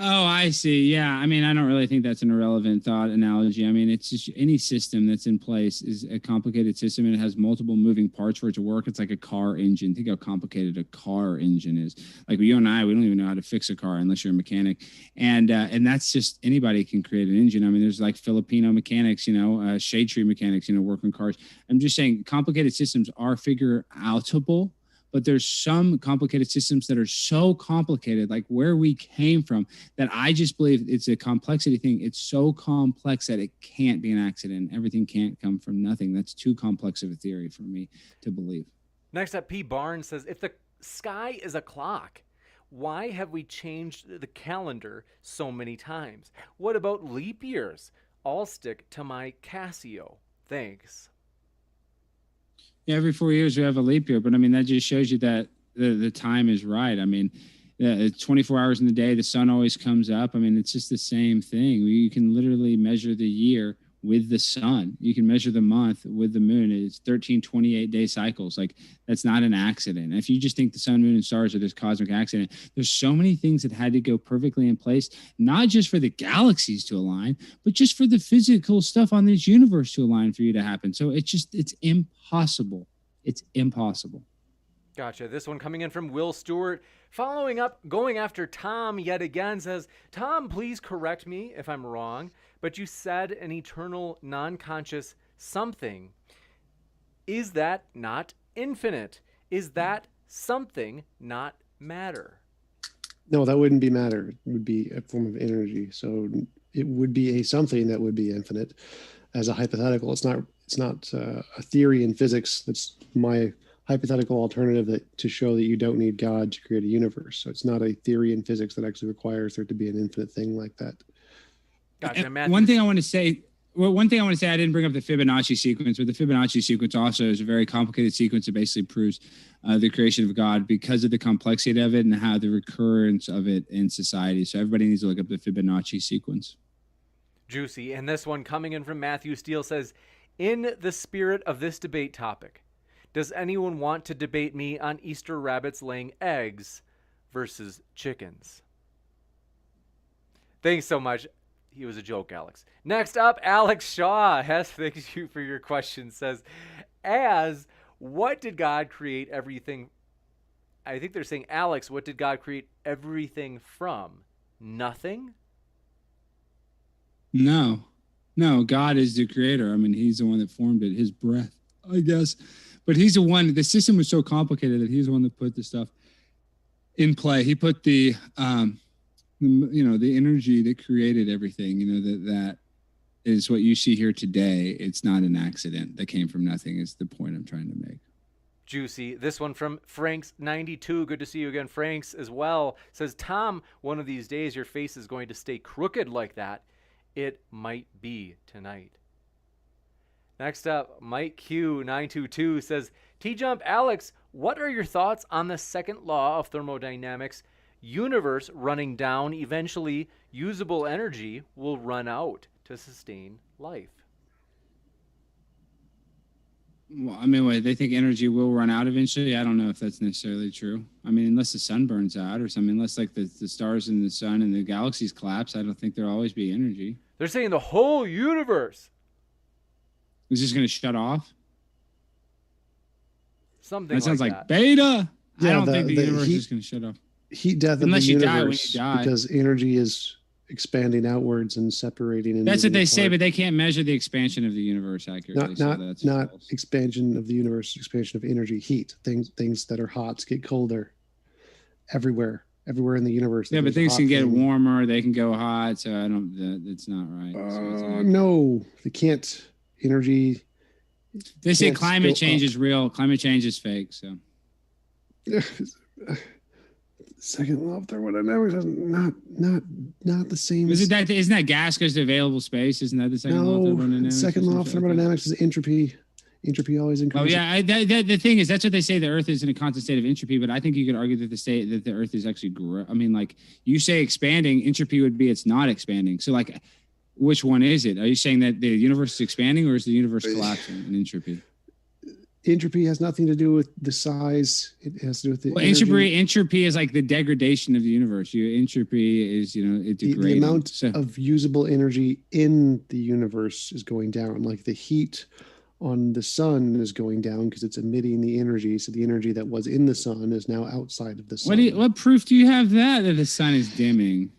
[SPEAKER 2] Oh, I see. Yeah. I mean, I don't really think that's an irrelevant thought analogy. I mean, it's just any system that's in place is a complicated system and it has multiple moving parts for it to work. It's like a car engine. Think how complicated a car engine is. Like you and I, we don't even know how to fix a car unless you're a mechanic. And that's just anybody can create an engine. I mean, there's like Filipino mechanics, shade tree mechanics, work on cars. I'm just saying complicated systems are figure outable. But there's some complicated systems that are so complicated, like where we came from, that I just believe it's a complexity thing. It's so complex that it can't be an accident. Everything can't come from nothing. That's too complex of a theory for me to believe.
[SPEAKER 1] Next up, P. Barnes says, if the sky is a clock, why have we changed the calendar so many times? What about leap years? I'll stick to my Casio. Thanks.
[SPEAKER 2] Yeah, every 4 years we have a leap year, but I mean, that just shows you that the time is right. I mean, 24 hours in the day, the sun always comes up. I mean, it's just the same thing. You can literally measure the year with the sun. You can measure the month with the moon. It's 13, 28-day cycles. Like, that's not an accident. If you just think the sun, moon, and stars are this cosmic accident, there's so many things that had to go perfectly in place, not just for the galaxies to align, but just for the physical stuff on this universe to align for you to happen. So it's impossible. It's impossible.
[SPEAKER 1] Gotcha. This one coming in from Will Stewart. Following up, going after Tom yet again, says, Tom, please correct me if I'm wrong, but you said an eternal, non-conscious something. Is that not infinite? Is that something not matter?
[SPEAKER 3] No, that wouldn't be matter. It would be a form of energy. So it would be a something that would be infinite as a hypothetical. It's not a theory in physics. That's my hypothetical alternative to show that you don't need God to create a universe. So it's not a theory in physics that actually requires there to be an infinite thing like that.
[SPEAKER 1] Gotcha.
[SPEAKER 2] One thing I want to say, I didn't bring up the Fibonacci sequence, but the Fibonacci sequence also is a very complicated sequence that basically proves the creation of God because of the complexity of it and how the recurrence of it in society. So everybody needs to look up the Fibonacci sequence.
[SPEAKER 1] Juicy. And this one coming in from Matthew Steele says, in the spirit of this debate topic, does anyone want to debate me on Easter rabbits laying eggs versus chickens? Thanks so much. He was a joke, Alex. Next up, Alex Shaw has thanks you for your question. Says, what did God create everything? I think they're saying, Alex, what did God create everything from? Nothing?
[SPEAKER 2] No, God is the creator. I mean, he's the one that formed it, his breath, I guess. But he's the one, the system was so complicated that he's the one that put the stuff in play. He put the energy that created everything, that is what you see here today. It's not an accident that came from nothing is the point I'm trying to make.
[SPEAKER 1] Juicy. This one from Franks92. Good to see you again, Franks, as well. Says, Tom, one of these days your face is going to stay crooked like that. It might be tonight. Next up, Mike Q922 says, TJump, Alex, what are your thoughts on the second law of thermodynamics? Universe running down, eventually usable energy will run out to sustain life.
[SPEAKER 2] Well, I mean, they think energy will run out eventually. I don't know if that's necessarily true. I mean, unless the sun burns out or something, unless like the stars in the sun and the galaxies collapse, I don't think there'll always be energy.
[SPEAKER 1] They're saying the whole universe
[SPEAKER 2] is just going to shut off.
[SPEAKER 1] Something
[SPEAKER 2] that sounds like
[SPEAKER 1] that.
[SPEAKER 2] Beta. Yeah, I don't think the universe is going to shut off.
[SPEAKER 3] Heat death
[SPEAKER 2] unless
[SPEAKER 3] of the
[SPEAKER 2] you
[SPEAKER 3] universe,
[SPEAKER 2] die when you die,
[SPEAKER 3] because energy is expanding outwards and separating. And
[SPEAKER 2] that's what they say, but they can't measure the expansion of the universe accurately.
[SPEAKER 3] Not expansion of the universe, expansion of energy, heat. Things that are hot get colder. Everywhere in the universe.
[SPEAKER 2] Yeah, but things can get warmer. They can go hot. So I don't. It's not right.
[SPEAKER 3] No, they can't. Energy.
[SPEAKER 2] They say climate change is real. Climate change is fake. So.
[SPEAKER 3] Second law of thermodynamics is not the same.
[SPEAKER 2] Isn't that gas goes to available space? Isn't that the second law of thermodynamics?
[SPEAKER 3] Second law of thermodynamics is entropy. Entropy always increases.
[SPEAKER 2] Oh yeah, the thing is that's what they say. The Earth is in a constant state of entropy, but I think you could argue that the Earth is actually. I mean, like you say, expanding. Entropy would be it's not expanding. So like, which one is it? Are you saying that the universe is expanding or is the universe collapsing in entropy?
[SPEAKER 3] Entropy has nothing to do with the size. It has to do with the
[SPEAKER 2] entropy is like the degradation of the universe. Entropy is, it degrades.
[SPEAKER 3] The amount of usable energy in the universe is going down. Like the heat on the sun is going down because it's emitting the energy. So the energy that was in the sun is now outside of the sun.
[SPEAKER 2] What proof do you have that the sun is dimming?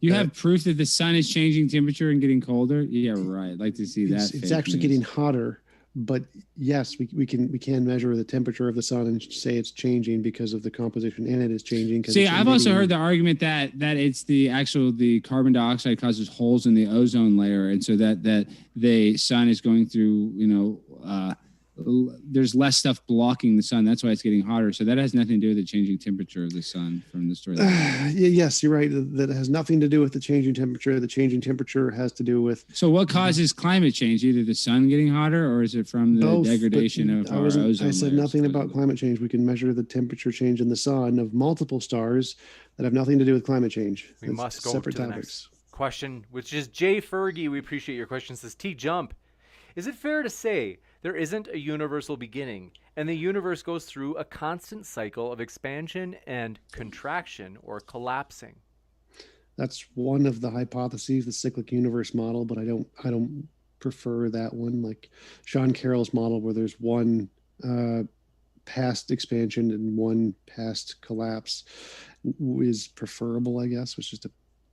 [SPEAKER 2] You have proof that the sun is changing temperature and getting colder? Yeah, right. I'd like to see that.
[SPEAKER 3] It's actually getting hotter. But yes, we can measure the temperature of the sun and say it's changing because of the composition in it is changing.
[SPEAKER 2] See, I've also heard the argument that it's the carbon dioxide causes holes in the ozone layer, and so that the sun is going through there's less stuff blocking the sun. That's why it's getting hotter. So that has nothing to do with the changing temperature of the sun from the story.
[SPEAKER 3] Yes, you're right. That has nothing to do with the changing temperature. The changing temperature has to do with.
[SPEAKER 2] So what causes climate change? Either the sun getting hotter or is it from the degradation of our ozone
[SPEAKER 3] I said nothing about climate change. We can measure the temperature change in the sun of multiple stars that have nothing to do with climate change.
[SPEAKER 1] We must go to the next question, which is Jay Fergie. We appreciate your question. Says TJump. Is it fair to say there isn't a universal beginning, and the universe goes through a constant cycle of expansion and contraction or collapsing?
[SPEAKER 3] That's one of the hypotheses, the cyclic universe model, but I don't prefer that one. Like Sean Carroll's model, where there's one past expansion and one past collapse is preferable, I guess.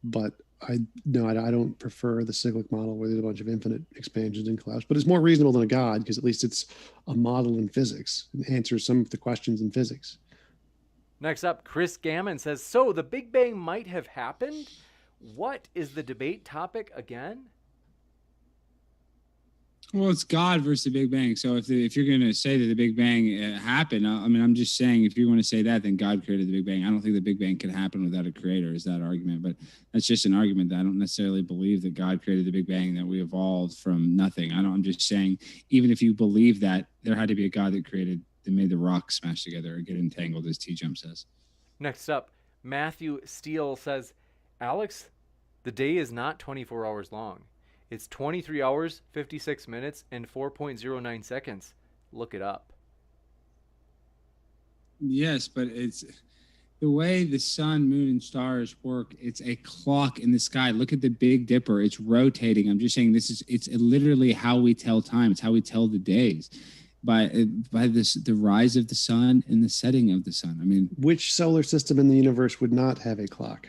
[SPEAKER 3] But I don't prefer the cyclic model where there's a bunch of infinite expansions and collapse. But it's more reasonable than a God because at least it's a model in physics and answers some of the questions in physics.
[SPEAKER 1] Next up, Chris Gammon says, so the Big Bang might have happened? What is the debate topic again?
[SPEAKER 2] Well, it's God versus the Big Bang. So if you're going to say that the Big Bang happened, I mean, I'm just saying if you want to say that, then God created the Big Bang. I don't think the Big Bang could happen without a creator, is that argument. But that's just an argument that I don't necessarily believe that God created the Big Bang, that we evolved from nothing. I'm just saying, even if you believe that, there had to be a God that made the rocks smash together or get entangled, as TJump says.
[SPEAKER 1] Next up, Matthew Steele says, Alex, the day is not 24 hours long. It's 23 hours, 56 minutes, and 4.09 seconds. Look it up.
[SPEAKER 2] Yes, but it's the way the sun, moon, and stars work. It's a clock in the sky. Look at the Big Dipper. It's rotating. I'm just saying it's literally how we tell time. It's how we tell the days. By the rise of the sun and the setting of the sun. I mean,
[SPEAKER 3] which solar system in the universe would not have a clock?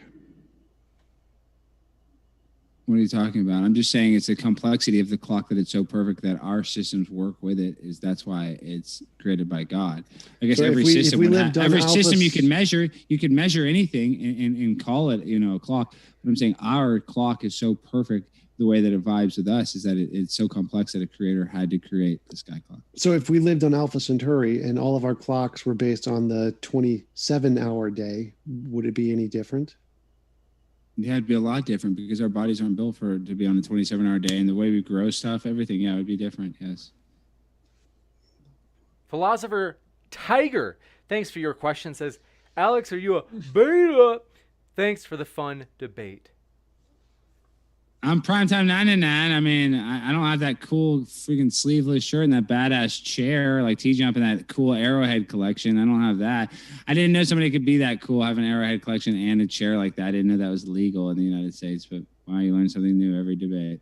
[SPEAKER 2] What are you talking about? I'm just saying it's the complexity of the clock that it's so perfect that our systems work with it. That's why it's created by God. I guess so every system you can measure anything and call it, a clock. But I'm saying our clock is so perfect. The way that it vibes with us is that it's so complex that a creator had to create the sky clock.
[SPEAKER 3] So if we lived on Alpha Centauri and all of our clocks were based on the 27-hour day, would it be any different?
[SPEAKER 2] Yeah, it'd be a lot different because our bodies aren't built to be on a 27-hour day, and the way we grow stuff, everything, it would be different, yes.
[SPEAKER 1] Philosopher Tiger, thanks for your question, says, Alex, are you a beta? Thanks for the fun debate.
[SPEAKER 2] I'm Primetime 99. I mean, I don't have that cool freaking sleeveless shirt and that badass chair like TJump and that cool Arrowhead collection. I don't have that. I didn't know somebody could be that cool, have an Arrowhead collection and a chair like that. I didn't know that was legal in the United States, but wow, you learn something new every debate.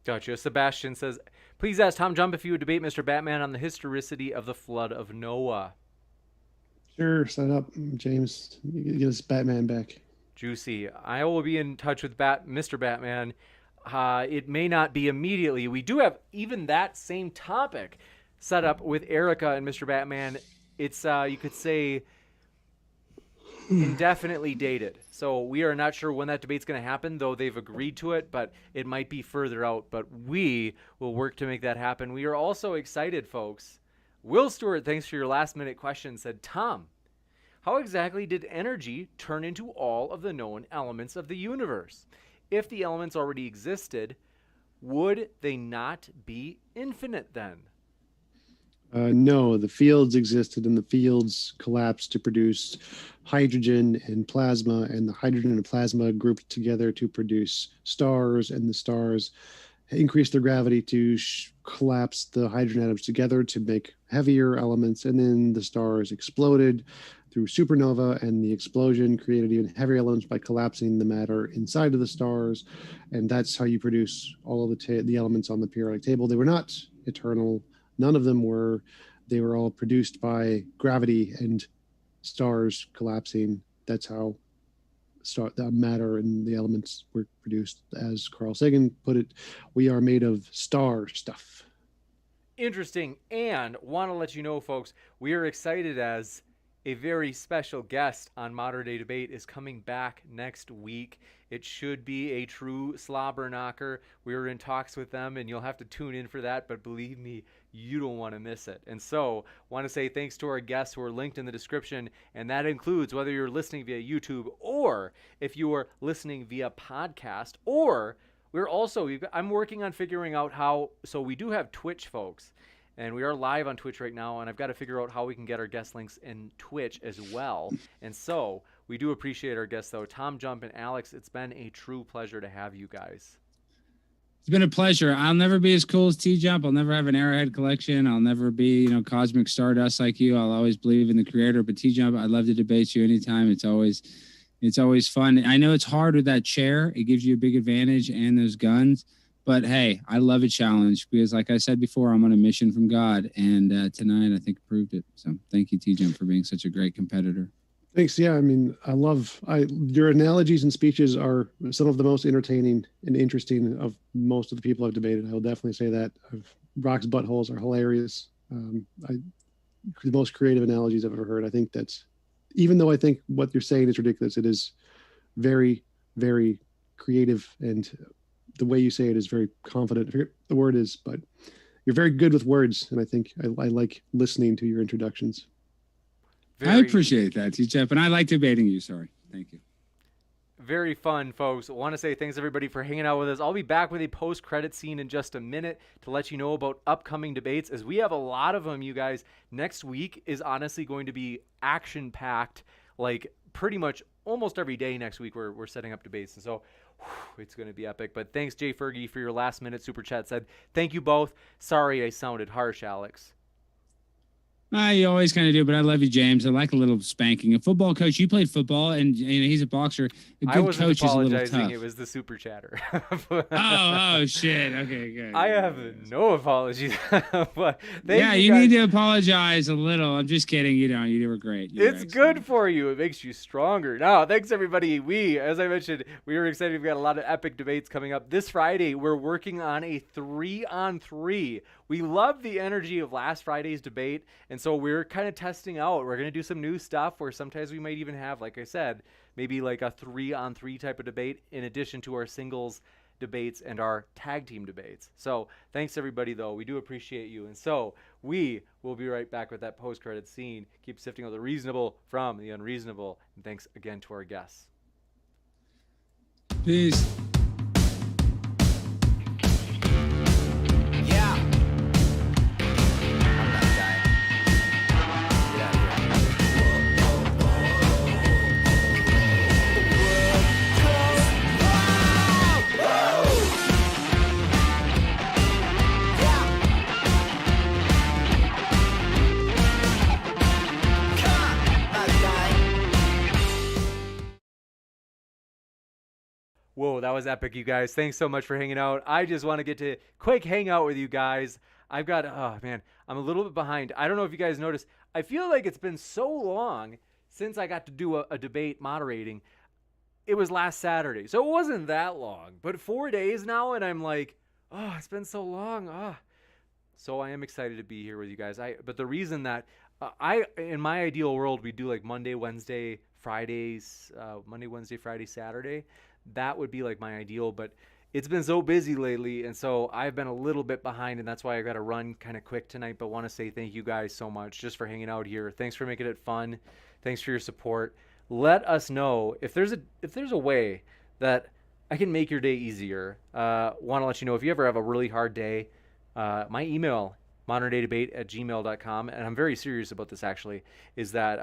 [SPEAKER 1] Gotcha. Sebastian says, please ask TJump if you would debate Mr. Batman on the historicity of the flood of Noah.
[SPEAKER 3] Sure, sign up, James. Get us Batman back.
[SPEAKER 1] Juicy. I will be in touch with Mr. Batman. It may not be immediately. We do have even that same topic set up with Erica and Mr. Batman. It's, you could say, indefinitely dated. So we are not sure when that debate's going to happen, though they've agreed to it, but it might be further out. But we will work to make that happen. We are also excited, folks. Will Stewart, thanks for your last-minute question, said, Tom, how exactly did energy turn into all of the known elements of the universe? If the elements already existed, would they not be infinite then?
[SPEAKER 3] No, the fields existed and the fields collapsed to produce hydrogen and plasma, and the hydrogen and plasma grouped together to produce stars, and the stars increased their gravity to collapse the hydrogen atoms together to make heavier elements, and then the stars exploded through supernova, and the explosion created even heavier elements by collapsing the matter inside of the stars, and that's how you produce all of the elements on the periodic table. They were not eternal. None of them were. They were all produced by gravity and stars collapsing. That's how the matter and the elements were produced. As Carl Sagan put it, we are made of star stuff.
[SPEAKER 1] Interesting. And want to let you know, folks, we are excited as a very special guest on Modern Day Debate is coming back next week. It should be a true slobber knocker. We were in talks with them, and you'll have to tune in for that, but believe me, you don't want to miss it. And so, want to say thanks to our guests who are linked in the description, and that includes whether you're listening via YouTube or if you are listening via podcast, or I'm working on figuring out how, so we do have Twitch, folks. And we are live on Twitch right now, and I've got to figure out how we can get our guest links in Twitch as well. And so we do appreciate our guests, though. TJump and Alex, it's been a true pleasure to have you guys.
[SPEAKER 2] It's been a pleasure. I'll never be as cool as TJump. I'll never have an Arrowhead collection. I'll never be, cosmic stardust like you. I'll always believe in the creator. But TJump, I'd love to debate you anytime. It's always fun. I know it's hard with that chair. It gives you a big advantage and those guns. But hey, I love a challenge because, like I said before, I'm on a mission from God, and tonight I think proved it. So thank you, TJump, for being such a great competitor.
[SPEAKER 3] Thanks. Yeah, I mean, your analogies and speeches are some of the most entertaining and interesting of most of the people I've debated. I will definitely say that. Rock's buttholes are hilarious. The most creative analogies I've ever heard. I think that's, even though I think what you're saying is ridiculous, it is very, very creative, and the way you say it is very confident. I forget what the word is, but you're very good with words, and I think I like listening to your introductions.
[SPEAKER 2] I appreciate that, TJump, and I like debating you. Sorry. Thank you.
[SPEAKER 1] Very fun, folks. I want to say thanks, everybody, for hanging out with us. I'll be back with a post-credit scene in just a minute to let you know about upcoming debates, as we have a lot of them, you guys. Next week is honestly going to be action-packed, like pretty much almost every day next week we're setting up debates. And so it's going to be epic. But thanks, Jay Fergie, for your last-minute super chat. Said, thank you both. Sorry I sounded harsh, Alex.
[SPEAKER 2] You always kind of do, but I love you, James. I like a little spanking. A football coach, you played football, and he's a boxer. A good
[SPEAKER 1] I wasn't
[SPEAKER 2] coach
[SPEAKER 1] apologizing.
[SPEAKER 2] is a little tough.
[SPEAKER 1] It was the super chatter.
[SPEAKER 2] oh, shit. Okay, good.
[SPEAKER 1] I have no apologies. But
[SPEAKER 2] you need to apologize a little. I'm just kidding. You don't. You were great.
[SPEAKER 1] It's good for you. It makes you stronger. No, thanks, everybody. As I mentioned, we were excited. We've got a lot of epic debates coming up. This Friday, we're working on a 3-on-3. We love the energy of last Friday's debate, and so we're kind of testing out. We're going to do some new stuff where sometimes we might even have, like I said, maybe like a 3-on-3 type of debate in addition to our singles debates and our tag team debates. So thanks, everybody, though. We do appreciate you. And so we will be right back with that post-credit scene. Keep sifting out the reasonable from the unreasonable. And thanks again to our guests.
[SPEAKER 2] Peace.
[SPEAKER 1] Whoa, that was epic, you guys. Thanks so much for hanging out. I just want to get to quick hang out with you guys. I've got, oh man, I'm a little bit behind. I don't know if you guys noticed. I feel like it's been so long since I got to do a debate moderating. It was last Saturday, so it wasn't that long, but 4 days now, and I'm like, oh, it's been so long. So I am excited to be here with you guys. But the reason that in my ideal world, we do like Monday, Wednesday, Fridays, Monday, Wednesday, Friday, Saturday. That would be like my ideal, but it's been so busy lately, and so I've been a little bit behind, and that's why I got to run kind of quick tonight. But want to say thank you guys so much just for hanging out here. Thanks for making it fun. Thanks for your support. Let us know if there's a way that I can make your day easier. Want to let you know if you ever have a really hard day. My email, moderndaydebate@gmail.com, and I'm very serious about this actually, is that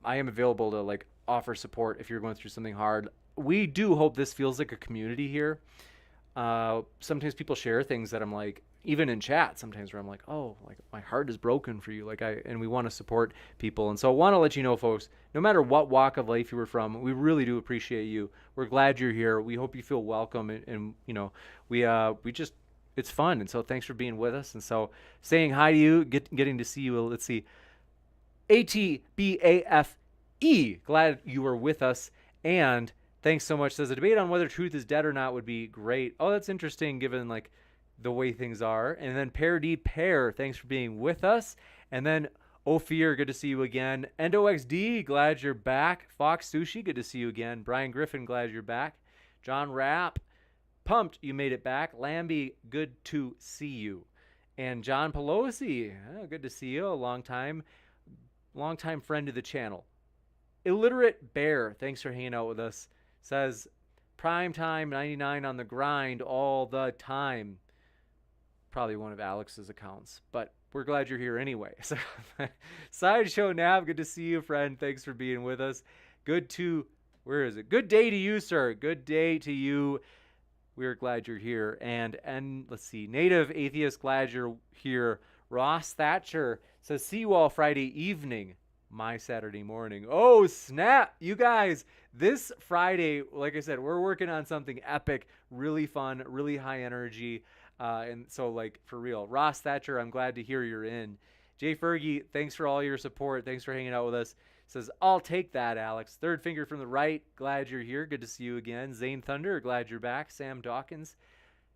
[SPEAKER 1] I am available to like offer support if you're going through something hard. We do hope this feels like a community here. Sometimes people share things that I'm like, even in chat sometimes, where I'm like, oh, like my heart is broken for you. And we want to support people. And so I want to let you know, folks, no matter what walk of life you were from, we really do appreciate you. We're glad you're here. We hope you feel welcome. And you know, we just, it's fun. And so thanks for being with us. And so saying hi to you, getting to see you. Let's see. ATBAFE. Glad you were with us. And thanks so much. Says a debate on whether truth is dead or not would be great. Oh, that's interesting given like the way things are. And then Pear D Pear, thanks for being with us. And then Ophir, good to see you again. EndoXD, glad you're back. Fox Sushi, good to see you again. Brian Griffin, glad you're back. John Rapp, pumped you made it back. Lambie, good to see you. And John Pelosi, good to see you. A long time friend of the channel. Illiterate Bear, thanks for hanging out with us. Says, prime time 99 on the grind all the time. Probably one of Alex's accounts, but we're glad you're here anyway. So, Sideshow Nav, good to see you, friend. Thanks for being with us. Good day to you, sir. Good day to you. We're glad you're here. And let's see, Native Atheist, glad you're here. Ross Thatcher says, see you all Friday evening. my Saturday morning. Oh, snap. You guys, this Friday, like I said, we're working on something epic, really fun, really high energy. And so, like, for real. Ross Thatcher, I'm glad to hear you're in. Jay Fergie, thanks for all your support. Thanks for hanging out with us. Says, I'll take that, Alex. Third finger from the right. Glad you're here. Good to see you again. Zane Thunder, glad you're back. Sam Dawkins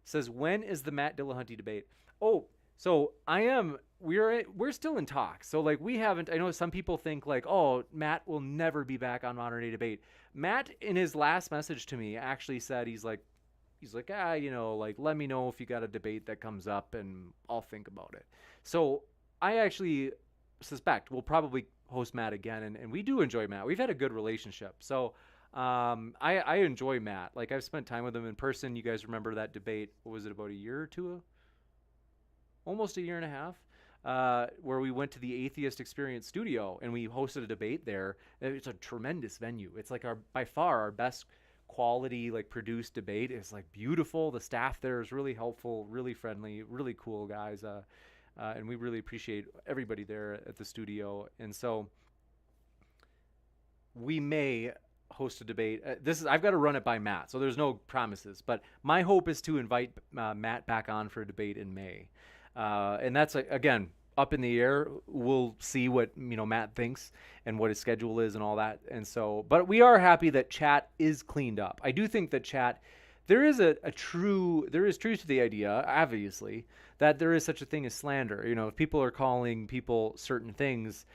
[SPEAKER 1] says, when is the Matt Dillahunty debate? Oh, so we're still in talks. So like we haven't, I know some people think like, oh, Matt will never be back on Modern Day Debate. Matt in his last message to me actually said, he's like, like, let me know if you got a debate that comes up and I'll think about it. So I actually suspect we'll probably host Matt again. And we do enjoy Matt. We've had a good relationship. So I enjoy Matt. Like I've spent time with him in person. You guys remember that debate? What was it, about a year or two? Almost a year and a half, where we went to the Atheist Experience studio and we hosted a debate there. It's a tremendous venue. It's like by far our best quality, like produced debate. It's like beautiful. The staff there is really helpful, really friendly, really cool guys. And we really appreciate everybody there at the studio. And so we may host a debate. I've got to run it by Matt, so there's no promises. But my hope is to invite Matt back on for a debate in May. And that's, again, up in the air. We'll see what, Matt thinks and what his schedule is and all that. And so, but we are happy that chat is cleaned up. I do think that chat, there is truth to the idea, obviously, that there is such a thing as slander. If people are calling people certain things,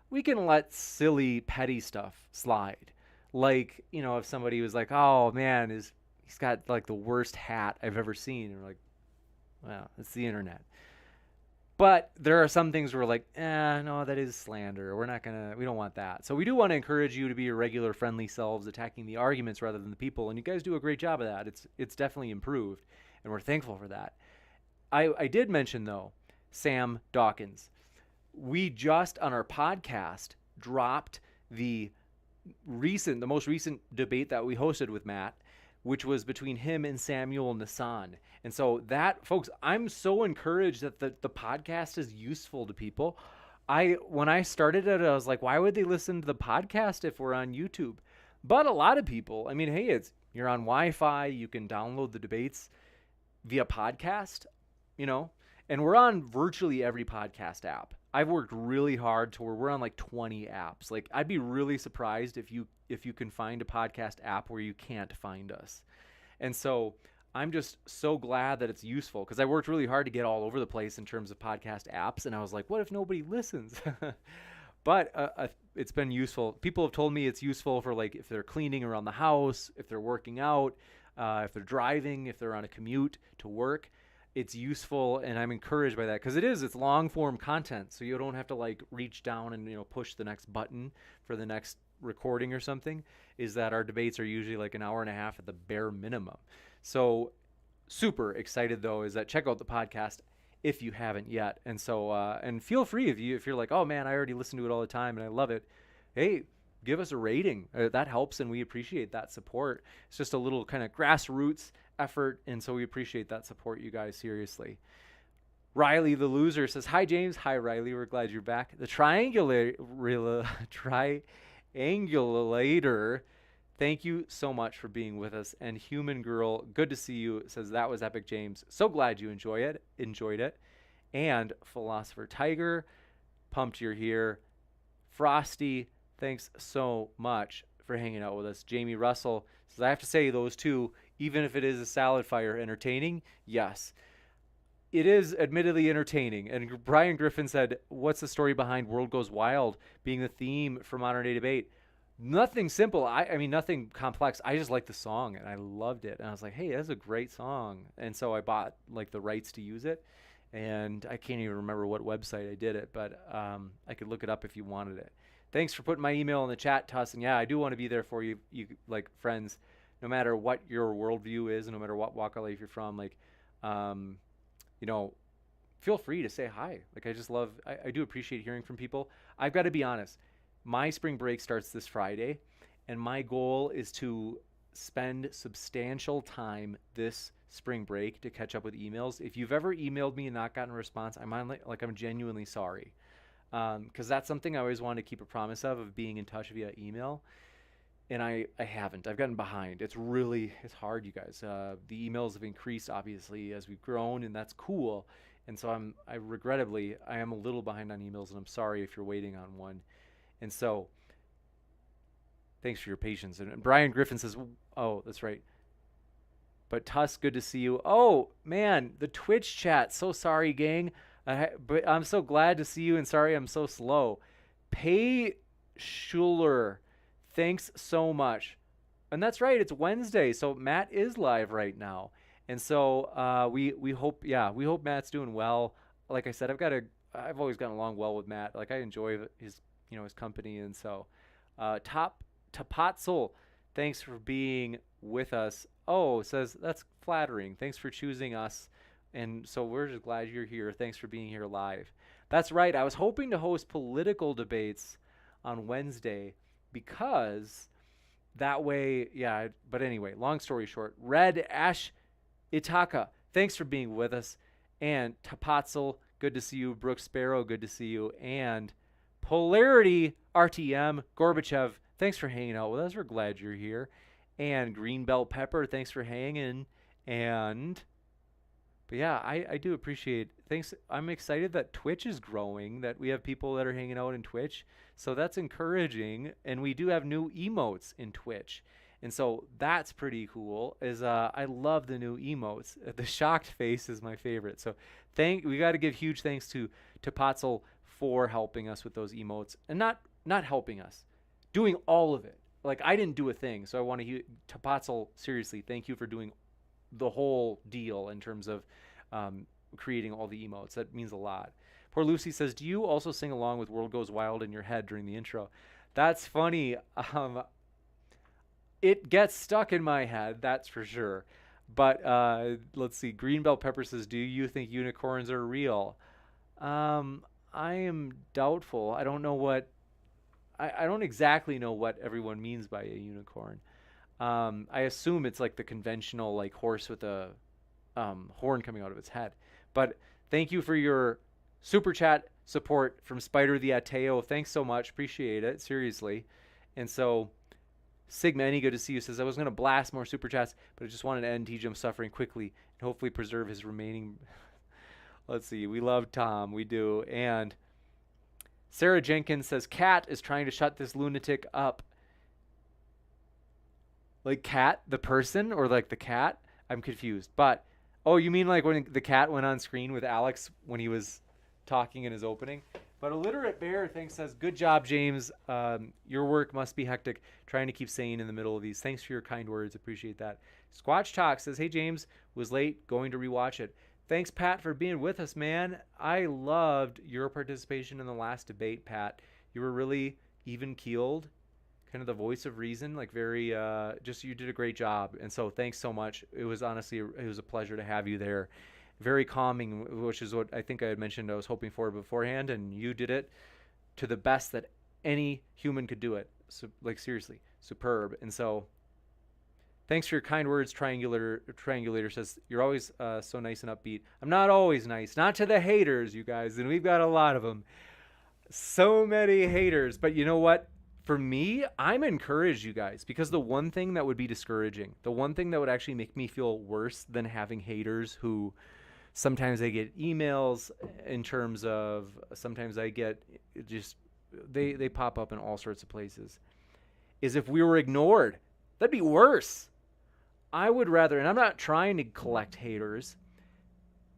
[SPEAKER 1] we can let silly, petty stuff slide. Like, if somebody was like, oh man, he's got like the worst hat I've ever seen. And we're like, well, it's the internet. But there are some things where we're like, no, that is slander. We don't want that. So we do want to encourage you to be your regular friendly selves, attacking the arguments rather than the people. And you guys do a great job of that. It's definitely improved. And we're thankful for that. I did mention, though, Sam Dawkins. We just, on our podcast, dropped the most recent debate that we hosted with Matt, which was between him and Samuel Nassan. And so that, folks, I'm so encouraged that the podcast is useful to people. When I started it, I was like, why would they listen to the podcast if we're on YouTube? But a lot of people, I mean, hey, you're on Wi-Fi, you can download the debates via podcast, and we're on virtually every podcast app. I've worked really hard to where we're on like 20 apps. Like I'd be really surprised if you can find a podcast app where you can't find us. And so I'm just so glad that it's useful, because I worked really hard to get all over the place in terms of podcast apps. And I was like, what if nobody listens? But it's been useful. People have told me it's useful for like if they're cleaning around the house, if they're working out, if they're driving, if they're on a commute to work. It's useful, and I'm encouraged by that, because it's long form content, so you don't have to like reach down and push the next button for the next recording or something. Is that our debates are usually like an hour and a half at the bare minimum. So super excited though is that check out the podcast if you haven't yet. And so and feel free if you're like, oh man, I already listen to it all the time and I love it. Hey, give us a rating. That helps, and we appreciate that support. It's just a little kind of grassroots effort, and so we appreciate that support, you guys, seriously. Riley the loser says, hi James. Hi Riley, we're glad you're back. The triangulator, thank you so much for being with us. And Human Girl, good to see you, says that was epic, James. So glad you enjoyed it. And Philosopher Tiger, pumped you're here. Frosty, thanks so much for hanging out with us. Jamie Russell says, I have to say, those two, even if it is a salad fire, entertaining? Yes. It is admittedly entertaining. And Brian Griffin said, what's the story behind World Goes Wild being the theme for Modern Day Debate? Nothing simple. I mean, nothing complex. I just liked the song, and I loved it. And I was like, hey, that's a great song. And so I bought like the rights to use it. And I can't even remember what website I did it, but I could look it up if you wanted it. Thanks for putting my email in the chat, Tuss. And yeah, I do want to be there for you, like friends, no matter what your worldview is, no matter what walk of life you're from. Like, feel free to say hi. Like, I just love, I do appreciate hearing from people. I've got to be honest. My spring break starts this Friday, and my goal is to spend substantial time this spring break to catch up with emails. If you've ever emailed me and not gotten a response, I'm genuinely sorry. because that's something I always wanted to keep a promise of being in touch via email. And I haven't. I've gotten behind. It's hard, you guys. The emails have increased, obviously, as we've grown, and that's cool. And so I regrettably, I am a little behind on emails, and I'm sorry if you're waiting on one. And so, thanks for your patience. And Brian Griffin says, oh, that's right. But Tuss, good to see you. Oh, man, the Twitch chat. So sorry, gang. But I'm so glad to see you, and sorry I'm so slow. Pay Schuler, thanks so much. And that's right, it's Wednesday, so Matt is live right now. And so we hope Matt's doing well. Like I said, I've always gotten along well with Matt. Like I enjoy his company. And so Tapatzel, thanks for being with us. Oh, says that's flattering. Thanks for choosing us. And so we're just glad you're here. Thanks for being here live. That's right. I was hoping to host political debates on Wednesday because that way, yeah. But anyway, long story short, Red Ash Itaka, thanks for being with us. And Tapatzel, good to see you. Brooks Sparrow, good to see you. And Polarity RTM, Gorbachev, thanks for hanging out with us. We're glad you're here. And Greenbelt Pepper, thanks for hanging. But yeah, I do appreciate. Thanks. I'm excited that Twitch is growing, that we have people that are hanging out in Twitch. So that's encouraging. And we do have new emotes in Twitch. And so that's pretty cool. I love the new emotes. The shocked face is my favorite. So we got to give huge thanks to Patzel for helping us with those emotes, and not helping us, doing all of it. Like I didn't do a thing. So I want to Patzel, seriously, thank you for doing the whole deal in terms of creating all the emotes. That means a lot. Poor Lucy says, do you also sing along with World Goes Wild in your head during the intro? That's funny. It gets stuck in my head, that's for sure. But let's see. Greenbelt Pepper says, do you think unicorns are real? I am doubtful. I don't know what I don't exactly know what everyone means by a unicorn. I assume it's like the conventional like horse with a horn coming out of its head. But thank you for your super chat support from Spider the Ateo. Thanks so much. Appreciate it. Seriously. And so Sigma, any good to see you, says, I was going to blast more super chats, but I just wanted to end TJump suffering quickly and hopefully preserve his remaining. Let's see. We love Tom. We do. And Sarah Jenkins says, Cat is trying to shut this lunatic up. Like Cat, the person, or like the cat? I'm confused. But, oh, you mean like when the cat went on screen with Alex when he was talking in his opening? But Illiterate Bear says, good job, James. Your work must be hectic, trying to keep sane in the middle of these. Thanks for your kind words. Appreciate that. Squatch Talk says, hey, James, was late, going to rewatch it. Thanks, Pat, for being with us, man. I loved your participation in the last debate, Pat. You were really even-keeled, kind of the voice of reason, like very, you did a great job. And so thanks so much. It was honestly, it was a pleasure to have you there. Very calming, which is what I think I had mentioned I was hoping for beforehand, and you did it to the best that any human could do it. So, like, seriously, superb. And so thanks for your kind words. Triangulator says, you're always so nice and upbeat. I'm not always nice. Not to the haters, you guys, and we've got a lot of them. So many haters. But you know what? For me, I'm encouraged, you guys, because the one thing that would be discouraging, the one thing that would actually make me feel worse than having haters who sometimes I get emails in terms of, sometimes I get just, they pop up in all sorts of places, is if we were ignored. That'd be worse. I would rather, and I'm not trying to collect haters,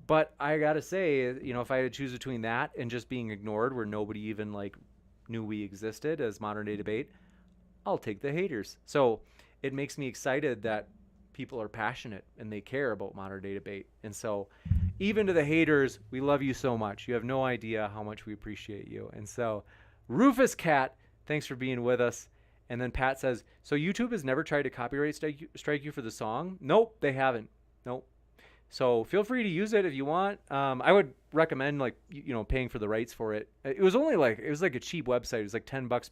[SPEAKER 1] but I gotta say, if I had to choose between that and just being ignored where nobody even like knew we existed as modern day debate, I'll take the haters. So it makes me excited that people are passionate and they care about modern day debate. And so even to the haters, we love you so much. You have no idea how much we appreciate you. And so Rufus Cat, thanks for being with us. And then Pat says, so YouTube has never tried to copyright strike you for the song? Nope, they haven't. Nope. So feel free to use it if you want. I would recommend paying for the rights for it. It was like a cheap website. It was like $10.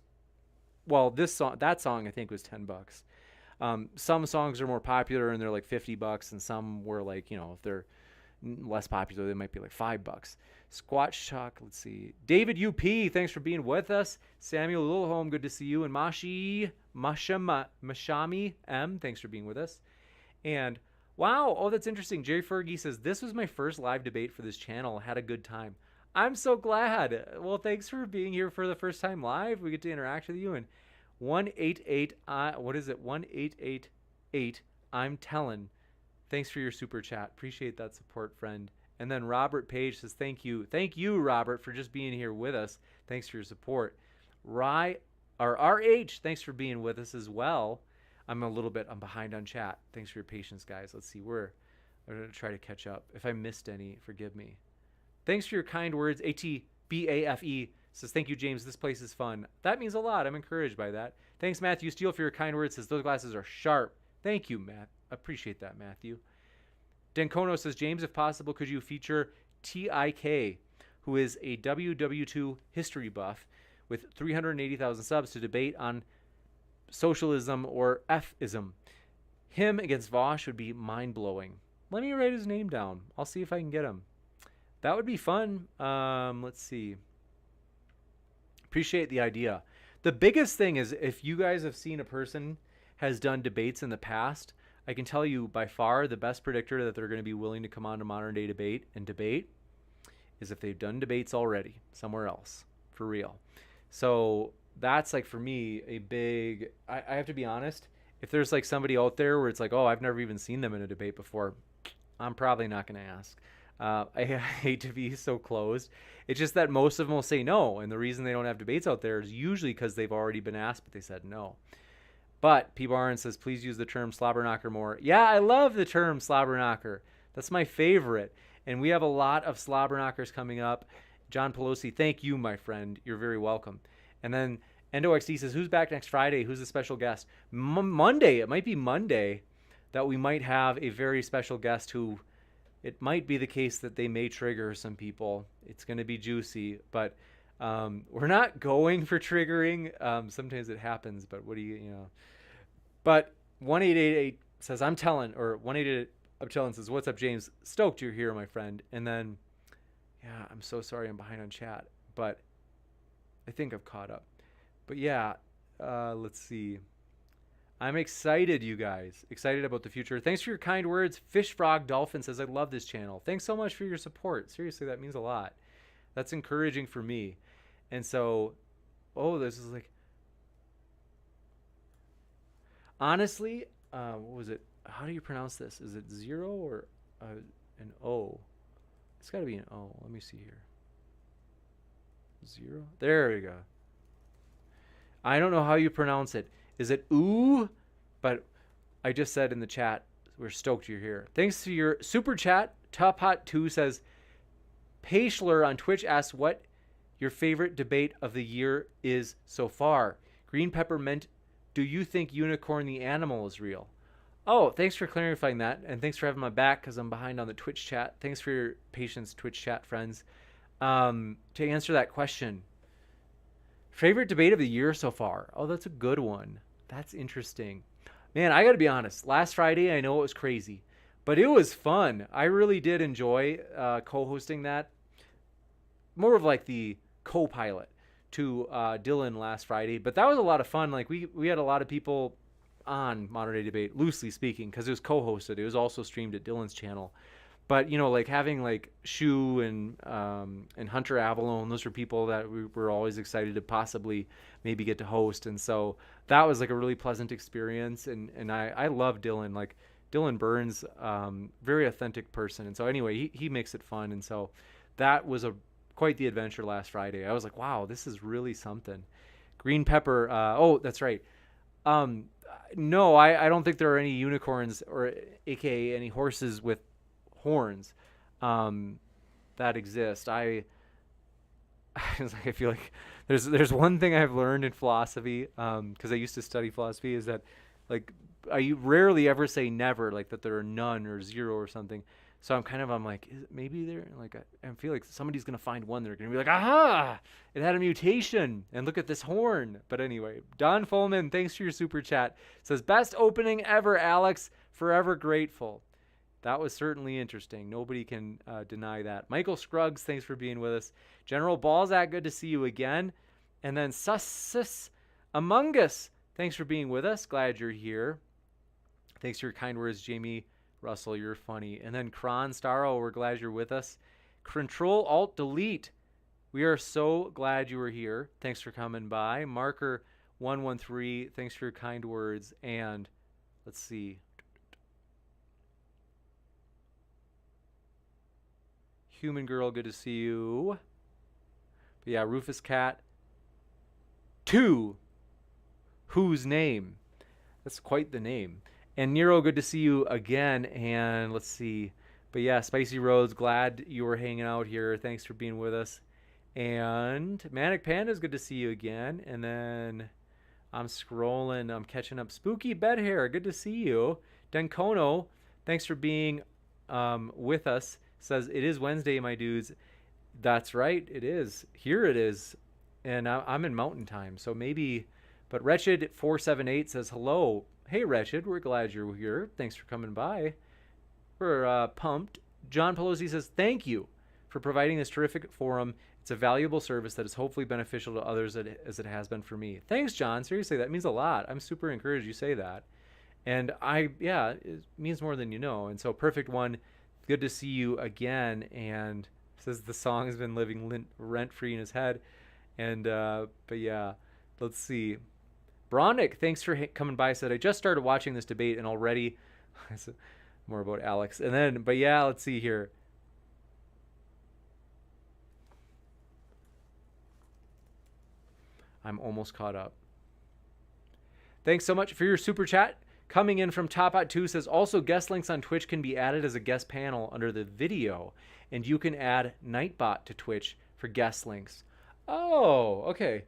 [SPEAKER 1] Well, that song I think was $10. Some songs are more popular and they're like $50, and some were like, if they're less popular, they might be like $5. Squatch Talk, let's see. David UP, thanks for being with us. Samuel Lilholm, good to see you. And Mashami M, thanks for being with us. And wow, oh, that's interesting. Jerry Fergie says, this was my first live debate for this channel. Had a good time. I'm so glad. Well, thanks for being here for the first time live. We get to interact with you. And 188, what is it? 1888, I'm telling. Thanks for your super chat. Appreciate that support, friend. And then Robert Page says, thank you. Thank you, Robert, for just being here with us. Thanks for your support. RH, thanks for being with us as well. I'm behind on chat. Thanks for your patience, guys. Let's see. I'm going to try to catch up. If I missed any, forgive me. Thanks for your kind words. ATBAFE says, thank you, James. This place is fun. That means a lot. I'm encouraged by that. Thanks, Matthew Steele, for your kind words. Says, those glasses are sharp. Thank you, Matt. Appreciate that, Matthew. Denkono says, James, if possible, could you feature TIK, who is a WW2 history buff with 380,000 subs, to debate on socialism or F-ism. Him against Vosh would be mind-blowing. Let me write his name down. I'll see if I can get him. That would be fun. Let's see. Appreciate the idea. The biggest thing is, if you guys have seen a person has done debates in the past, I can tell you by far the best predictor that they're going to be willing to come on to Modern Day Debate and debate is if they've done debates already somewhere else, for real. So that's like, for me, a big, I have to be honest, if there's like somebody out there where it's like, oh, I've never even seen them in a debate before, I'm probably not going to ask. I hate to be so closed. It's just that most of them will say no. And the reason they don't have debates out there is usually because they've already been asked, but they said no. But P. Barnes says, please use the term slobberknocker more. Yeah, I love the term slobberknocker. That's my favorite. And we have a lot of slobberknockers coming up. John Pelosi, thank you, my friend. You're very welcome. And then EndoXD says, who's back next Friday? Who's the special guest? Monday. It might be Monday that we might have a very special guest who, it might be the case that they may trigger some people. It's going to be juicy, but we're not going for triggering. Sometimes it happens, but what do you know? But 1888 says, I'm telling, or 188 I'm telling says, what's up, James? Stoked you're here, my friend. And then, yeah, I'm so sorry I'm behind on chat, but I think I've caught up. But yeah, let's see. I'm excited, you guys. Excited about the future. Thanks for your kind words. Fish Frog Dolphin says, I love this channel. Thanks so much for your support. Seriously, that means a lot. That's encouraging for me. And so, oh, this is like, honestly, what was it? How do you pronounce this? Is it zero or an O? It's got to be an O. Let me see here. Zero? There we go. I don't know how you pronounce it. Is it ooh? But I just said in the chat, we're stoked you're here. Thanks to your super chat. Top Hot 2 says, Paischler on Twitch asks what your favorite debate of the year is so far. Green Peppermint, do you think Unicorn the animal is real? Oh, thanks for clarifying that. And thanks for having my back because I'm behind on the Twitch chat. Thanks for your patience, Twitch chat friends. To answer that question, favorite debate of the year so far? Oh, that's a good one. That's interesting. Man, I got to be honest. Last Friday, I know it was crazy, but it was fun. I really did enjoy co-hosting that. More of like the co-pilot to Dylan last Friday, but that was a lot of fun. Like we had a lot of people on Modern Day Debate, loosely speaking, because it was co-hosted. It was also streamed at Dylan's channel. But, you know, like having like Shu and Hunter Avalon, those were people that we were always excited to possibly maybe get to host. And so that was like a really pleasant experience. And I love Dylan. Like Dylan Burns, very authentic person. And so anyway, he makes it fun. And so that was quite the adventure last Friday. I was like, wow, this is really something. Green Pepper. Oh, that's right. No, I don't think there are any unicorns or AKA any horses with horns that exist. I feel like there's one thing I've learned in philosophy, because I used to study philosophy, is that like I rarely ever say never, like that there are none or zero or something. So I'm like, maybe there, like I feel like somebody's gonna find one. They're gonna be like, aha, it had a mutation, and look at this horn. But anyway, Don Fulman, thanks for your super chat. Says, best opening ever, Alex. Forever grateful. That was certainly interesting. Nobody can deny that. Michael Scruggs, thanks for being with us. General Balzac, good to see you again. And then Sussus Among Us, thanks for being with us. Glad you're here. Thanks for your kind words, Jamie Russell. You're funny. And then Kron Starro, we're glad you're with us. Control Alt Delete. We are so glad you were here. Thanks for coming by. Marker 113, thanks for your kind words. And let's see. Human Girl, good to see you. But yeah, Rufus Cat 2. Whose name? That's quite the name. And Nero, good to see you again. And let's see. But yeah, Spicy Rose, glad you were hanging out here. Thanks for being with us. And Manic Panda's good to see you again. And then I'm scrolling. I'm catching up. Spooky Bed Hair, good to see you. Denkono, thanks for being with us. Says, it is Wednesday, my dudes. That's right, it is. Here it is. And I'm in mountain time, so maybe. But Wretched478 says, hello. Hey, Wretched, we're glad you're here. Thanks for coming by. We're pumped. John Pelosi says, thank you for providing this terrific forum. It's a valuable service that is hopefully beneficial to others as it has been for me. Thanks, John. Seriously, that means a lot. I'm super encouraged you say that. And it means more than you know. And so, Perfect One, good to see you again. And says the song has been living rent-free in his head. And, but yeah, let's see. Bronick, thanks for coming by. Said, I just started watching this debate and already, more about Alex. And then, but yeah, let's see here. I'm almost caught up. Thanks so much for your super chat. Coming in from Topot2 says, also guest links on Twitch can be added as a guest panel under the video. And you can add Nightbot to Twitch for guest links. Oh, okay.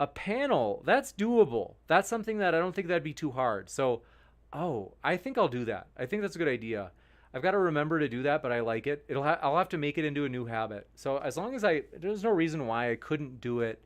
[SPEAKER 1] A panel, that's doable. That's something that I don't think that'd be too hard. So, I think I'll do that. I think that's a good idea. I've got to remember to do that, but I like it. I'll have to make it into a new habit. So as long as there's no reason why I couldn't do it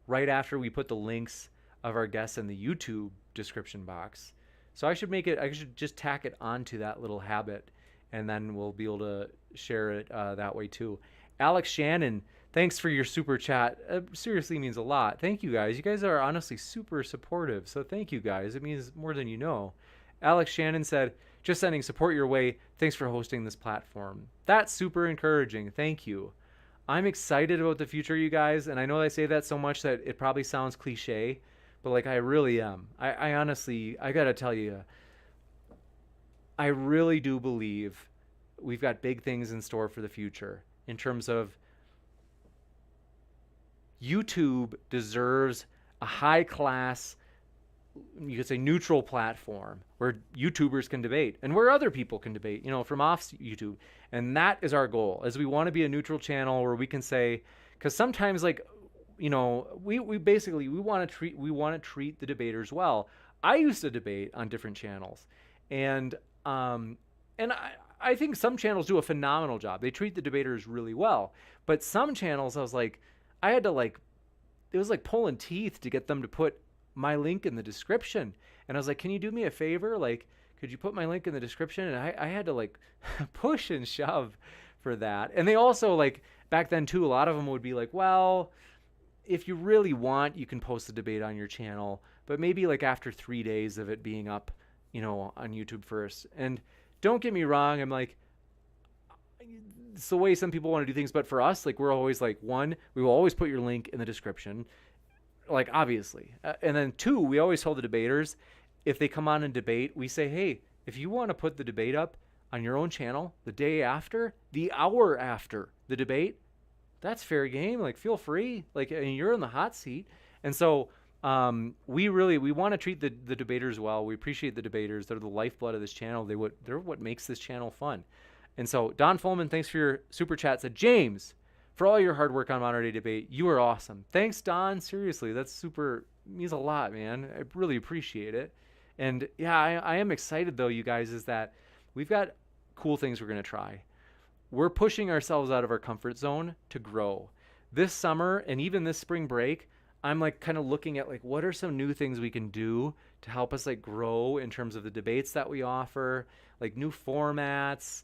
[SPEAKER 1] right after we put the links of our guests in the YouTube description box. So I should just tack it onto that little habit, and then we'll be able to share it that way too. Alex Shannon, thanks for your super chat. Seriously means a lot. Thank you guys. You guys are honestly super supportive. So thank you guys. It means more than you know. Alex Shannon said, just sending support your way. Thanks for hosting this platform. That's super encouraging. Thank you. I'm excited about the future, you guys. And I know I say that so much that it probably sounds cliche, but like I really am. I honestly, I got to tell you, I really do believe we've got big things in store for the future in terms of YouTube deserves a high class, you could say neutral platform where YouTubers can debate and where other people can debate, from off YouTube. And that is our goal, is we want to be a neutral channel where we can say, because sometimes we want to treat the debaters well. I used to debate on different channels, and I think some channels do a phenomenal job. They treat the debaters really well, but some channels I had to it was like pulling teeth to get them to put my link in the description. And I was like, can you do me a favor? Could you put my link in the description? And I had to push and shove for that. And they also back then too, a lot of them would be like, well, if you really want, you can post the debate on your channel, but maybe after 3 days of it being up, on YouTube first. And don't get me wrong. I'm it's the way some people want to do things, but for us, we're always one, we will always put your link in the description, obviously. And then two, we always tell the debaters, if they come on and debate, we say, hey, if you want to put the debate up on your own channel the day after, the hour after the debate, that's fair game. Feel free. And you're in the hot seat. And so we want to treat the debaters well. We appreciate the debaters. They're the lifeblood of this channel. They're what makes this channel fun. And so Don Fulman, thanks for your super chat. Said, James, for all your hard work on Modern Day Debate, you are awesome. Thanks, Don. Seriously, that's super, means a lot, man. I really appreciate it. And yeah, I am excited though, you guys, is that we've got cool things we're going to try. We're pushing ourselves out of our comfort zone to grow. This summer and even this spring break, I'm like kind of looking at like what are some new things we can do to help us like grow in terms of the debates that we offer, like new formats,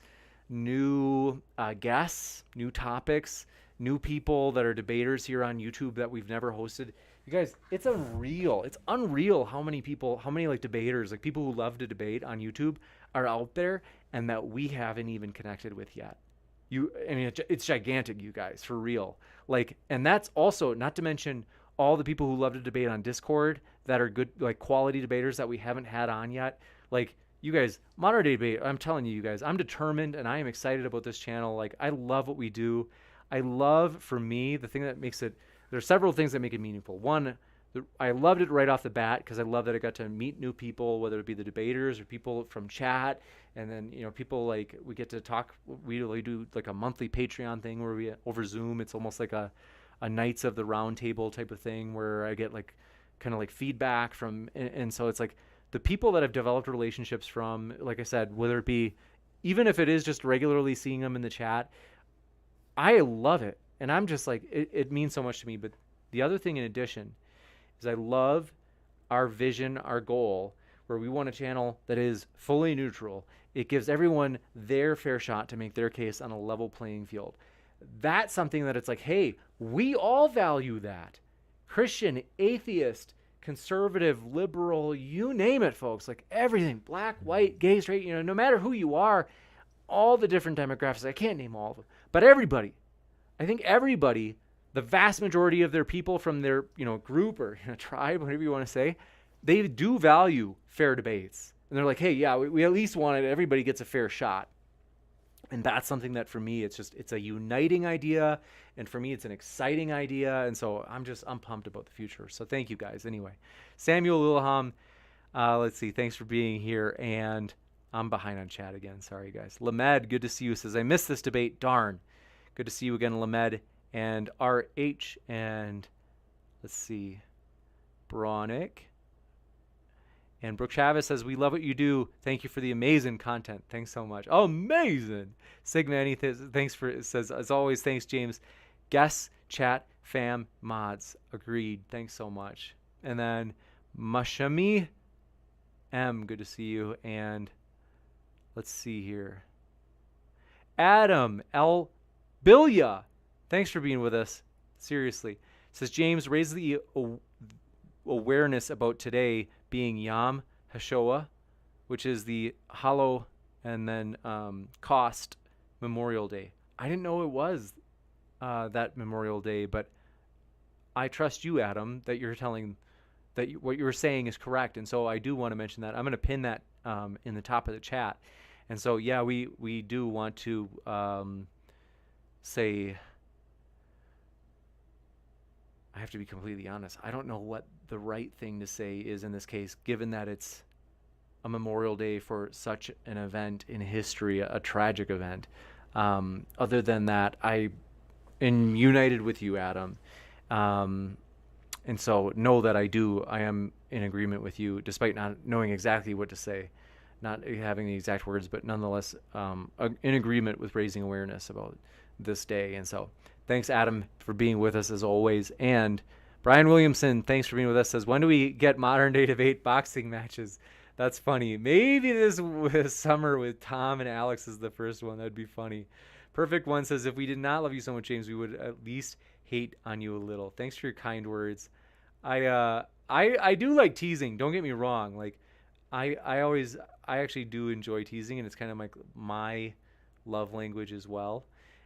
[SPEAKER 1] new guests, new topics, new people that are debaters here on YouTube that we've never hosted. You guys, it's unreal. It's unreal how many people, how many like debaters, like people who love to debate on YouTube are out there and that we haven't even connected with yet. I mean, it's gigantic, you guys, for real. Like, and that's also not to mention all the people who love to debate on Discord that are good, like quality debaters that we haven't had on yet. Like, you guys, modern day debate, I'm telling you guys, I'm determined and I am excited about this channel. Like, I love what we do. I love, for me, the thing that makes it, there's several things that make it meaningful. One, I loved it right off the bat because I love that I got to meet new people, whether it be the debaters or people from chat. And then, you know, people like, we get to talk, we really do like a monthly Patreon thing where we, over Zoom, it's almost like a Knights of the Round Table type of thing where I get like kind of like feedback from, and so it's like the people that I've developed relationships from, like I said, whether it be, even if it is just regularly seeing them in the chat, I love it. And I'm just like, it means so much to me. But the other thing in addition is I love our vision, our goal, where we want a channel that is fully neutral. It gives everyone their fair shot to make their case on a level playing field. That's something that it's like, hey, we all value that. Christian, atheist, conservative, liberal, you name it, folks. Like everything, black, white, gay, straight, you know, no matter who you are, all the different demographics. I can't name all of them, but everybody, I think everybody, the vast majority of their people from their, you know, group or tribe, whatever you want to say, they do value fair debates. And they're like, hey, yeah, we at least want it. Everybody gets a fair shot. And that's something that for me, it's a uniting idea. And for me, it's an exciting idea. And so I'm pumped about the future. So thank you guys. Anyway, Samuel Lilham, let's see. Thanks for being here. And I'm behind on chat again. Sorry, guys. Lamed, good to see you. Says, I missed this debate. Darn. Good to see you again, Lamed. And RH. And let's see. Bronick. And Brooke Chavez says, we love what you do. Thank you for the amazing content. Thanks so much. Oh, amazing. Sigmani, thanks for, it says, as always, thanks, James. Guests, chat, fam, mods. Agreed. Thanks so much. And then Mashami M, good to see you. And let's see here. Adam L. Bilya, thanks for being with us. Seriously. Says, James, raise the awareness about today being Yom HaShoah, which is the Hollow and then Cost Memorial Day. I didn't know it was that Memorial Day, but I trust you, Adam, that you're telling that what you're saying is correct. And so I do want to mention that. I'm going to pin that in the top of the chat. And so, yeah, we do want to say, I have to be completely honest. I don't know what the right thing to say is in this case, given that it's a Memorial Day for such an event in history, a tragic event. Other than that, I am united with you, Adam. And so know that I am in agreement with you, despite not knowing exactly what to say, not having the exact words, but nonetheless in agreement with raising awareness about this day. And so thanks, Adam, for being with us as always. And Brian Williamson, thanks for being with us, says, when do we get modern day debate boxing matches? That's funny. Maybe this summer with Tom and Alex is the first one. That'd be funny. Perfect One says, if we did not love you so much, James, we would at least hate on you a little. Thanks for your kind words. I do like teasing. Don't get me wrong. Like I actually do enjoy teasing, and it's kind of like my love language as well.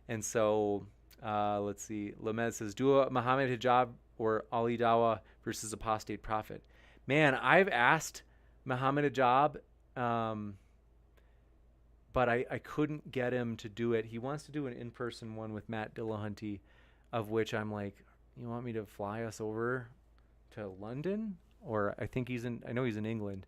[SPEAKER 1] And so let's see. Lamed says, do a Muhammad hijab or Ali Dawa versus apostate prophet. Man, I've asked Muhammad hijab, but I couldn't get him to do it. He wants to do an in-person one with Matt Dillahunty, of which I'm like, you want me to fly us over to London? Or I know he's in England.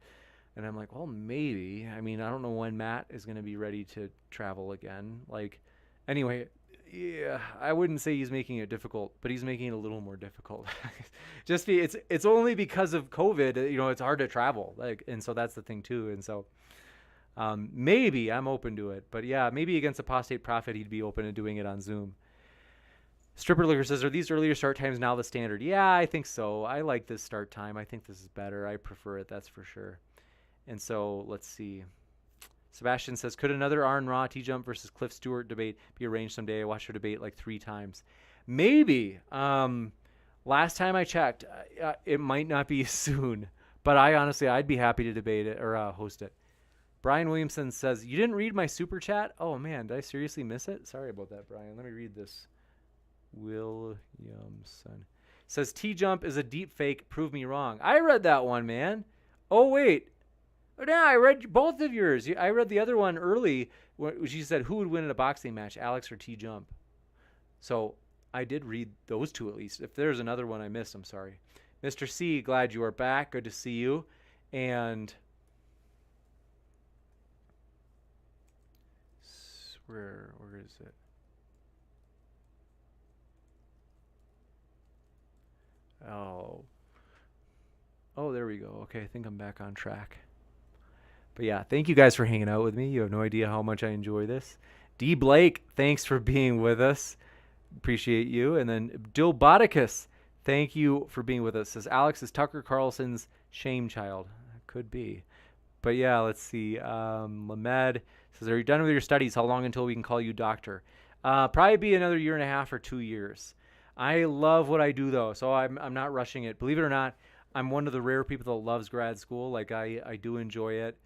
[SPEAKER 1] And I'm like, well, maybe. I mean, I don't know when Matt is going to be ready to travel again. Like, anyway, yeah, I wouldn't say he's making it difficult, but he's making it a little more difficult. It's only because of COVID, you know, it's hard to travel. Like, and so that's the thing too. And so maybe I'm open to it, but yeah, maybe against apostate prophet, he'd be open to doing it on Zoom. Stripper Liquor says, are these earlier start times now the standard? Yeah, I think so. I like this start time. I think this is better. I prefer it, that's for sure. And so let's see. Sebastian says, could another Arn Raw TJump versus Cliff Stewart debate be arranged someday? I watched her debate like 3 times. Maybe. Last time I checked, it might not be soon. But I'd be happy to debate it or host it. Brian Williamson says, you didn't read my super chat? Oh, man, did I seriously miss it? Sorry about that, Brian. Let me read this. Williamson says, TJump is a deep fake. Prove me wrong. I read that one, man. Oh, wait. Yeah, I read both of yours. I read the other one early. She said, who would win in a boxing match, Alex or TJump? So I did read those 2 at least. If there's another one I missed, I'm sorry. Mr. C, glad you are back. Good to see you. And where is it? Oh, there we go. Okay, I think I'm back on track. But yeah, thank you guys for hanging out with me. You have no idea how much I enjoy this. D. Blake, thanks for being with us. Appreciate you. And then Dill Bodicus, thank you for being with us. Says Alex is Tucker Carlson's shame child. Could be. But yeah, let's see. Lamed says, are you done with your studies? How long until we can call you doctor? Probably be another 1.5 or 2 years. I love what I do though, so I'm not rushing it. Believe it or not, I'm one of the rare people that loves grad school. Like I do enjoy it.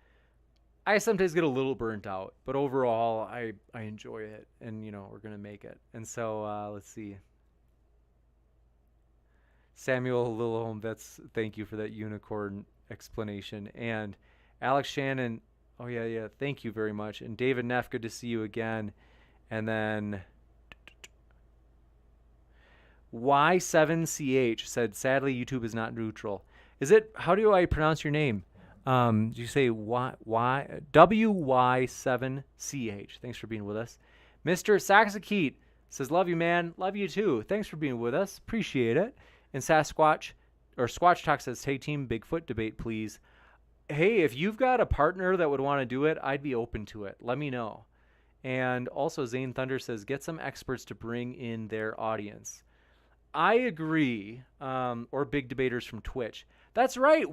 [SPEAKER 1] I sometimes get a little burnt out, but overall I enjoy it, and we're gonna make it. And so let's see. Samuel Lilholm, thank you for that unicorn explanation. And Alex Shannon, oh yeah, thank you very much. And David Neff, good to see you again. And then Y7CH said, sadly YouTube is not neutral. Is it? How do I pronounce your name? Did you say WY7CH? Thanks for being with us. Mr. Saxakeet says, love you, man. Love you too. Thanks for being with us. Appreciate it. And Sasquatch Talk says, hey team, Bigfoot debate, please. Hey, if you've got a partner that would want to do it, I'd be open to it. Let me know. And also Zane Thunder says, get some experts to bring in their audience. I agree. Or big debaters from Twitch. That's right.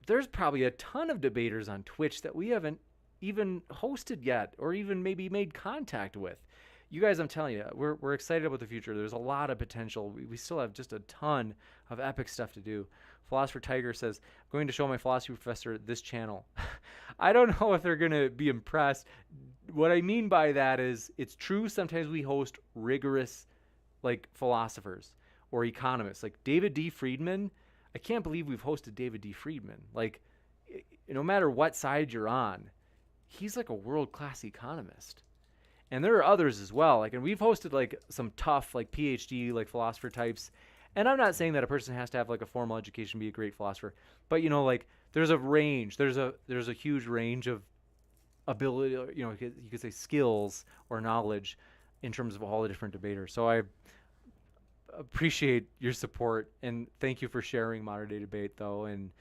[SPEAKER 1] There's probably a ton of debaters on Twitch that we haven't even hosted yet, or even maybe made contact with. You guys, I'm telling you, we're excited about the future. There's a lot of potential. We still have just a ton of epic stuff to do. Philosopher Tiger says, I'm going to show my philosophy professor this channel. I don't know if they're going to be impressed. What I mean by that is, it's true sometimes we host rigorous philosophers or economists. Like David D. Friedman, I can't believe we've hosted David D. Friedman. No matter what side you're on, he's like a world-class economist. And there are others as well. And we've hosted some tough PhD philosopher types. And I'm not saying that a person has to have a formal education to be a great philosopher, but there's a range. There's a huge range of ability, you could say skills or knowledge in terms of all the different debaters. So I appreciate your support, and thank you for sharing Modern Day Debate though. And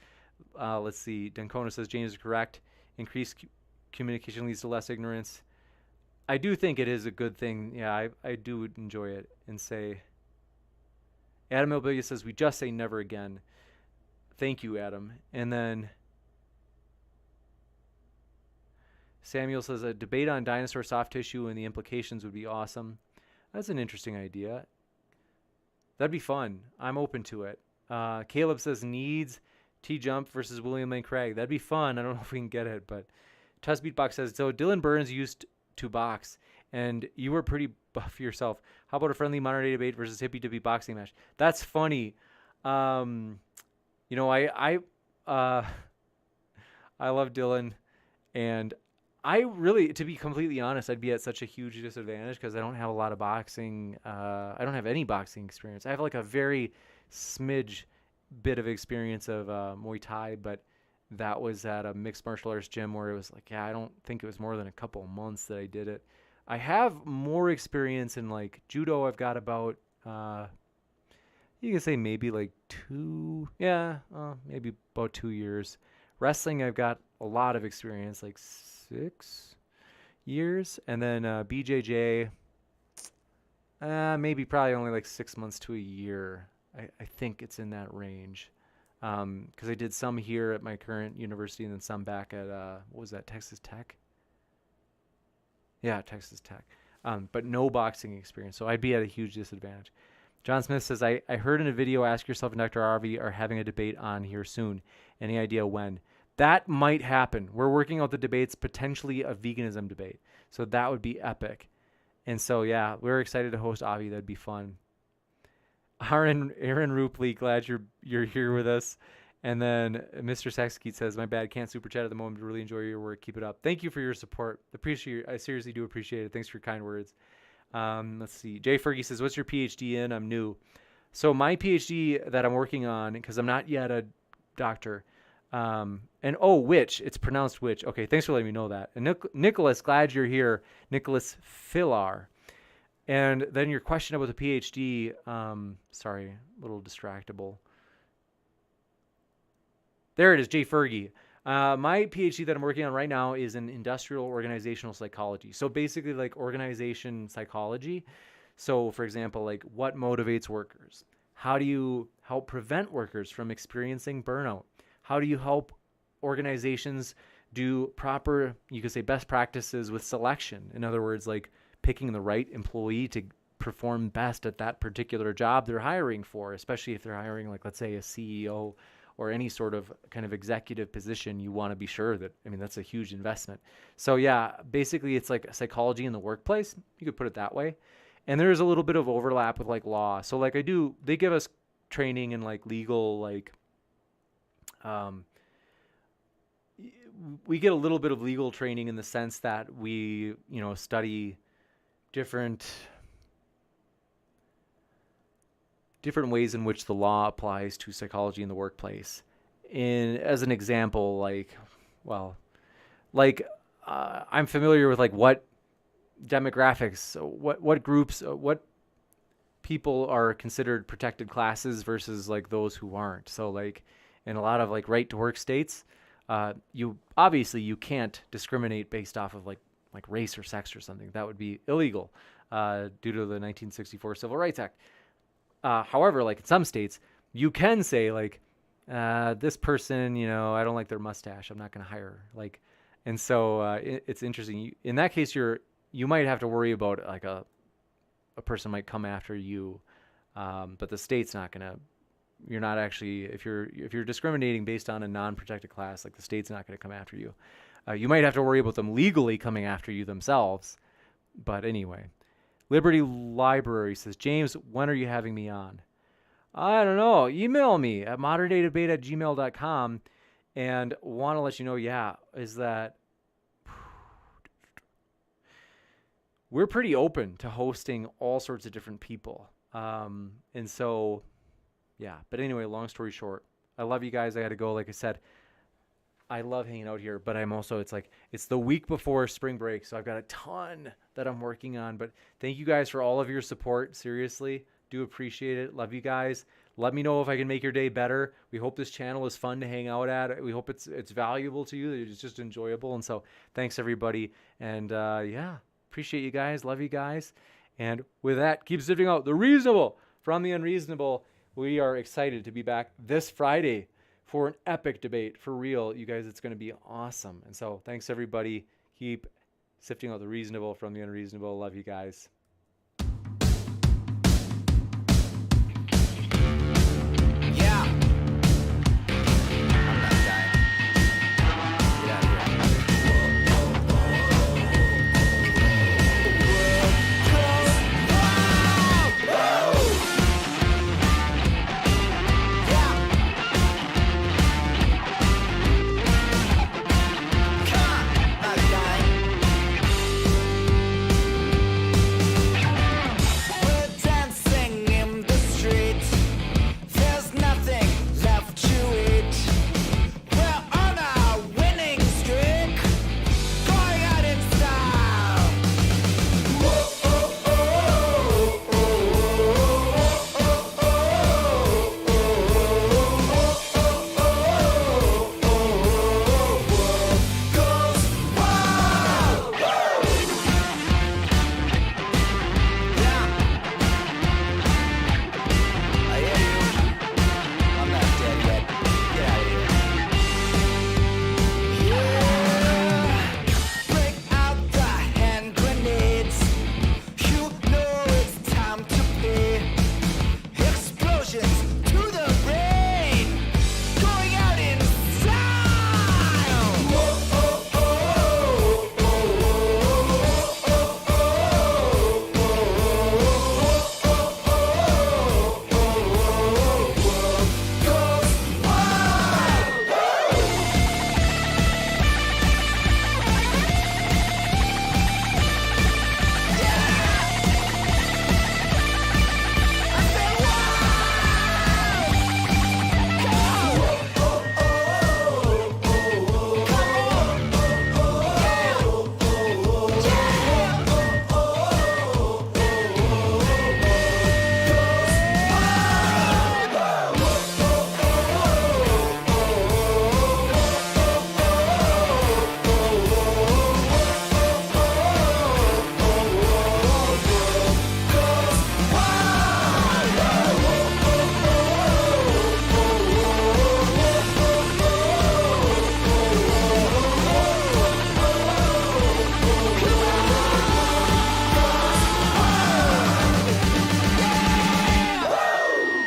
[SPEAKER 1] let's see, Dancona says James is correct. Increased communication leads to less ignorance. I do think it is a good thing. Yeah, I do enjoy it. And say, Adam Ilbilia says, we just say never again. Thank you, Adam. And then Samuel says, a debate on dinosaur soft tissue and the implications would be awesome. That's an interesting idea. That'd be fun. I'm open to it. Caleb says, needs TJump versus William Lane Craig. That'd be fun. I don't know if we can get it, but Tuss Beatbox says, so Dylan Burns used to box, and you were pretty buff yourself. How about a friendly modern day debate versus hippie dippy boxing match? That's funny. I love Dylan, and I really, to be completely honest, I'd be at such a huge disadvantage because I don't have a lot of boxing. I don't have any boxing experience. I have a very smidge bit of experience of Muay Thai, but that was at a mixed martial arts gym where it was I don't think it was more than a couple of months that I did it. I have more experience in judo. I've got about, you can say maybe 2, maybe about 2 years. Wrestling, I've got a lot of experience, 6 years. And then BJJ, maybe probably only like 6 months to a year. I think it's in that range. Because I did some here at my current university and then some back at, what was that, Texas Tech? Yeah, Texas Tech. But no boxing experience, so I'd be at a huge disadvantage. John Smith says, I heard in a video, Ask Yourself and Dr. Arvey are having a debate on here soon. Any idea when? That might happen. We're working out the debates, potentially a veganism debate. So that would be epic. And so, yeah, we're excited to host Avi. That'd be fun. Aaron Rupley, glad you're here with us. And then Mr. Saxkeet says, my bad, can't super chat at the moment. Really enjoy your work. Keep it up. Thank you for your support. I seriously do appreciate it. Thanks for your kind words. Let's see. Jay Fergie says, what's your PhD in? I'm new. So my PhD that I'm working on, because I'm not yet a doctor, which, it's pronounced which. Okay, thanks for letting me know that. And Nicholas, glad you're here. Nicholas Fillar. And then your question about the PhD, sorry, a little distractible. There it is, Jay Fergie. My PhD that I'm working on right now is in industrial organizational psychology. So basically like organization psychology. So for example, like what motivates workers? How do you help prevent workers from experiencing burnout? How do you help organizations do proper, you could say best practices with selection? In other words, like picking the right employee to perform best at that particular job they're hiring for, especially if they're hiring like, let's say a CEO or any sort of kind of executive position. You want to be sure that, that's a huge investment. So yeah, basically it's like psychology in the workplace. You could put it that way. And there's a little bit of overlap with like law. So like they give us training in like legal, like, we get a little bit of legal training in the sense that we, study different ways in which the law applies to psychology in the workplace. As an example, I'm familiar with like what demographics, what groups, what people are considered protected classes versus like those who aren't. So like in a lot of like right to work states, you can't discriminate based off of like race or sex or something. That would be illegal due to the 1964 Civil Rights Act. However, like in some states, you can say like, this person, I don't like their mustache. I'm not going to hire. Like, and so it's interesting. In that case, you might have to worry about like a person might come after you, but the state's not going to. You're not actually, if you're discriminating based on a non-protected class, like the state's not going to come after you. You might have to worry about them legally coming after you themselves. But anyway, Liberty Library says, James, when are you having me on? I don't know. Email me at moderndaydebate@gmail.com. And want to let you know, is that we're pretty open to hosting all sorts of different people. And so, but anyway, long story short, I love you guys. I got to go. Like I said, I love hanging out here, but it's the week before spring break. So I've got a ton that I'm working on, but thank you guys for all of your support. Seriously, do appreciate it. Love you guys. Let me know if I can make your day better. We hope this channel is fun to hang out at. We hope it's valuable to you. It's just enjoyable. And so thanks everybody. And appreciate you guys. Love you guys. And with that, keep sifting out the reasonable from the unreasonable. We are excited to be back this Friday for an epic debate. For real, you guys, it's going to be awesome. And so thanks everybody. Keep sifting out the reasonable from the unreasonable. Love you guys.